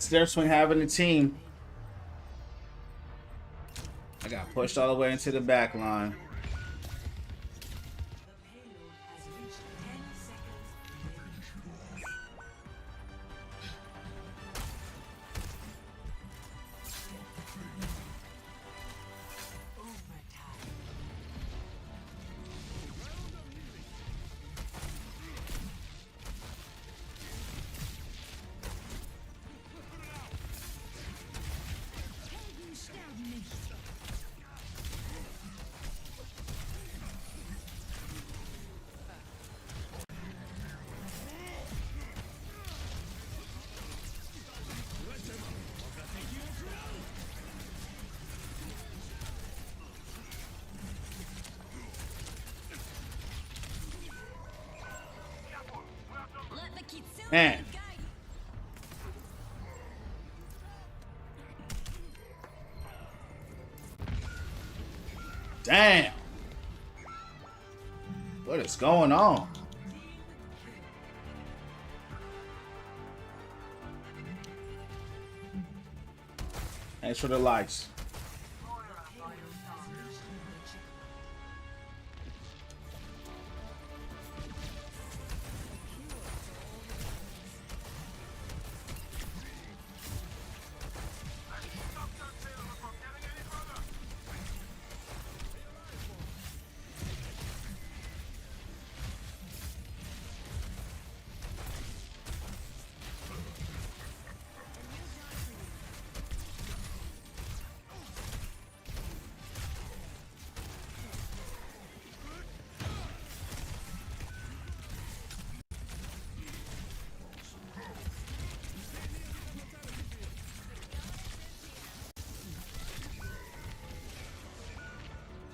It's their swing having a team. I got pushed all the way into the back line. Man. Damn. What is going on? Thanks for the likes.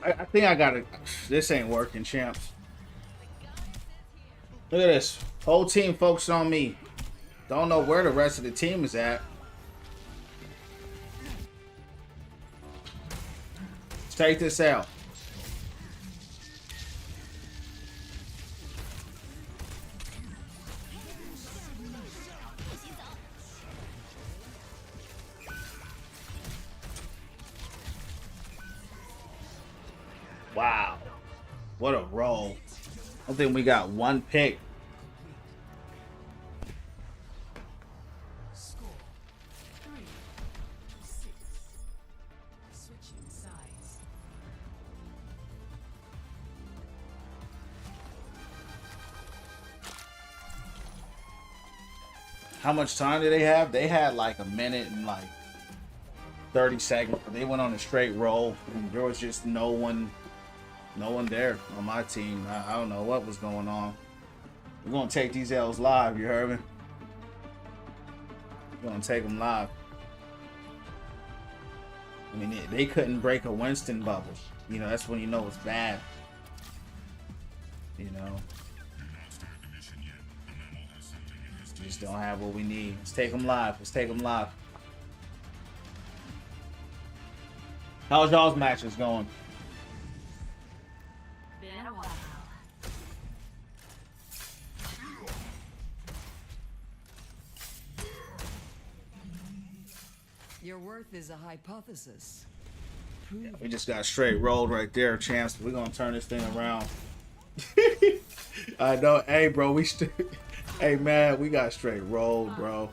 I think I gotta. This ain't working, champs. Look at this. Whole team focused on me. Don't know where the rest of the team is at. Let's take this out. Wow. What a roll. I think we got one pick. Score 3-6. Switching sides. How much time did they have? They had like a minute and like 30 seconds. They went on a straight roll. There was just no one there on my team. I don't know what was going on. We're gonna take these L's live, you heard me? We're gonna take them live. I mean, they couldn't break a Winston bubble. You know, that's when you know it's bad. You know, just don't have what we need. Let's take them live. Let's take them live. How's y'all's matches going? Been a while. Your worth is a hypothesis. We just got straight rolled right there, champs. We're gonna turn this thing around. I know. Hey, bro, hey, man, we got straight rolled, bro.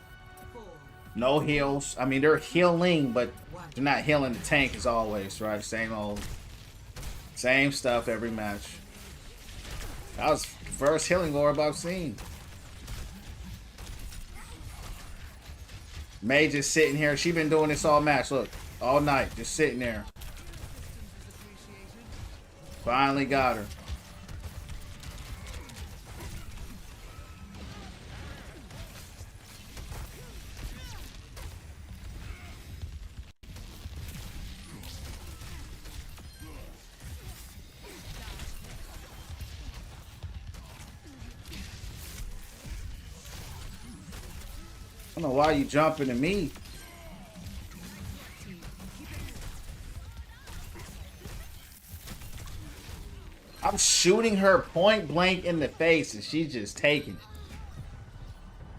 No heals. I mean, they're healing, but they're not healing the tank as always, right? Same stuff every match. That was the first healing orb I've seen. May just sitting here. She been doing this all match. Look, all night, just sitting there. Finally got her. I don't know why you jumping at me. I'm shooting her point blank in the face and she's just taking it.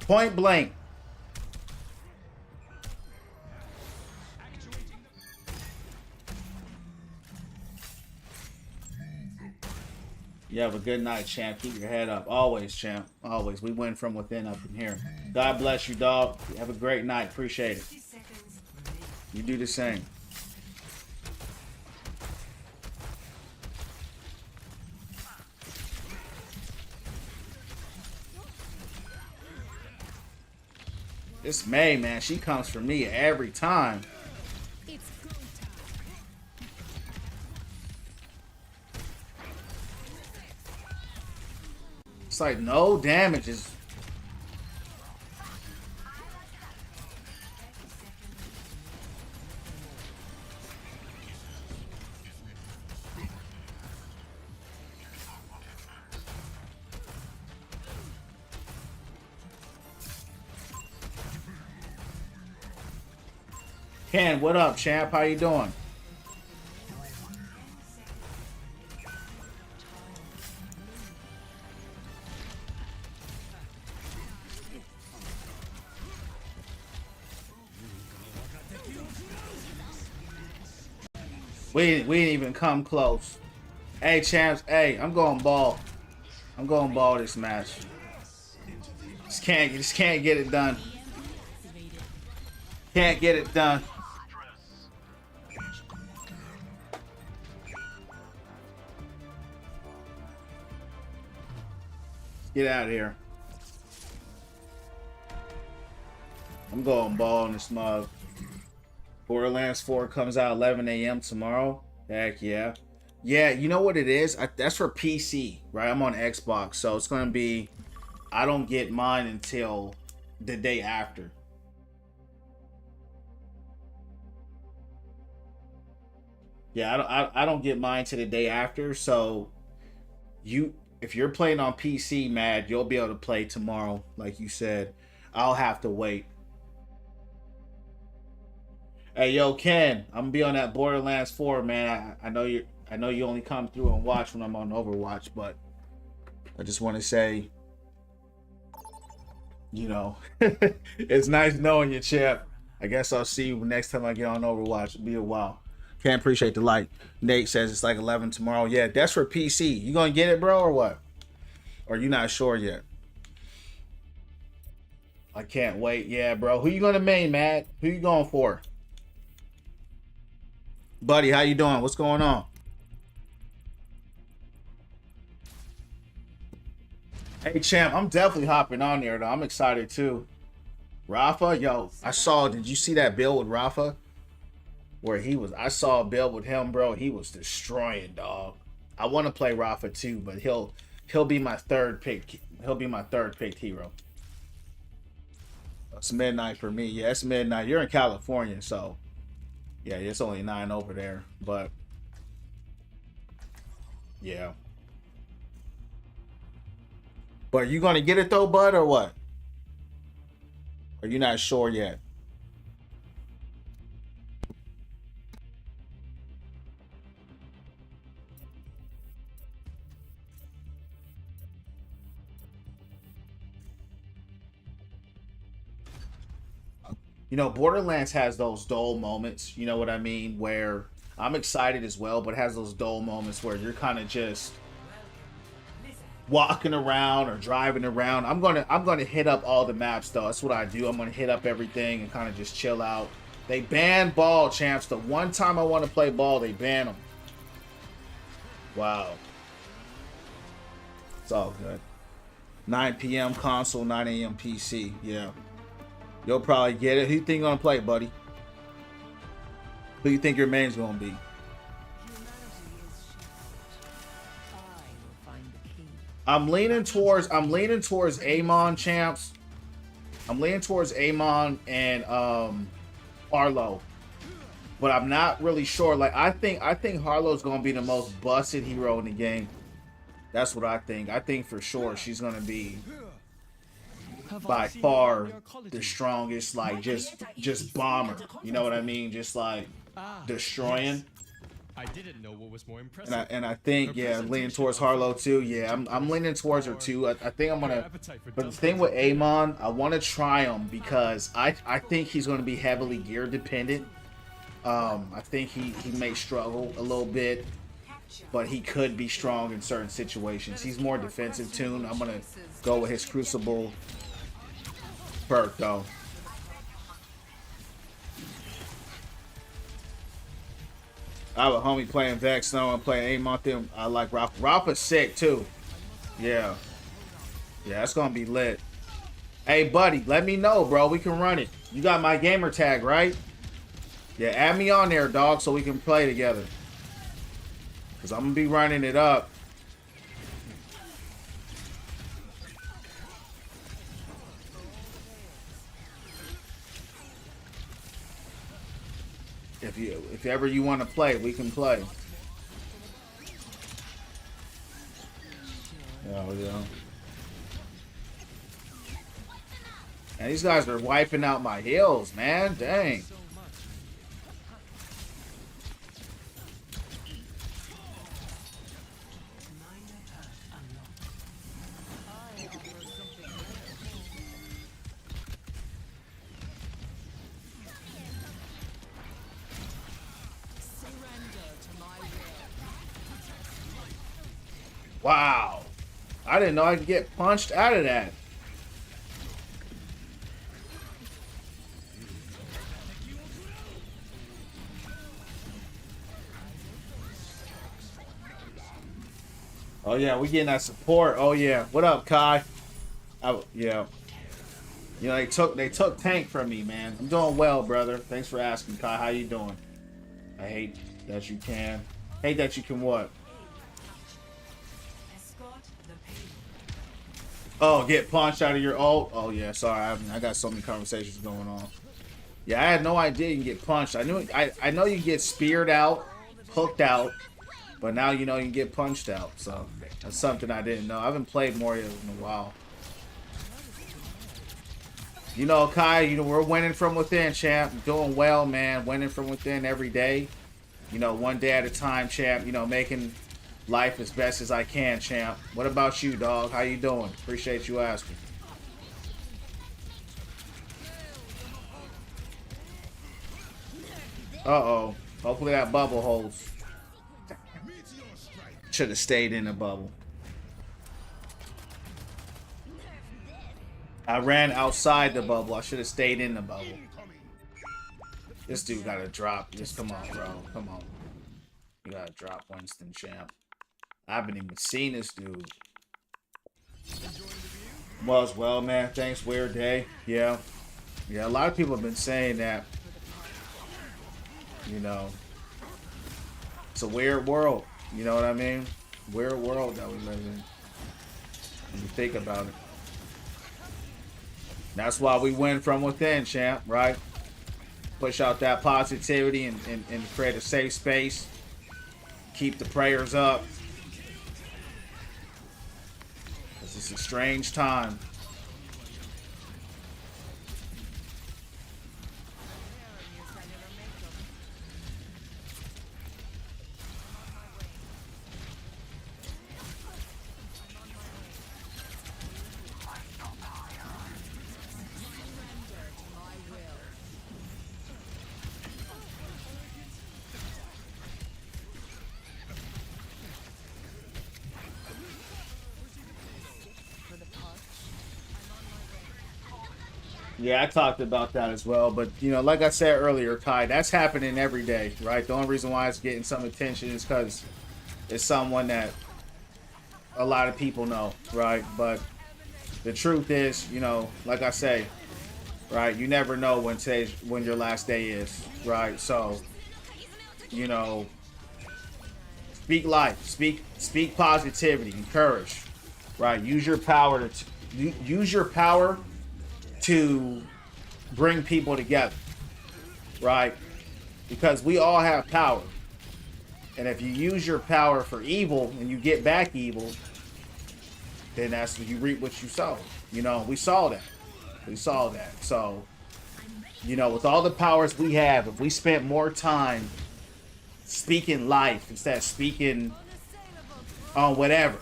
Point blank. You have a good night, champ. Keep your head up. Always, champ. Always. We win from within up in here. God bless you, dog. Have a great night. Appreciate it. You do the same. This May, man, she comes for me every time. It's like no damage is. Ken, what up, champ? How you doing? We didn't even come close. Hey, champs. Hey, I'm going ball. I'm going ball this match. Just can't get it done. Can't get it done. Get out of here. I'm going ball in this mug. Borderlands 4 comes out 11 a.m. tomorrow. Heck yeah. Yeah, you know what it is? That's for PC, right? I'm on Xbox, so it's going to be... I don't get mine until the day after. Yeah, I don't get mine to the day after, so... If you're playing on PC, Mad, you'll be able to play tomorrow, like you said. I'll have to wait. Hey, yo, Ken, I'm gonna be on that Borderlands 4, man. I know you only come through and watch when I'm on Overwatch, but I just want to say, you know, it's nice knowing you, champ. I guess I'll see you next time I get on Overwatch. It'll be a while. Can't appreciate the light. Nate says it's like 11 tomorrow. Yeah, that's for PC. You gonna get it, bro, or what? Or you not sure yet? I can't wait. Yeah, bro. Who you gonna main, Matt? Who you going for? Buddy, how you doing? What's going on? Hey, champ, I'm definitely hopping on there, though. I'm excited, too. Rafa? Yo, did you see that build with Rafa? Where he was, I saw a build with him, bro. He was destroying, dog. I want to play Rafa too, but he'll be my third pick. He'll be my third picked hero. It's midnight for me. Yeah, it's midnight. You're in California, so yeah, it's only 9 over there. But yeah. But are you gonna get it though, bud, or what? Are you not sure yet? You know, Borderlands has those dull moments, you know what I mean, where I'm excited as well, but it has those dull moments where you're kind of just walking around or driving around. I'm gonna hit up all the maps though. That's what I do. I'm gonna hit up everything and kind of just chill out. They banned ball, champs. The one time I want to play ball, they ban them. Wow. It's all good. 9 p.m. console, 9 a.m. PC. Yeah. You'll probably get it. Who you think you're gonna play, buddy? Who you think your main's gonna be? I'm leaning towards Amon, champs. I'm leaning towards Amon and Harlow. But I'm not really sure. Like I think Harlow's gonna be the most busted hero in the game. That's what I think. I think for sure she's gonna be by far the strongest, like just bomber. You know what I mean? Just like destroying. I didn't know what was more impressive. And I think, yeah, leaning towards Harlow too. Yeah, I'm leaning towards her too. I think I'm gonna. But the thing with Amon, I want to try him because I think he's gonna be heavily gear dependent. I think he may struggle a little bit. but he could be strong in certain situations. He's more defensive tuned. I'm gonna go with his Crucible perk though. I have a homie playing Vex. No, I'm playing Aim on them. I like Rafa. Rafa's sick too. Yeah. Yeah, that's gonna be lit. Hey, buddy, let me know, bro. We can run it. You got my gamer tag, right? Yeah, add me on there, dog, so we can play together. Because I'm going to be running it up. If ever you want to play, we can play. Oh, yeah. And these guys are wiping out my heals, man. Dang. Wow. I didn't know I could get punched out of that. Oh yeah, we getting that support. Oh yeah. What up, Kai? Yeah. You know, they took tank from me, man. I'm doing well, brother. Thanks for asking, Kai. How you doing? I hate that you can. Hate that you can what? Oh, get punched out of your ult? Oh yeah, sorry. I got so many conversations going on. Yeah, I had no idea you can get punched. I know you can get speared out, hooked out, but now you know you can get punched out. So that's something I didn't know. I haven't played Mario in a while. You know, Kai, you know, we're winning from within, champ. Doing well, man. Winning from within every day. You know, one day at a time, champ. You know, making life as best as I can, champ. What about you, dog? How you doing? Appreciate you asking. Uh-oh. Hopefully that bubble holds. Should have stayed in the bubble. I ran outside the bubble. I should have stayed in the bubble. This dude got to drop. Just come on, bro. Come on. You got to drop Winston, champ. I haven't even seen this dude. Well, man. Thanks. Weird day. Yeah. Yeah, a lot of people have been saying that. You know. It's a weird world. You know what I mean? Weird world that we live in. When you think about it. That's why we win from within, champ, right? Push out that positivity and create a safe space. Keep the prayers up. This is a strange time. Yeah, I talked about that as well. But, you know, like I said earlier, Kai, that's happening every day, right? The only reason why it's getting some attention is because it's someone that a lot of people know, right? But the truth is, you know, like I say, right, you never know when your last day is, right? So, you know, speak life, speak positivity, encourage, right? Use your power to bring people together, right? Because we all have power. And if you use your power for evil and you get back evil, then that's when you reap what you sow. You know, we saw that. So, you know, with all the powers we have, if we spent more time speaking life instead of speaking on whatever,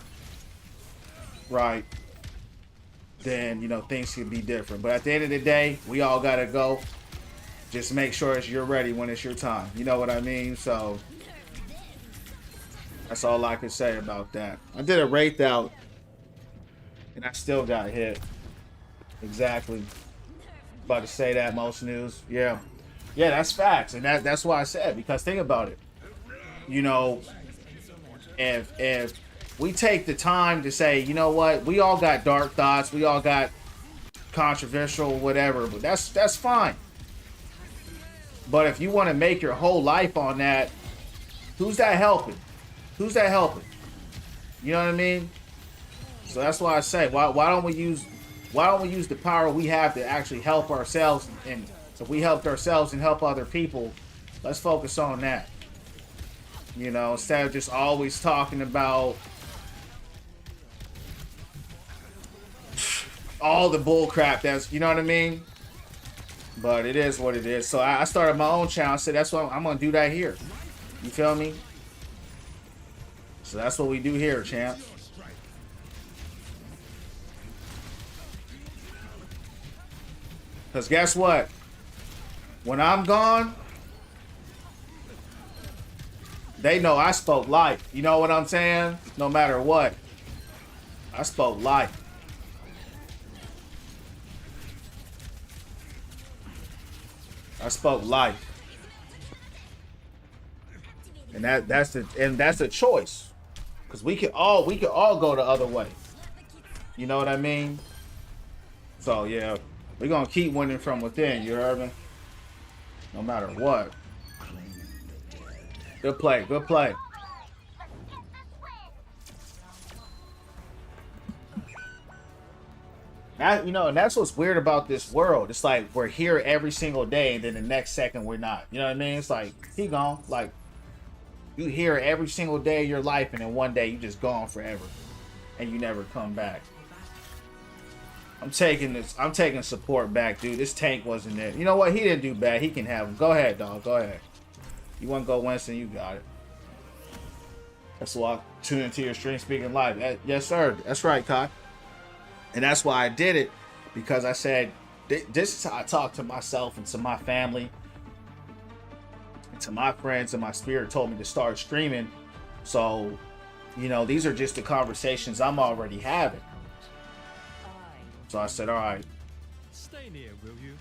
right? Then, you know, things could be different. But at the end of the day, we all gotta go. Just make sure you're ready when it's your time. You know what I mean? So That's all I can say about that. I did a wraith out, and I still got hit. Exactly. About to say that, most news. Yeah. Yeah, that's facts. And that's why I said, because think about it. You know, if we take the time to say, you know what, we all got dark thoughts, we all got controversial, whatever, but that's fine. But if you want to make your whole life on that, who's that helping? Who's that helping? You know what I mean? So that's why I say, why don't we use the power we have to actually help ourselves? And if we helped ourselves and help other people, let's focus on that. You know, instead of just always talking about all the bull crap that's, you know what I mean? But it is what it is. So I started my own channel. I said, that's what I'm going to do that here. You feel me? So that's what we do here, champ. Because guess what? When I'm gone, they know I spoke life. You know what I'm saying? No matter what. I spoke life. I spoke life. And that's a choice. Because we could all go the other way. You know what I mean? So yeah, we're gonna keep winning from within, you heard me? No matter what. Good play, good play. That, you know, and that's what's weird about this world. It's like we're here every single day, and then the next second we're not. You know what I mean? It's like he gone. Like you here every single day of your life, and then one day you just gone forever, and you never come back. I'm taking support back, dude. This tank wasn't there. You know what? He didn't do bad. He can have him. Go ahead, dog. Go ahead. You want to go Winston? You got it. That's why I tune into your stream speaking live. Yes, sir. That's right, Kai. And that's why I did it, because I said, this is how I talk to myself and to my family and to my friends, and my spirit told me to start streaming. So, you know, these are just the conversations I'm already having. So I said, all right, Stay near, will you?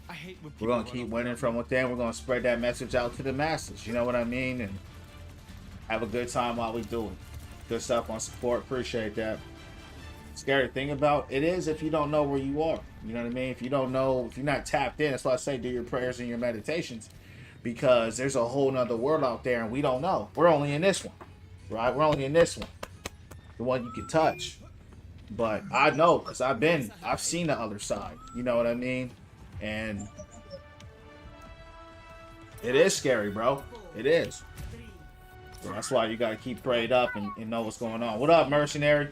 I hate when we're going to keep winning from within. We're going to spread that message out to the masses. You know what I mean? And have a good time while we do it. Good stuff on support. Appreciate that. Scary thing about it is, if you don't know where you are, you know what I mean? If you don't know, if you're not tapped in, that's why I say do your prayers and your meditations, because there's a whole nother world out there and we don't know. We're only in this one, right? We're only in this one, the one you can touch. But I know, because I've seen the other side, you know what I mean? And it is scary, bro. It is. So that's why you got to keep prayed up and know what's going on. What up, mercenary?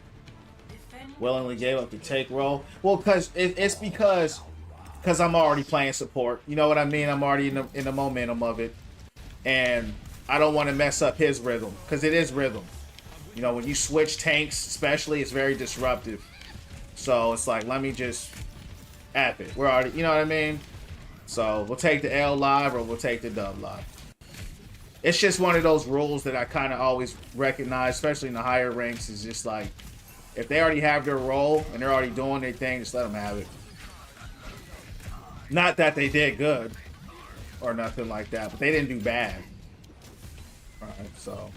Willingly gave up the take role. Well, it's because I'm already playing support. You know what I mean? I'm already in the momentum of it, and I don't want to mess up his rhythm, because it is rhythm. You know, when you switch tanks, especially, it's very disruptive. So it's like, let me just app it. We're already, you know what I mean? So we'll take the L live or we'll take the dub live. It's just one of those rules that I kind of always recognize, especially in the higher ranks, is just like, if they already have their role and they're already doing their thing, just let them have it. Not that they did good or nothing like that, but they didn't do bad. Alright, so.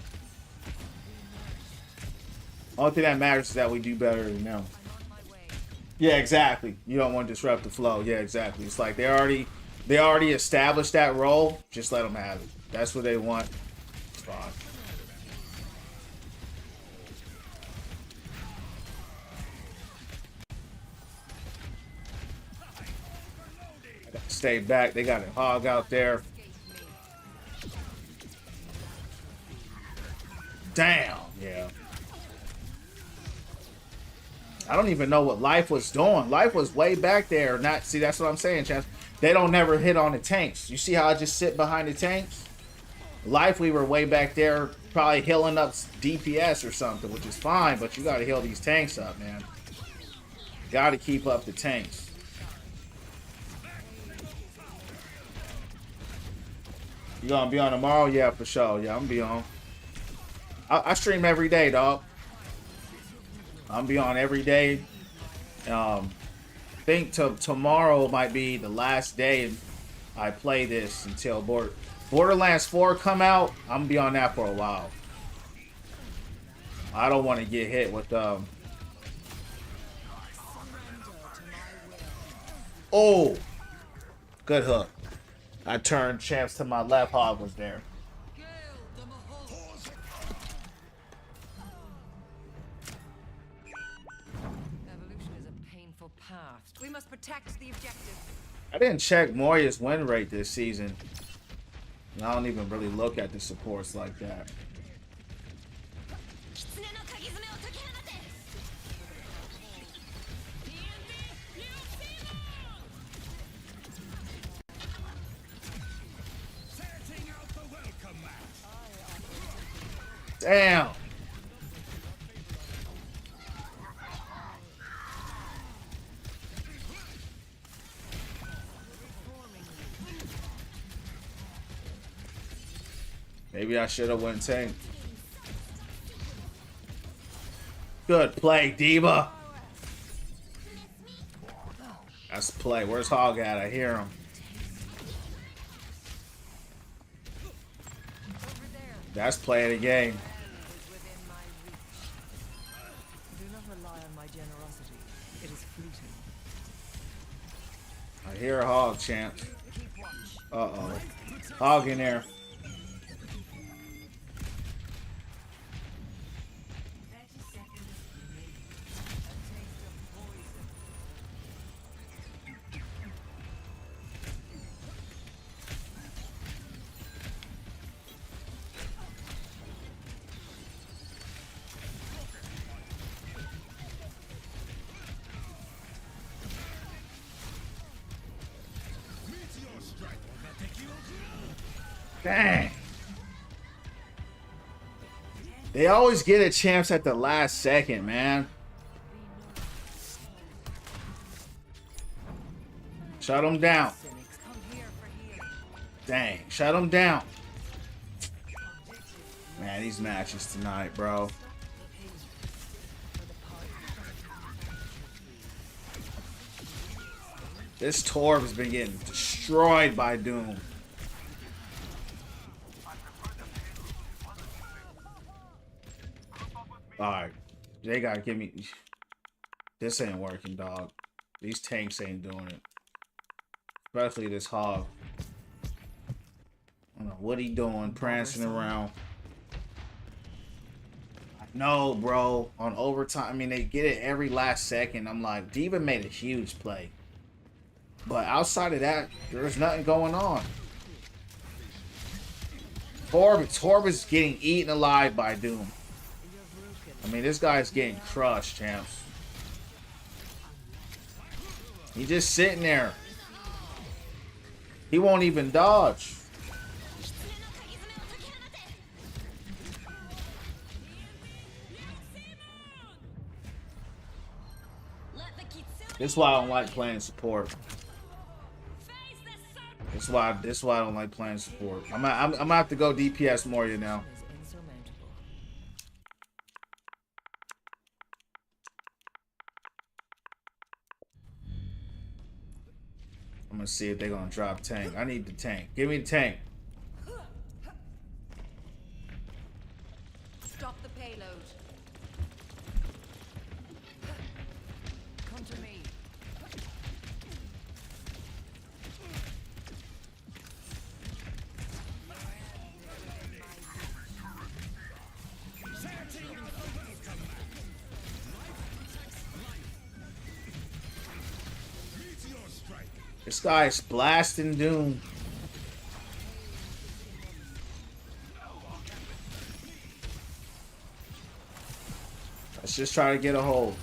Only thing that matters is that we do better than them. Yeah, exactly. You don't want to disrupt the flow. Yeah, exactly. It's like they already established that role. Just let them have it. That's what they want. It's fine. Stay back. They got a hog out there. Damn. Yeah. I don't even know what Life was doing. Life was way back there. See, that's what I'm saying, Chance. They don't never hit on the tanks. You see how I just sit behind the tanks? Life, we were way back there, probably healing up DPS or something, which is fine, but you got to heal these tanks up, man. Got to keep up the tanks. You gonna be on tomorrow? Yeah, for sure. Yeah, I'm gonna be on. I stream every day, dog. I'm be on every day. Think tomorrow might be the last day I play this until Borderlands 4 come out. I'm gonna be on that for a while. I don't want to get hit with Oh, good hook. I turned champs to my left. Hog was there. Evolution is a painful path. We must protect the objective. I didn't check Moya's win rate this season. And I don't even really look at the supports like that. Damn. Maybe I should have went tank. Good play, Diva. That's play. Where's Hog at? I hear him. That's play of the game. Do not rely on my generosity. It is fleeting. I hear a Hog, champ. Uh-oh. Hog in there. Dang. They always get a chance at the last second, man. Shut them down. Dang, shut them down. Man, these matches tonight, bro. This Torb has been getting destroyed by Doom. Alright. They gotta give me... This ain't working, dog. These tanks ain't doing it. Especially this Hog. I don't know what he doing, prancing around. No, bro. On overtime, I mean, they get it every last second. I'm like, Diva made a huge play. But outside of that, there's nothing going on. Torb is getting eaten alive by Doom. I mean, this guy's getting crushed, champs. He's just sitting there. He won't even dodge. This is why I don't like playing support. This is why I don't like playing support. I'm gonna have to go DPS more now. I'm gonna see if they're gonna drop tank. I need the tank. Give me the tank. Stop the payload. Come to me. This guy is blasting Doom. Let's just try to get a hold.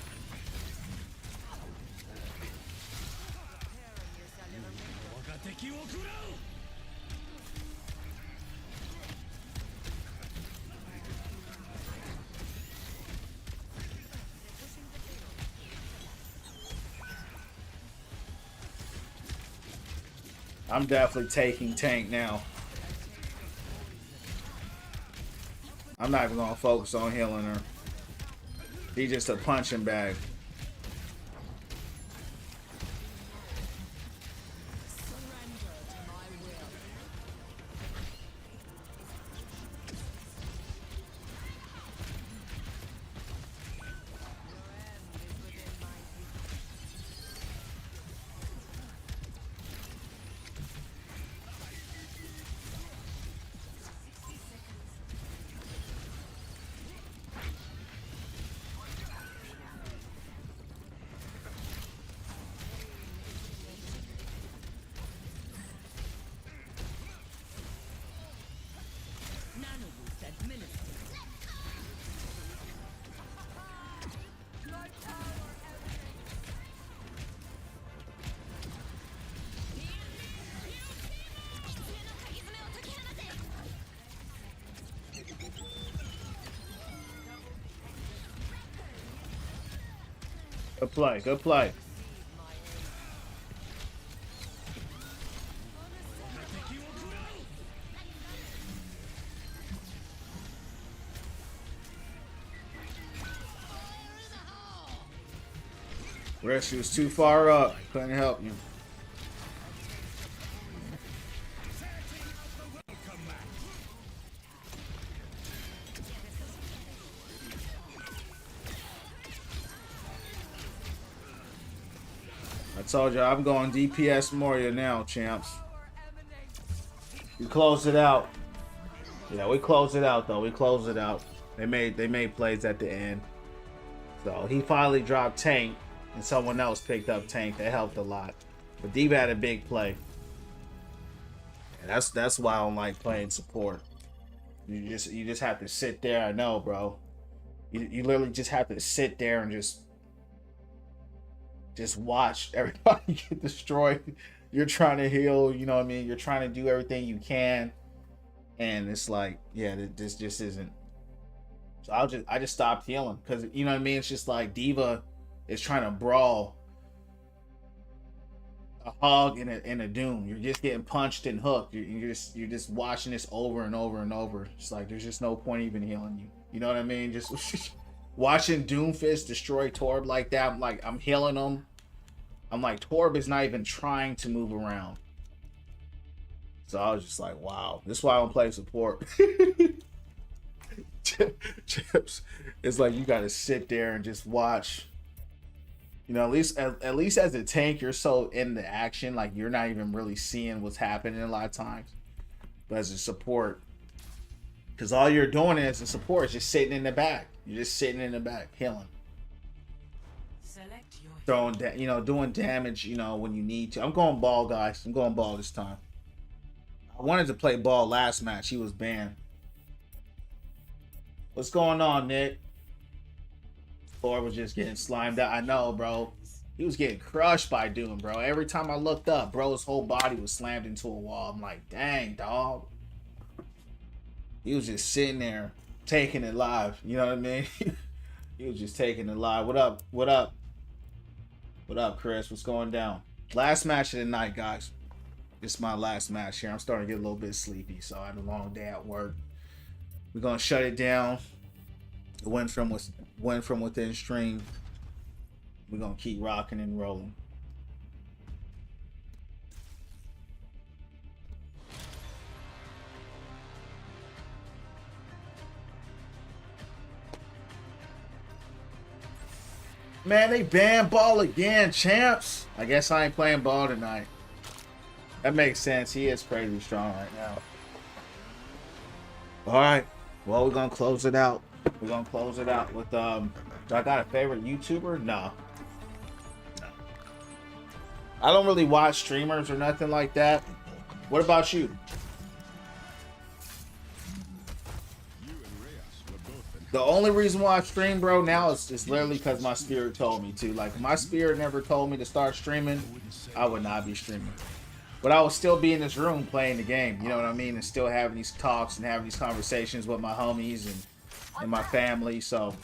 I'm definitely taking tank now. I'm not even gonna focus on healing her. He's just a punching bag. Good play. Good play. Rescue was too far up. Couldn't help you. I told you I'm going DPS Moria now, champs. We closed it out. Yeah, we closed it out though. We closed it out. They made plays at the end. So he finally dropped tank, and someone else picked up tank. That helped a lot. But Diva had a big play. And that's why I don't like playing support. You just have to sit there. I know, bro. You literally just have to sit there and just watch everybody get destroyed. You're trying to heal, you know what I mean? You're trying to do everything you can. And it's like, yeah, this just isn't. So I just stopped healing because, you know what I mean? It's just like Diva is trying to brawl a hog and a Doom. You're just getting punched and hooked. You're just watching this over and over and over. It's like there's just no point even healing you. You know what I mean? Just watching Doomfist destroy Torb like that. I'm healing him. I'm like, Torb is not even trying to move around. So I was just like, wow. This is why I don't play support. Chips. It's like you gotta sit there and just watch. You know, at least as a tank, you're so in the action, like you're not even really seeing what's happening a lot of times. But as a support, because all you're doing as a support is just sitting in the back. You're just sitting in the back, healing, throwing, doing damage. You know, when you need to. I'm going ball, guys. I'm going ball this time. I wanted to play ball last match. He was banned. What's going on, Nick? Thor was just getting slimed out. I know, bro. He was getting crushed by Doom, bro. Every time I looked up, bro's whole body was slammed into a wall. I'm like, dang, dog. He was just sitting there, taking it live. You know what I mean? He was just taking it live. What up? What up? What up, Chris? What's going down? Last match of the night, guys. This is my last match here. I'm starting to get a little bit sleepy, so I had a long day at work. We're gonna shut it down. It went from within stream. We're gonna keep rocking and rolling. Man, they banned ball again, champs. I guess I ain't playing ball tonight. That makes sense. He is crazy strong right now. All right. Well, we're gonna close it out. We're gonna close it out with do I got a favorite YouTuber? No. I don't really watch streamers or nothing like that. What about you? The only reason why I stream, bro, now is literally because my spirit told me to. Like, if my spirit never told me to start streaming, I would not be streaming. But I would still be in this room playing the game, you know what I mean? And still having these talks and having these conversations with my homies and my family. So,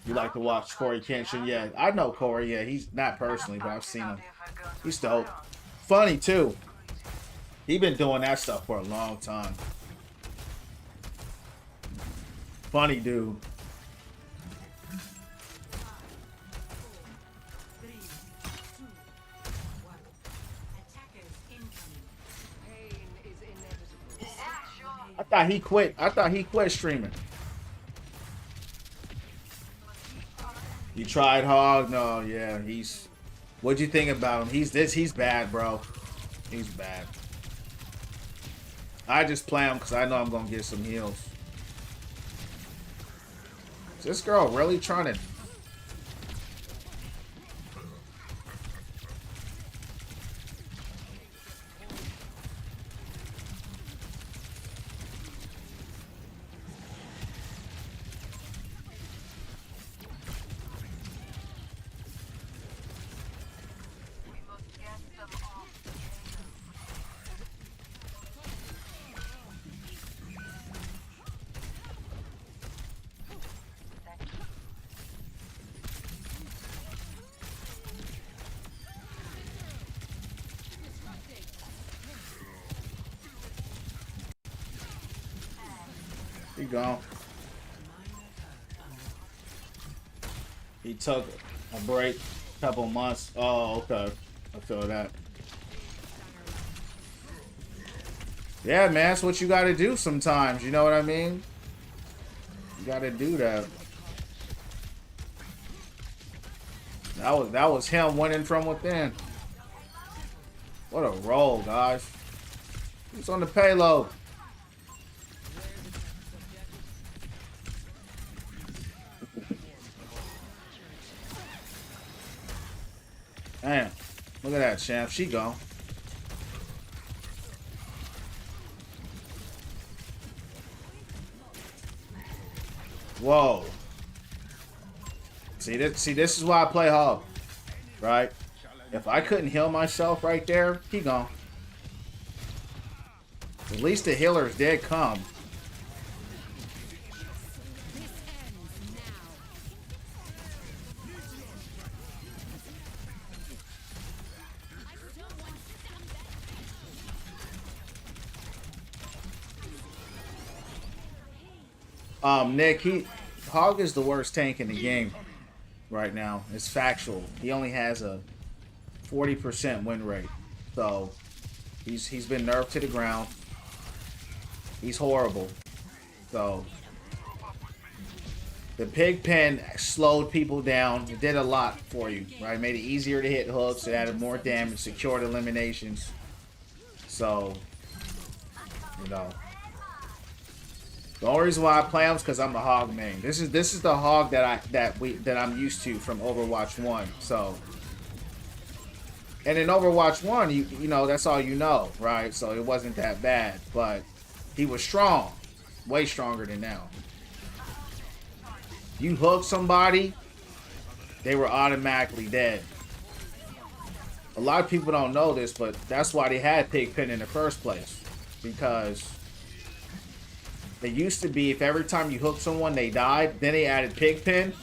you like to watch Corey Kenshin? Yeah, I know Corey. Yeah, he's not personally, but I've seen him. He's dope. Funny, too. He been doing that stuff for a long time. Funny dude. I thought he quit. I thought he quit streaming. You tried Hog? No, yeah, he's. What'd you think about him? He's bad, bro. He's bad. I just play him because I know I'm gonna get some heals. Is this girl really trying to? He gone. He took a break, couple months. Oh, okay. I feel that. Yeah, man, that's what you gotta do sometimes. You know what I mean? You gotta do that. That was him winning from within. What a roll, guys. Who's on the payload? Damn. Look at that, champ. She gone. Whoa. See, this is why I play Hog. Right? If I couldn't heal myself right there, he gone. At least the healers did come. Nick, Hog is the worst tank in the game right now. It's factual. He only has a 40% win rate. So he's been nerfed to the ground. He's horrible. So the pig pen slowed people down. It did a lot for you, right? Made it easier to hit hooks. It added more damage, secured eliminations. So, you know. The only reason why I play him is because I'm the Hog main. This is the Hog that I'm used to from Overwatch 1. So, and in Overwatch 1, you know that's all you know, right? So it wasn't that bad, but he was strong, way stronger than now. You hook somebody, they were automatically dead. A lot of people don't know this, but that's why they had Pigpen in the first place, because it used to be if every time you hooked someone they died, then they added Pigpen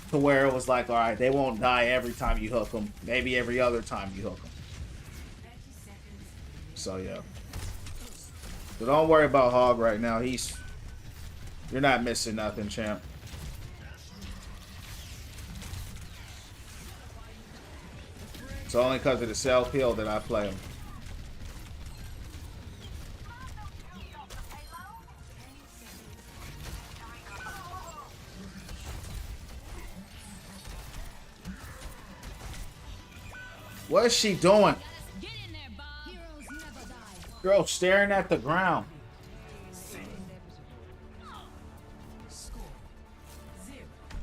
to where it was like, all right, they won't die every time you hook them, maybe every other time you hook them. So yeah, so don't worry about Hog right now. You're not missing nothing, champ. It's only because of the self heal that I play him. What is she doing? Girl staring at the ground.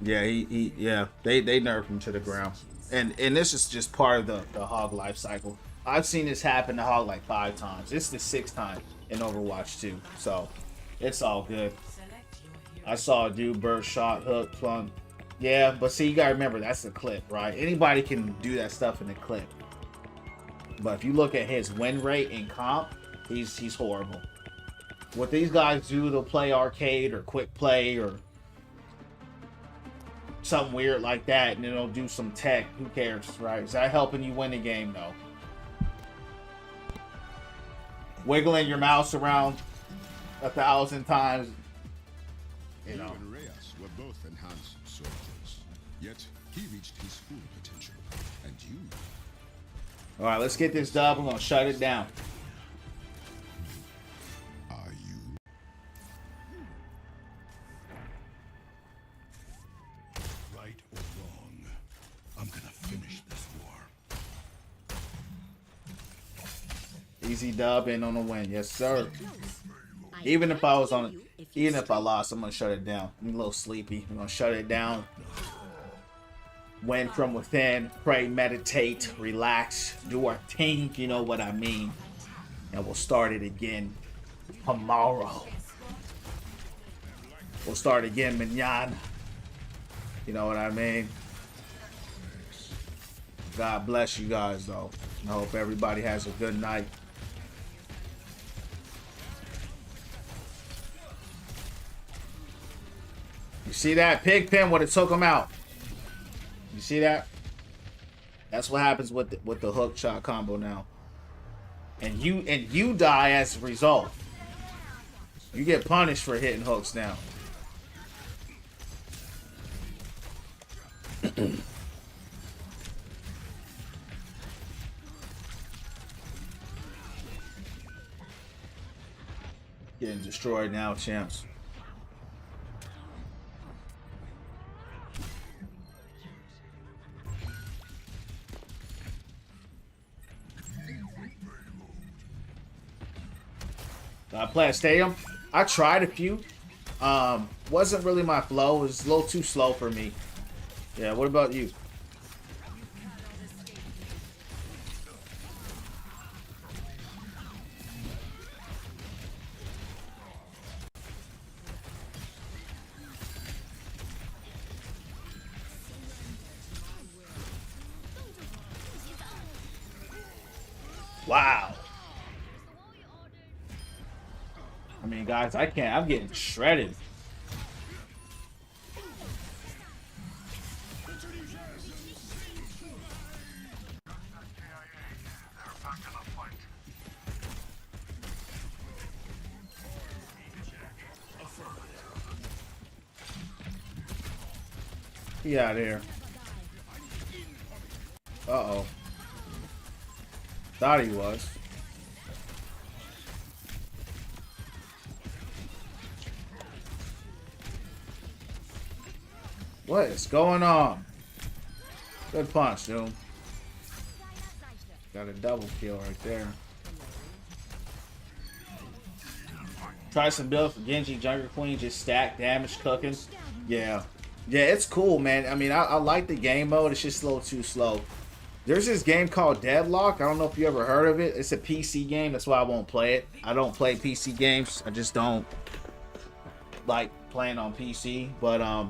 Yeah, yeah, they nerfed him to the ground. And this is just part of the Hog life cycle. I've seen this happen to Hog like 5 times. This is the 6th time in Overwatch 2. So it's all good. I saw a dude burst shot, hook, plunk. Yeah, but see, you gotta remember that's a clip, right? Anybody can do that stuff in a clip. But if you look at his win rate in comp, he's horrible. What these guys do, they'll play arcade or quick play or something weird like that, and then they'll do some tech. Who cares, right? Is that helping you win the game? No. Wiggling your mouse around 1,000 times You You know. and Reyes were both enhanced soldiers. Yet he reached his full potential. And you, All right, let's get this dub. We're gonna shut it down. are you? Right or wrong, I'm gonna finish this war. Easy dub in on the win. Yes, sir. Even if I was on, even if I lost, I'm gonna shut it down. I'm a little sleepy. I'm gonna shut it down. Win from within. Pray, meditate, relax, do our thing. You know what I mean. And we'll start it again tomorrow. We'll start again mañana. You know what I mean. God bless you guys, though. I hope everybody has a good night. You see that Pigpen would have took him out. You see that? That's what happens with the hook shot combo now. And you die as a result. You get punished for hitting hooks now. Getting destroyed now, champs. I play a stadium. I tried a few. Wasn't really my flow. It was a little too slow for me. Yeah, what about you? Wow. I mean, guys, I can't. I'm getting shredded. Get out of here. Uh-oh. Thought he was. What is going on? Good punch, dude. Got a double kill right there. Try some build for Genji, Jungle Queen, just stack damage cooking. Yeah. Yeah, it's cool, man. I mean, I like the game mode. It's just a little too slow. There's this game called Deadlock. I don't know if you ever heard of it. It's a PC game. That's why I won't play it. I don't play PC games. I just don't like playing on PC. But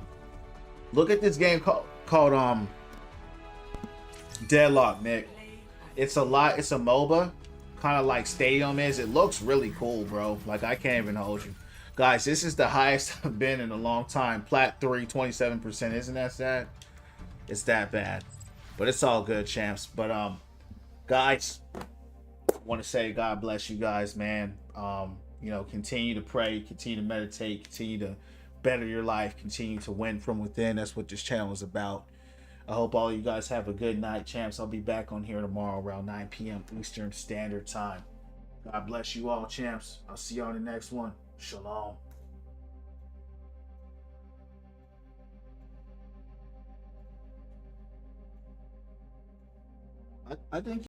look at this game called Deadlock, Nick. It's a MOBA, kind of like Stadium is. It looks really cool, bro. Like, I can't even hold you. Guys, this is the highest I've been in a long time. Plat 3, 27%. Isn't that sad? It's that bad. But it's all good, champs. But guys, want to say God bless you guys, man. You know, continue to pray, continue to meditate, continue to better your life, continue to win from within. That's what this channel is about. I hope all you guys have a good night, champs. I'll be back on here tomorrow around 9 p.m. Eastern Standard Time. God bless you all, champs. I'll see you on the next one. Shalom. I think